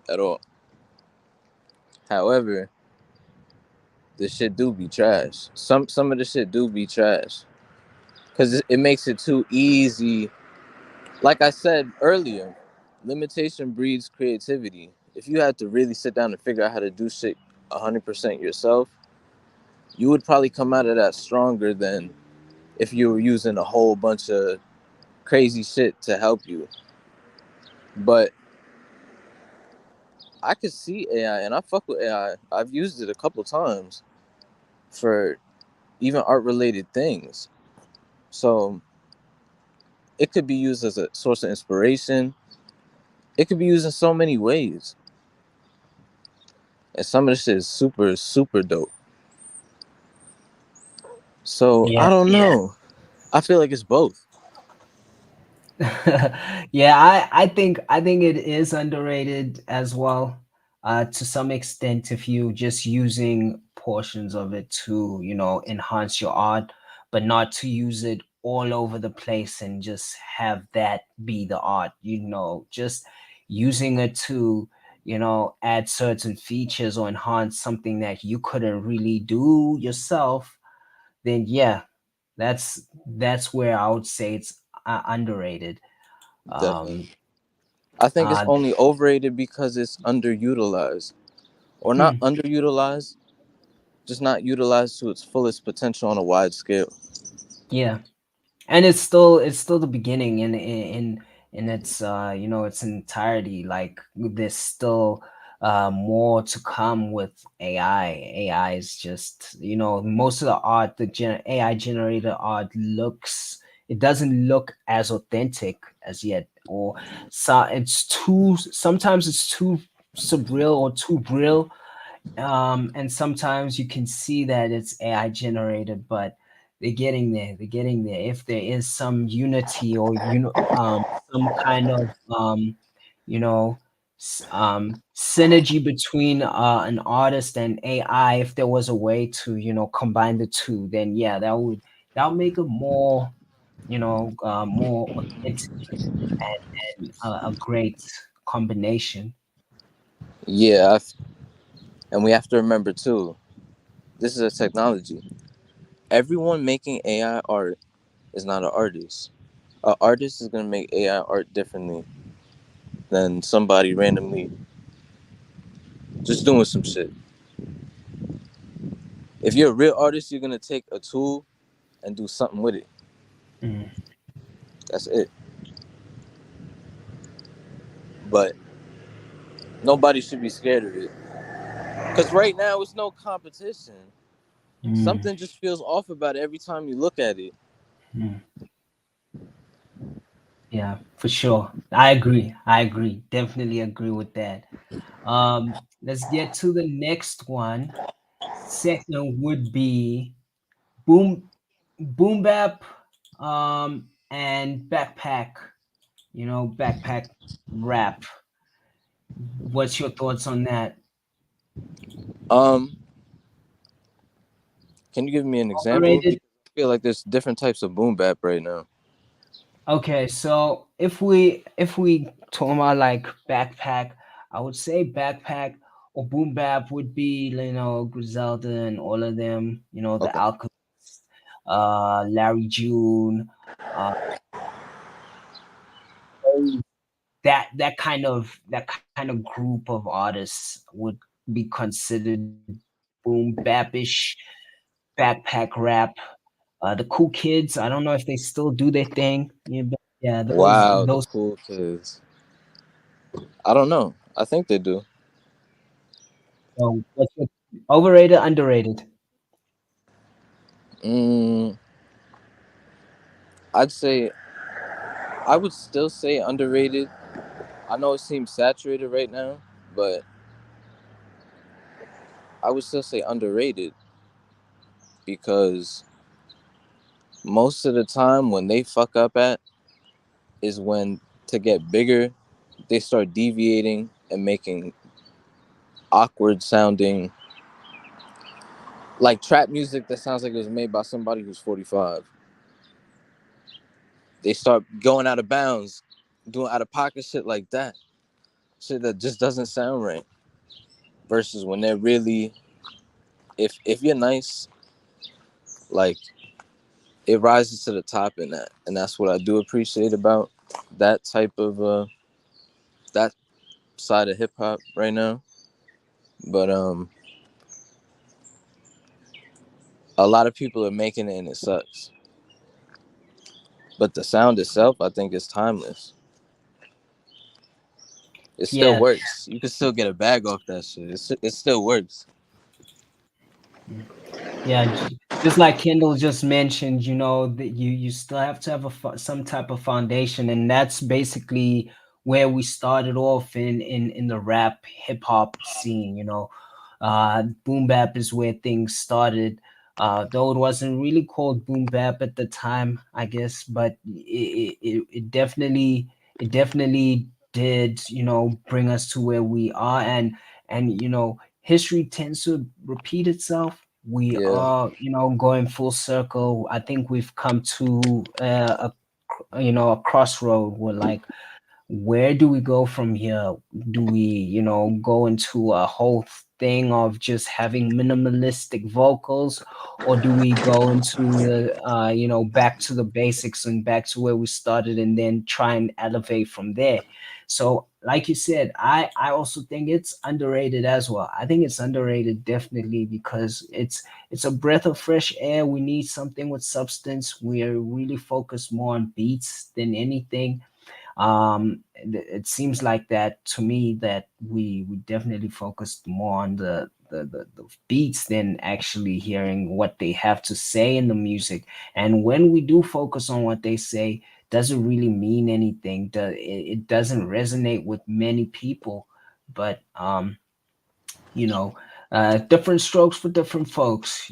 at all. However, the shit do be trash. Some of the shit do be trash. Because it makes it too easy. Like I said earlier, limitation breeds creativity. If you had to really sit down and figure out how to do shit 100% yourself, you would probably come out of that stronger than if you were using a whole bunch of crazy shit to help you. But I could see AI, and I fuck with AI. I've used it a couple times for even art related things. So it could be used as a source of inspiration. It could be used in so many ways. And some of this shit is super, super dope. So Yeah, I don't yeah. know. I feel like it's both. Yeah, I think it is underrated as well, to some extent, if you just using portions of it to, enhance your art, but not to use it all over the place and just have that be the art, just using it to, add certain features or enhance something that you couldn't really do yourself, then yeah, that's where I would say it's underrated. Definitely. Um, I think it's uh, only overrated because it's underutilized. Or not hmm, underutilized, just not utilized to its fullest potential on a wide scale. yeah, and it's still the beginning in its its entirety. Like there's still more to come with AI. AI is just most of the art, AI generated art looks. It doesn't look as authentic as yet, or so it's too. Sometimes it's too surreal or too real, and sometimes you can see that it's AI generated, but they're getting there. They're getting there. If there is some unity or some kind of you know synergy between an artist and AI, if there was a way to combine the two, then yeah, that would make it more authentic and a great combination. Yeah, and we have to remember too, this is a technology. Everyone making AI art is not an artist. An artist is gonna make AI art differently than somebody randomly just doing some shit. If you're a real artist, you're gonna take a tool and do something with it. Mm. That's it. But nobody should be scared of it. Because right now it's no competition. Mm. Something just feels off about it every time you look at it. Mm. Yeah, for sure. I agree. I agree. Definitely agree with that. Let's get to the next one. Second would be boom bap, and backpack rap. What's your thoughts on that? Um, can you give me an example? Overrated. Because I feel like there's different types of boom bap right now. Okay, so if we talk about like backpack, I would say backpack or boom bap would be Griselda and all of them, the Okay. Alchemist, Larry June, uh, that kind of group of artists would be considered boom bapish backpack rap. The Cool Kids, I don't know if they still do their thing. Yeah, but yeah, those Wow, the those cool kids. I don't know. I think they do. So, what's your overrated, underrated? Mm, I'd say I would still say underrated. I know it seems saturated right now, but I would still say underrated because most of the time when they fuck up at is when to get bigger, they start deviating and making awkward sounding like trap music that sounds like it was made by somebody who's 45. They start going out of bounds, doing out of pocket shit like that. Shit that just doesn't sound right. Versus when they're really if you're nice, like it rises to the top in that. And that's what I do appreciate about that type of that side of hip hop right now. But a lot of people are making it and it sucks. But the sound itself, I think, is timeless. It still Yeah. works. You can still get a bag off that shit. It still works. Yeah, just like Kendall just mentioned, that you still have to have some type of foundation, and that's basically where we started off in the rap hip hop scene. Boom bap is where things started. Though it wasn't really called boom bap at the time, I guess, but it definitely did, bring us to where we are, and history tends to repeat itself. We Yeah. are, going full circle. I think we've come to a crossroad where, like, where do we go from here? Do we, go into a whole thing of just having minimalistic vocals, or do we go into the, back to the basics and back to where we started and then try and elevate from there? So, like you said, I also think it's underrated as well. I think it's underrated definitely because it's a breath of fresh air. We need something with substance. We are really focused more on beats than anything. It seems like that to me, that we definitely focused more on the beats than actually hearing what they have to say in the music. And when we do focus on what they say, doesn't really mean anything. It doesn't resonate with many people. But you know different strokes for different folks.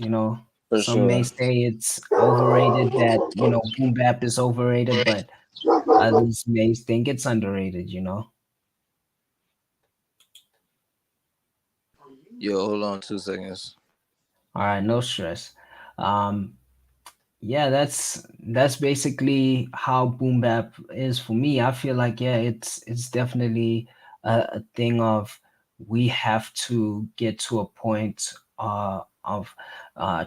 For Some may sure. say it's overrated, that boom bap is overrated, but others may think it's underrated. Yo, hold on 2 seconds. All right, no stress. Um, yeah, that's basically how boom bap is for me. I feel like, yeah, it's definitely a thing of, we have to get to a point of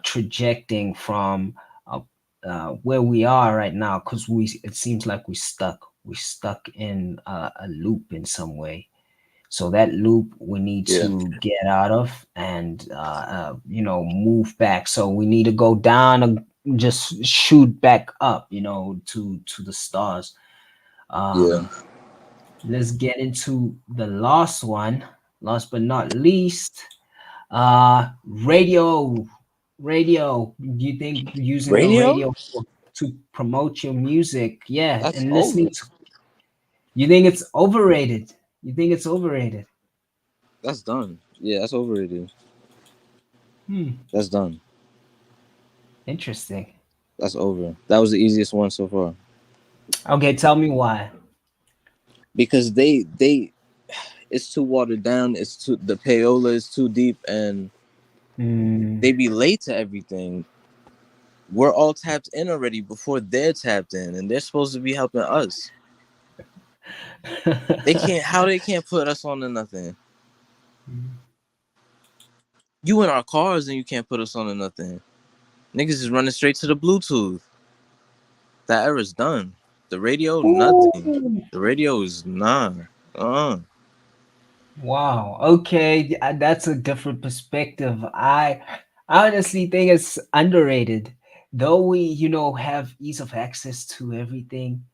trajecting from where we are right now, because it seems like we stuck in a loop in some way. So that loop we need Yeah. to get out of, and move back. So we need to go down and just shoot back up, to the stars. Yeah. Let's get into the last one. Last but not least, radio. Radio. Do you think using the Radio? radio to promote your music, yeah, That's and over. listening to, you think it's overrated? You think it's overrated? That's done. Yeah, that's overrated. Hmm. That's done. Interesting. That's over. That was the easiest one so far. Okay, tell me why. Because it's too watered down. It's too the payola is too deep, and they be late to everything. We're all tapped in already before they're tapped in, and they're supposed to be helping us. They can't put us on to nothing. You in our cars and you can't put us on to nothing. Niggas is running straight to the Bluetooth. That era's done. The radio, nothing. Ooh. The radio is nah. Wow. Okay, that's a different perspective. I honestly think it's underrated. Though we, have ease of access to everything,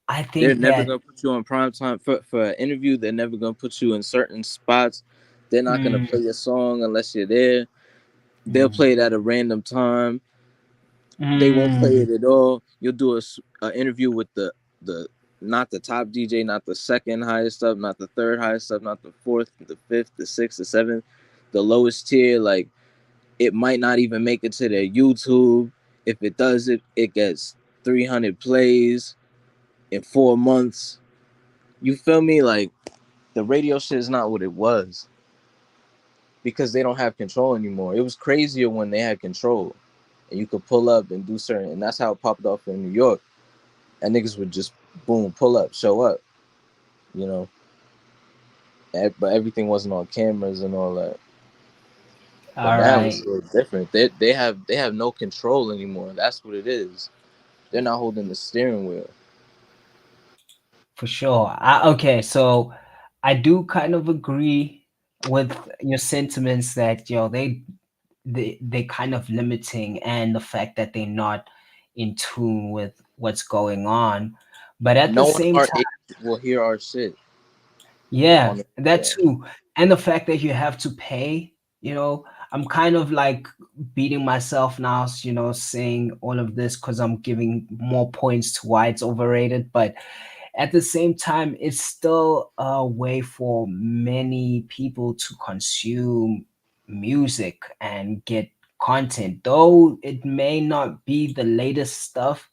I They're think never that. gonna put you on prime time for an interview. They're never gonna put you in certain spots. They're not gonna Mm, play your song unless you're there. They'll mm, play it at a random time. They won't play mm. it at all. You'll do a interview with the not the top DJ, not the second highest up, not the third highest up, not the fourth, the fifth, the sixth, the seventh, the lowest tier. Like, it might not even make it to their YouTube. If it does, it gets 300 plays in 4 months. You feel me? Like, the radio shit is not what it was because they don't have control anymore. It was crazier when they had control and you could pull up and do certain, and that's how it popped off in New York. And niggas would just boom, pull up, show up, you know. But everything wasn't on cameras and all that. But All now it's right, a little different. They have no control anymore. That's what it is. They're not holding the steering wheel. for sure. Okay, so I do kind of agree with your sentiments that, they kind of limiting, and the fact that they're not in tune with what's going on, but at the No one same our time. age will hear our shit. Yeah, on the that yeah. too. And the fact that you have to pay, I'm kind of like beating myself now, saying all of this because I'm giving more points to why it's overrated. But at the same time, it's still a way for many people to consume music and get content. Though it may not be the latest stuff,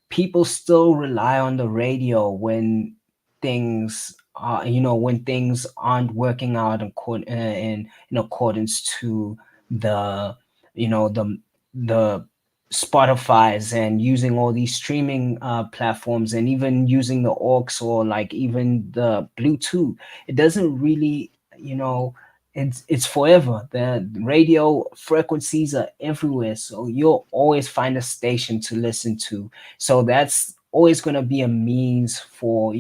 people still rely on the radio when when things aren't working out in accordance to the the Spotify's and using all these streaming platforms and even using the aux or like even the Bluetooth. It doesn't really, it's forever. The radio frequencies are everywhere, so you'll always find a station to listen to. So that's always going to be a means for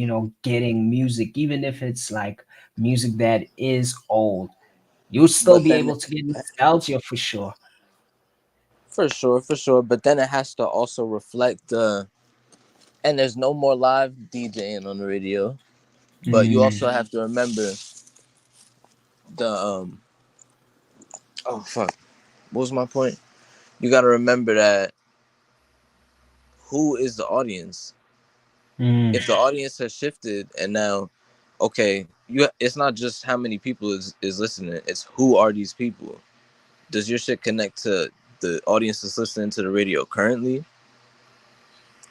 getting music, even if it's like music that is old. You'll still But be then able to get nostalgia for sure. for sure. But then it has to also reflect and there's no more live DJing on the radio. But you Mm, also have to remember the oh fuck. What was my point? You gotta remember that who is the audience? mm, If the audience has shifted and now okay, it's not just how many people is listening, it's who are these people? Does your shit connect to the audience that's listening to the radio currently?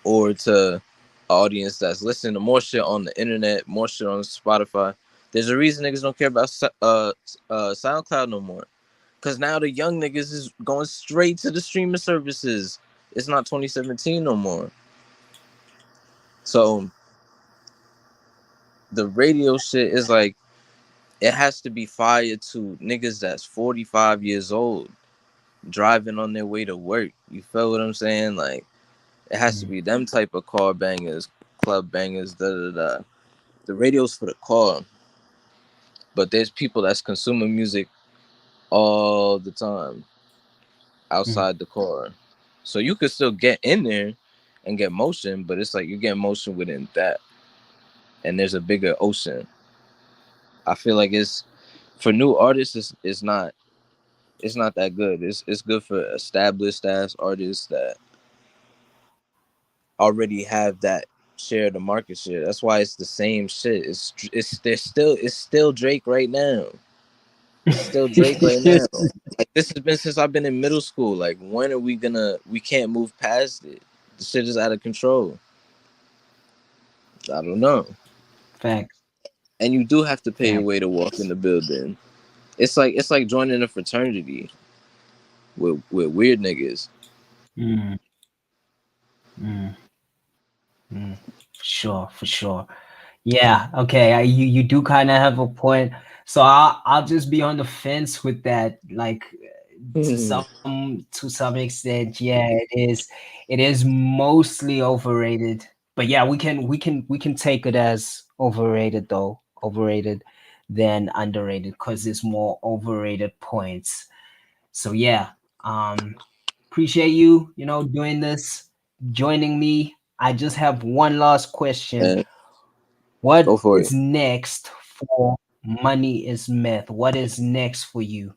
Or to an audience that's listening to more shit on the internet, more shit on Spotify? There's a reason niggas don't care about SoundCloud no more. Cause now the young niggas is going straight to the streaming services. It's not 2017 no more. So the radio shit is like it has to be fired to niggas that's 45 years old driving on their way to work. You feel what I'm saying? Like it has to be them type of car bangers, club bangers, da da da. The radio's for the car, but there's people that's consuming music all the time mm, outside the car. So you could still get in there and get motion, but it's like you get motion within that. And there's a bigger ocean. I feel like it's for new artists it's not that good. It's good for established ass artists that already have that share of the market share. That's why it's the same shit. It's still Drake right now. It's still Drake right now. Like this has been since I've been in middle school. Like when are we can't move past it. The shit is out of control. I don't know. Facts. And you do have to pay your Facts. way to walk in the building. It's like joining a fraternity with weird niggas. Mm, mm, mm. Sure, for sure. Yeah, okay. You do kind of have a point. So I'll just be on the fence with that. Like to some extent, yeah, it is mostly overrated. But yeah, we can take it as overrated though. Overrated than underrated because it's more overrated points. So yeah, appreciate you, doing this, joining me. I just have one last question. And go What for it. is next for Money is Myth? What is next for you?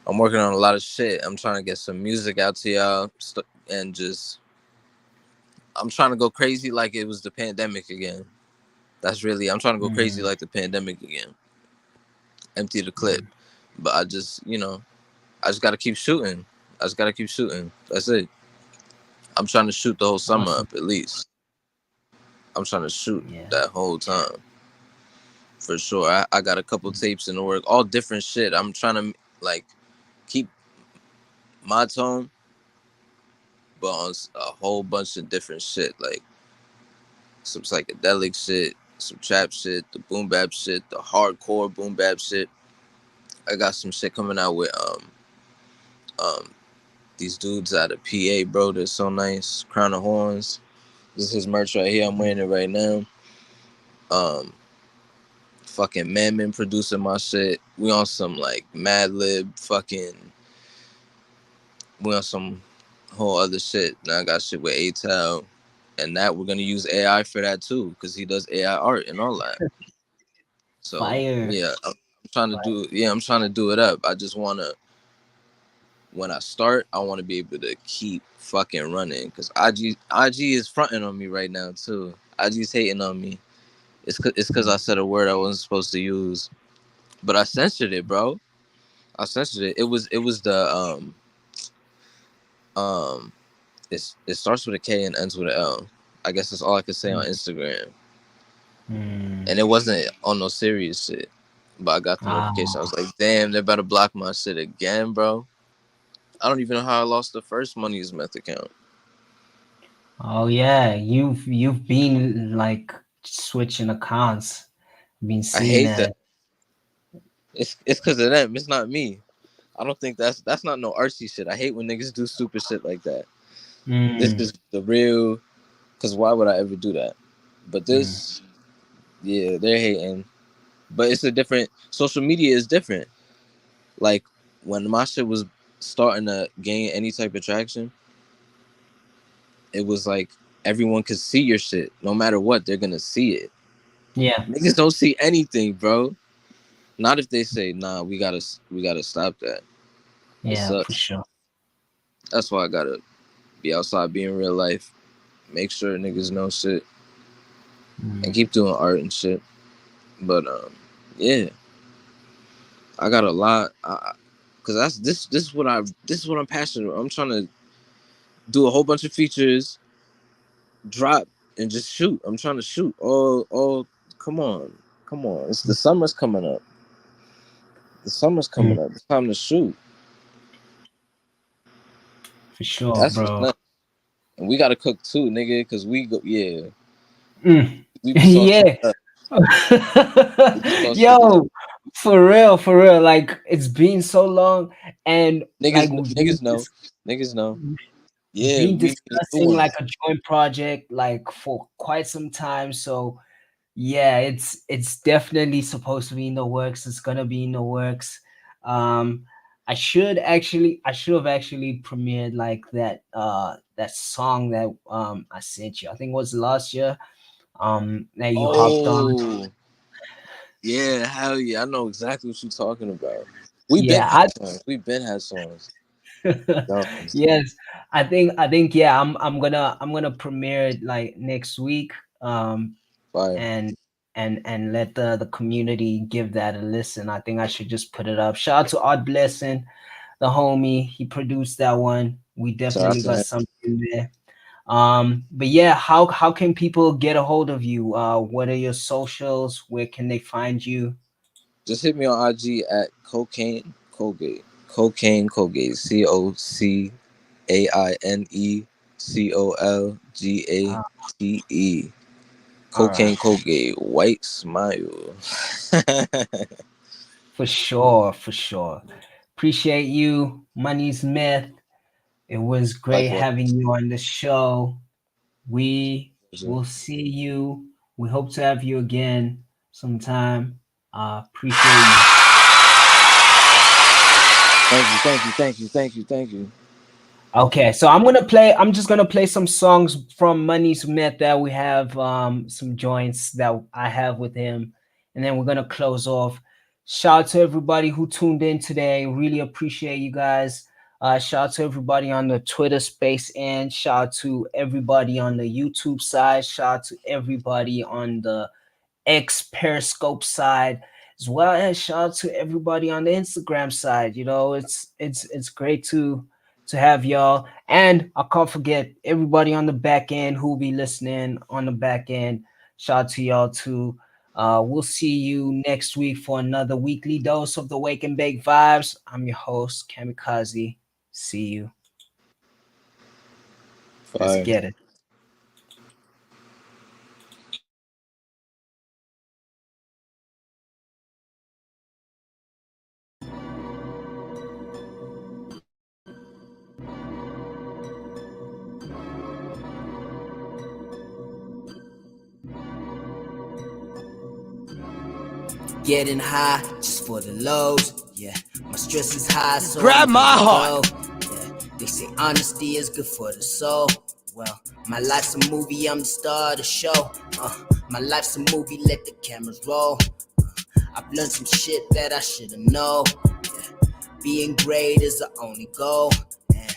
I'm working on a lot of shit. I'm trying to get some music out to y'all and just I'm trying to go crazy like it was the pandemic again. I'm trying to go crazy Mm, like the pandemic again. Empty the clip. mm, But I just gotta keep shooting. I just gotta keep shooting. That's it. I'm trying to shoot the whole summer awesome. up at least. I'm trying to shoot Yeah. that whole time. For sure. I got a couple tapes in the work, all different shit. I'm trying to like keep my tone, but on a whole bunch of different shit, like some psychedelic shit, some trap shit, the boom bap shit, the hardcore boom bap shit. I got some shit coming out with um these dudes out of PA, bro. They're so nice. Crown of Horns. This is his merch right here. I'm wearing it right now. Um, fucking Manman producing my shit. We on some like Mad Lib fucking. We on some whole other shit. Now I got shit with ATAL and that we're gonna use AI for that too, because he does AI art and all that. So Fire. yeah, I'm trying to do. Yeah, I'm trying to do it up. I just wanna, when I start, I want to be able to keep fucking running, because IG is fronting on me right now too. IG's hating on me. It's because I said a word I wasn't supposed to use, but I censored it, bro. I censored it. It was the it starts with a K and ends with an L. I guess that's all I could say on Instagram. And it wasn't on no serious shit. But I got the notification. I was like, damn, they better block my shit again, bro. I don't even know how I lost the first MoneyisMeth account. Oh yeah, you've been like switching accounts. Been I seeing hate that. that. It's because of them. It's not me. I don't think that's not no artsy shit. I hate when niggas do stupid shit like that. This is the real. Because why would I ever do that? But this, yeah, they're hating. But it's a different. Social media is different. Like when my shit was starting to gain any type of traction, it was like everyone could see your shit. No matter what, they're gonna see it. Yeah. Niggas don't see anything, bro. Not if they say, nah, we gotta stop that. It Yeah, for sucks. sure. That's why I gotta be outside, be in real life, make sure niggas know shit, and keep doing art and shit. But yeah, I got a lot. Cause that's this is what I'm passionate about. I'm trying to do a whole bunch of features, drop, and just shoot. I'm trying to shoot. All come on. It's the summer's coming up. It's time to shoot. For sure, That's what's bro. nuts. And we gotta cook too, nigga, cause we go, yeah. We be Yeah. Yo, for real. Like it's been so long, and like niggas know. Yeah, been we made new discussing like ones. a joint project like for quite some time. So yeah, it's definitely supposed to be in the works. It's gonna be in the works. I should have actually premiered like that song that I sent you. I think it was last year. That you hopped on. Yeah, hell yeah. I know exactly what you're talking about. We've been Yeah, had songs. yes, I think yeah, I'm gonna premiere it like next week. Fire. And let the community give that a listen. I think I should just put it up. Shout out to Art Blessing, the homie. He produced that one. We definitely got something there. But yeah, how can people get a hold of you? What are your socials? Where can they find you? Just hit me on IG at Cocaine Colgate. Cocaine Colgate. COCAINECOLGATE. Cocaine Colgate. White smile. For sure. Appreciate you, MoneyisMeth. It was great Likewise. having you on the show. We will see you. We hope to have you again sometime. Appreciate you. Thank you. Okay, so I'm just gonna play some songs from MoneyisMeth that we have, some joints that I have with him, and then we're gonna close off. Shout out to everybody who tuned in today. Really appreciate you guys. Shout out to everybody on the Twitter space, and shout out to everybody on the YouTube side. Shout out to everybody on the X Periscope side, as well as shout out to everybody on the Instagram side. You know, it's great to have y'all. And I can't forget everybody on the back end who will be listening on the back end. Shout out to y'all too. We'll see you next week for another weekly dose of the Wake and Bake Vibes. I'm your host, Kamikaze. See you. Let's get it. Getting high just for the lows. Yeah, my stress is high, so Grab I'm my gonna heart. go. Yeah, they say honesty is good for the soul. Well, my life's a movie, I'm the star of the show. My life's a movie, let the cameras roll. I've learned some shit that I should've known. Being great is the only goal. And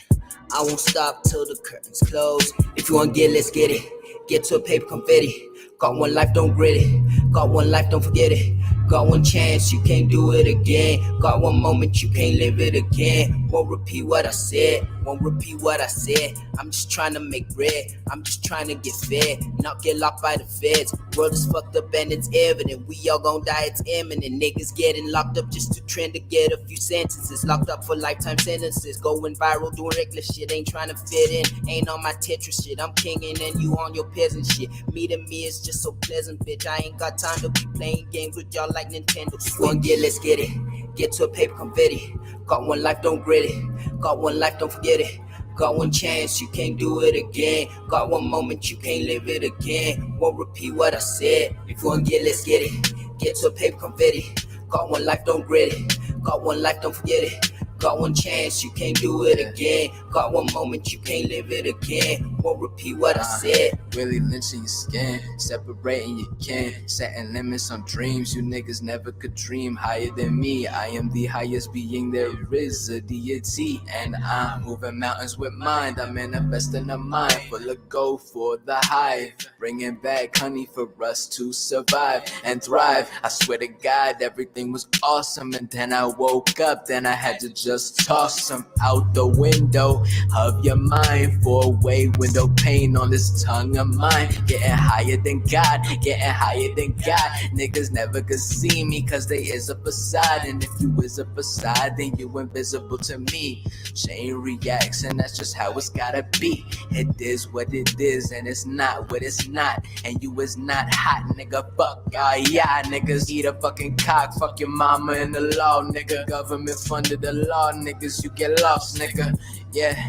I won't stop till the curtains close. If you wanna get, let's get it. Get to a paper confetti. Got one life, don't grit it. Got one life, don't forget it. Got one chance, you can't do it again. Got one moment, you can't live it again. Won't repeat what I said, won't repeat what I said. I'm just trying to make bread, I'm just trying to get fed, not get locked by the feds. World is fucked up and it's evident, we all gon' die, it's imminent. Niggas getting locked up just to trend to get a few sentences. Locked up for lifetime sentences, going viral, doing reckless shit. Ain't trying to fit in, ain't on my Tetris shit. I'm kingin' and you on your peasant shit. Meeting me is just so pleasant, bitch. I ain't got time to be playing games with y'all like Nintendo. You wanna get, let's get it. Get to a paper confetti. Got one life, don't grit it. Got one life, don't forget it. Got one chance, you can't do it again. Got one moment, you can't live it again. Won't repeat what I said. If you wanna get, let's get it. Get to a paper confetti. Got one life, don't grit it. Got one life, don't forget it. Got one chance, you can't do it again. Got one moment, you can't live it again. Won't repeat what I said. Really lynching your skin, separating your kin, setting limits on dreams you niggas never could dream. Higher than me, I am the highest being there is, a deity, and I'm moving mountains with mind. I'm manifesting a mind full of gold for the hive, bringing back honey for us to survive and thrive. I swear to God, everything was awesome, and then I woke up, then I had to just toss them out the window of your mind. Four-way window pane on this tongue of mine. Getting higher than God, getting higher than God. Niggas never could see me cause they is a facade. And if you is a facade, then you invisible to me. Chain reacts and that's just how it's gotta be. It is what it is and it's not what it's not. And you is not hot, nigga. Fuck yeah, niggas eat a fucking cock. Fuck your mama and the law, nigga. Government funded the law, niggas. You get lost, nigga. Yeah.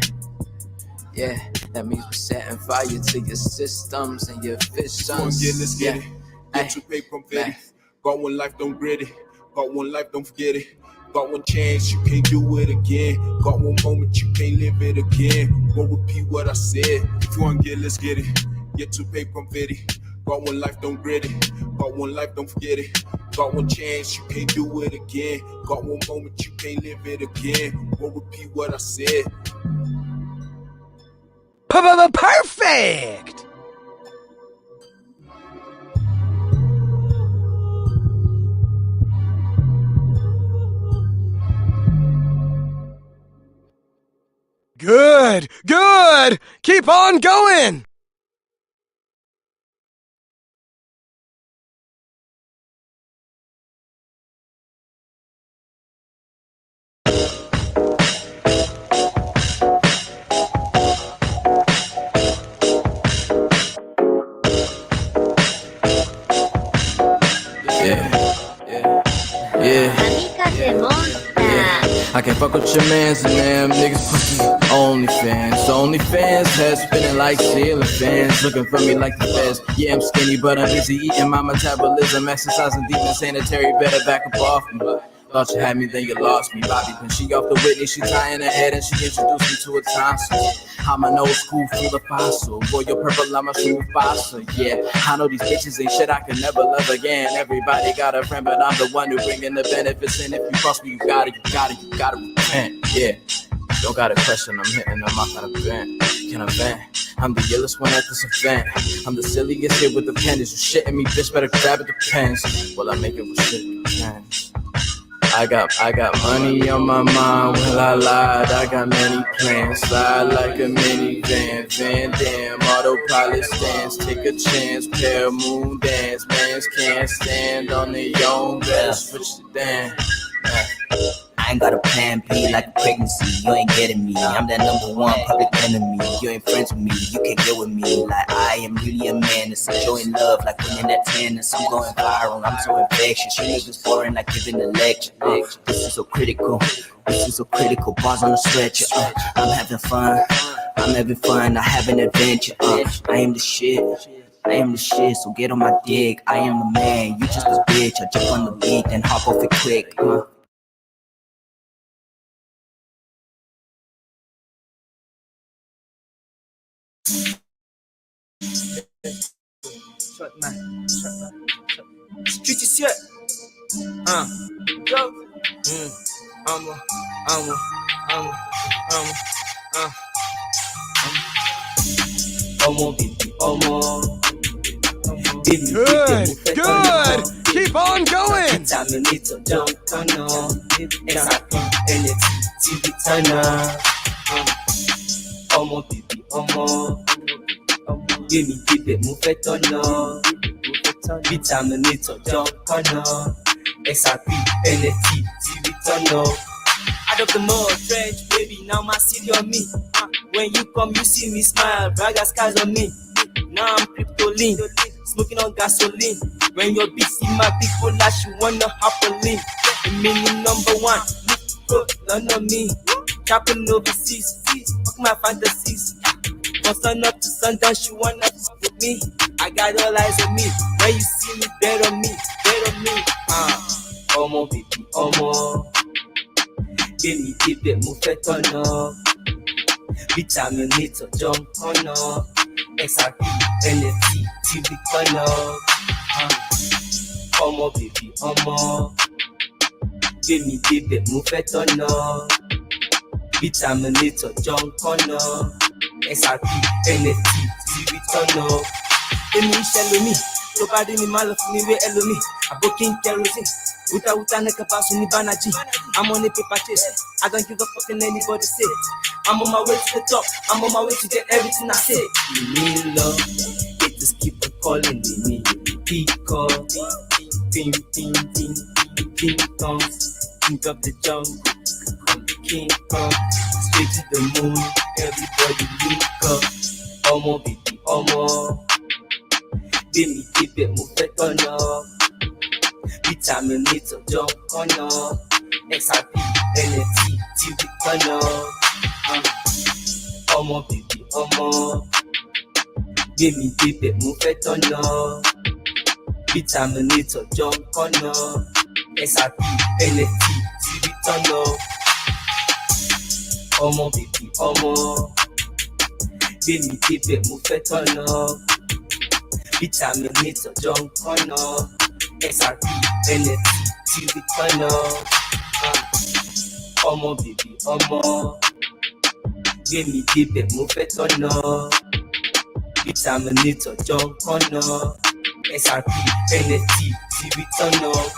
Yeah, that means we're setting fire to your systems and your visions. Let's get it. Get your paper confetti. Got one life, don't grit it. Got one life, don't forget it. Got one chance, you can't do it again. Got one moment, you can't live it again. Won't repeat what I said. If you wanna get, let's get it. Get your paper confetti. Got one life, don't grit it. Got one life, don't forget it. Got one chance, you can't do it again. Got one moment, you can't live it again. Won't repeat what I said. Perfect! Good! Good! Keep on going! I can't fuck with your mans and them niggas pussy. OnlyFans head spinning like ceiling fans, looking for me like the best. Yeah, I'm skinny, but I'm busy eating my metabolism, exercising deep in sanitary. Better back up off me. Thought you had me, then you lost me. Bobby, when she off the Whitney, she tying her head and she introduced me to a tonsil. I'm an old school full of fossil. Boy, you're purple, I'm a true fossil. Yeah, I know these bitches ain't shit I can never love again. Everybody got a friend, but I'm the one who bringing the benefits. And if you cross me, you gotta repent. Yeah, don't got a question, I'm hitting them off on a vent. Can I vent? I'm the illest one at this event. I'm the silliest here with the pen. Is you shitting me, bitch? Better grab it, depends. Well, I make it with shit with pens. I got money on my mind, well I lied, I got many plans, slide like a minivan, Van Damme, autopilot stance, take a chance, pair moon dance, mans can't stand on their own, better switch it down. I ain't got a plan B like a pregnancy, you ain't getting me. I'm that #1 public enemy, you ain't friends with me, you can't get with me. Like I am really a man that's enjoying love, like winning that tennis. I'm going viral, I'm so infectious, you niggas boring like giving a lecture. This is so critical, bars on the stretcher. I'm having fun, I have an adventure. I am the shit, so get on my dick. I am the man, you just a bitch. I jump on the beat, then hop off it quick. Street is here. Go. Good, good. Keep on going. Give me keep it, move it on no. Vitaminator, jump on no. XRP, NFT, TV turn no. Out of the mud, trench, baby, now my city on me. When you come, you see me smile, bragger skies on me. Now I'm crypto lean, smoking on gasoline. When your bitch see my big bola, she wanna hop a link. The meaning number one, none of me. Trapping overseas, fuck my fantasies. From sun up to sundown, she wanna fuck with me. I got all eyes on me. When you see me, bet on me, bet on me. Omo baby, omo. Give me keep it, move it on up. Vitaminator, jump on up. XRP, NFT, TV turn up. Omo baby, omo. Give me keep it, move it on up. Vitaminator, jump on up. XRP, NFT, TV turn up. Emi shallow me, nobody ni malo for me we hello me. I booking kerosene, uta neka pass ni banaji. I'm on a paper chase, I don't give a fuck in anybody say. I'm on my way to the top, I'm on my way to get everything I say. You need love, it just keep on calling me. Peacock, ping, king comes, king of the jungle, come the king come, straight to the moon, everybody link up. Omo baby, omo. Give me keep it, move it on up. Vitaminator, jump on up. XRP, NFT, TV turn up. Omo baby, omo. Give me keep it, move it on up. Vitaminator, jump on up. XRP, NFT, TV turn up. Omo baby, omo. Give me keep it, move it on up. Vitaminator, jump on up. XRP, NFT, TV turn up. Omo baby, omo. Give me keep it, move it on up. Vitaminator, jump on up. XRP, NFT, TV turn up.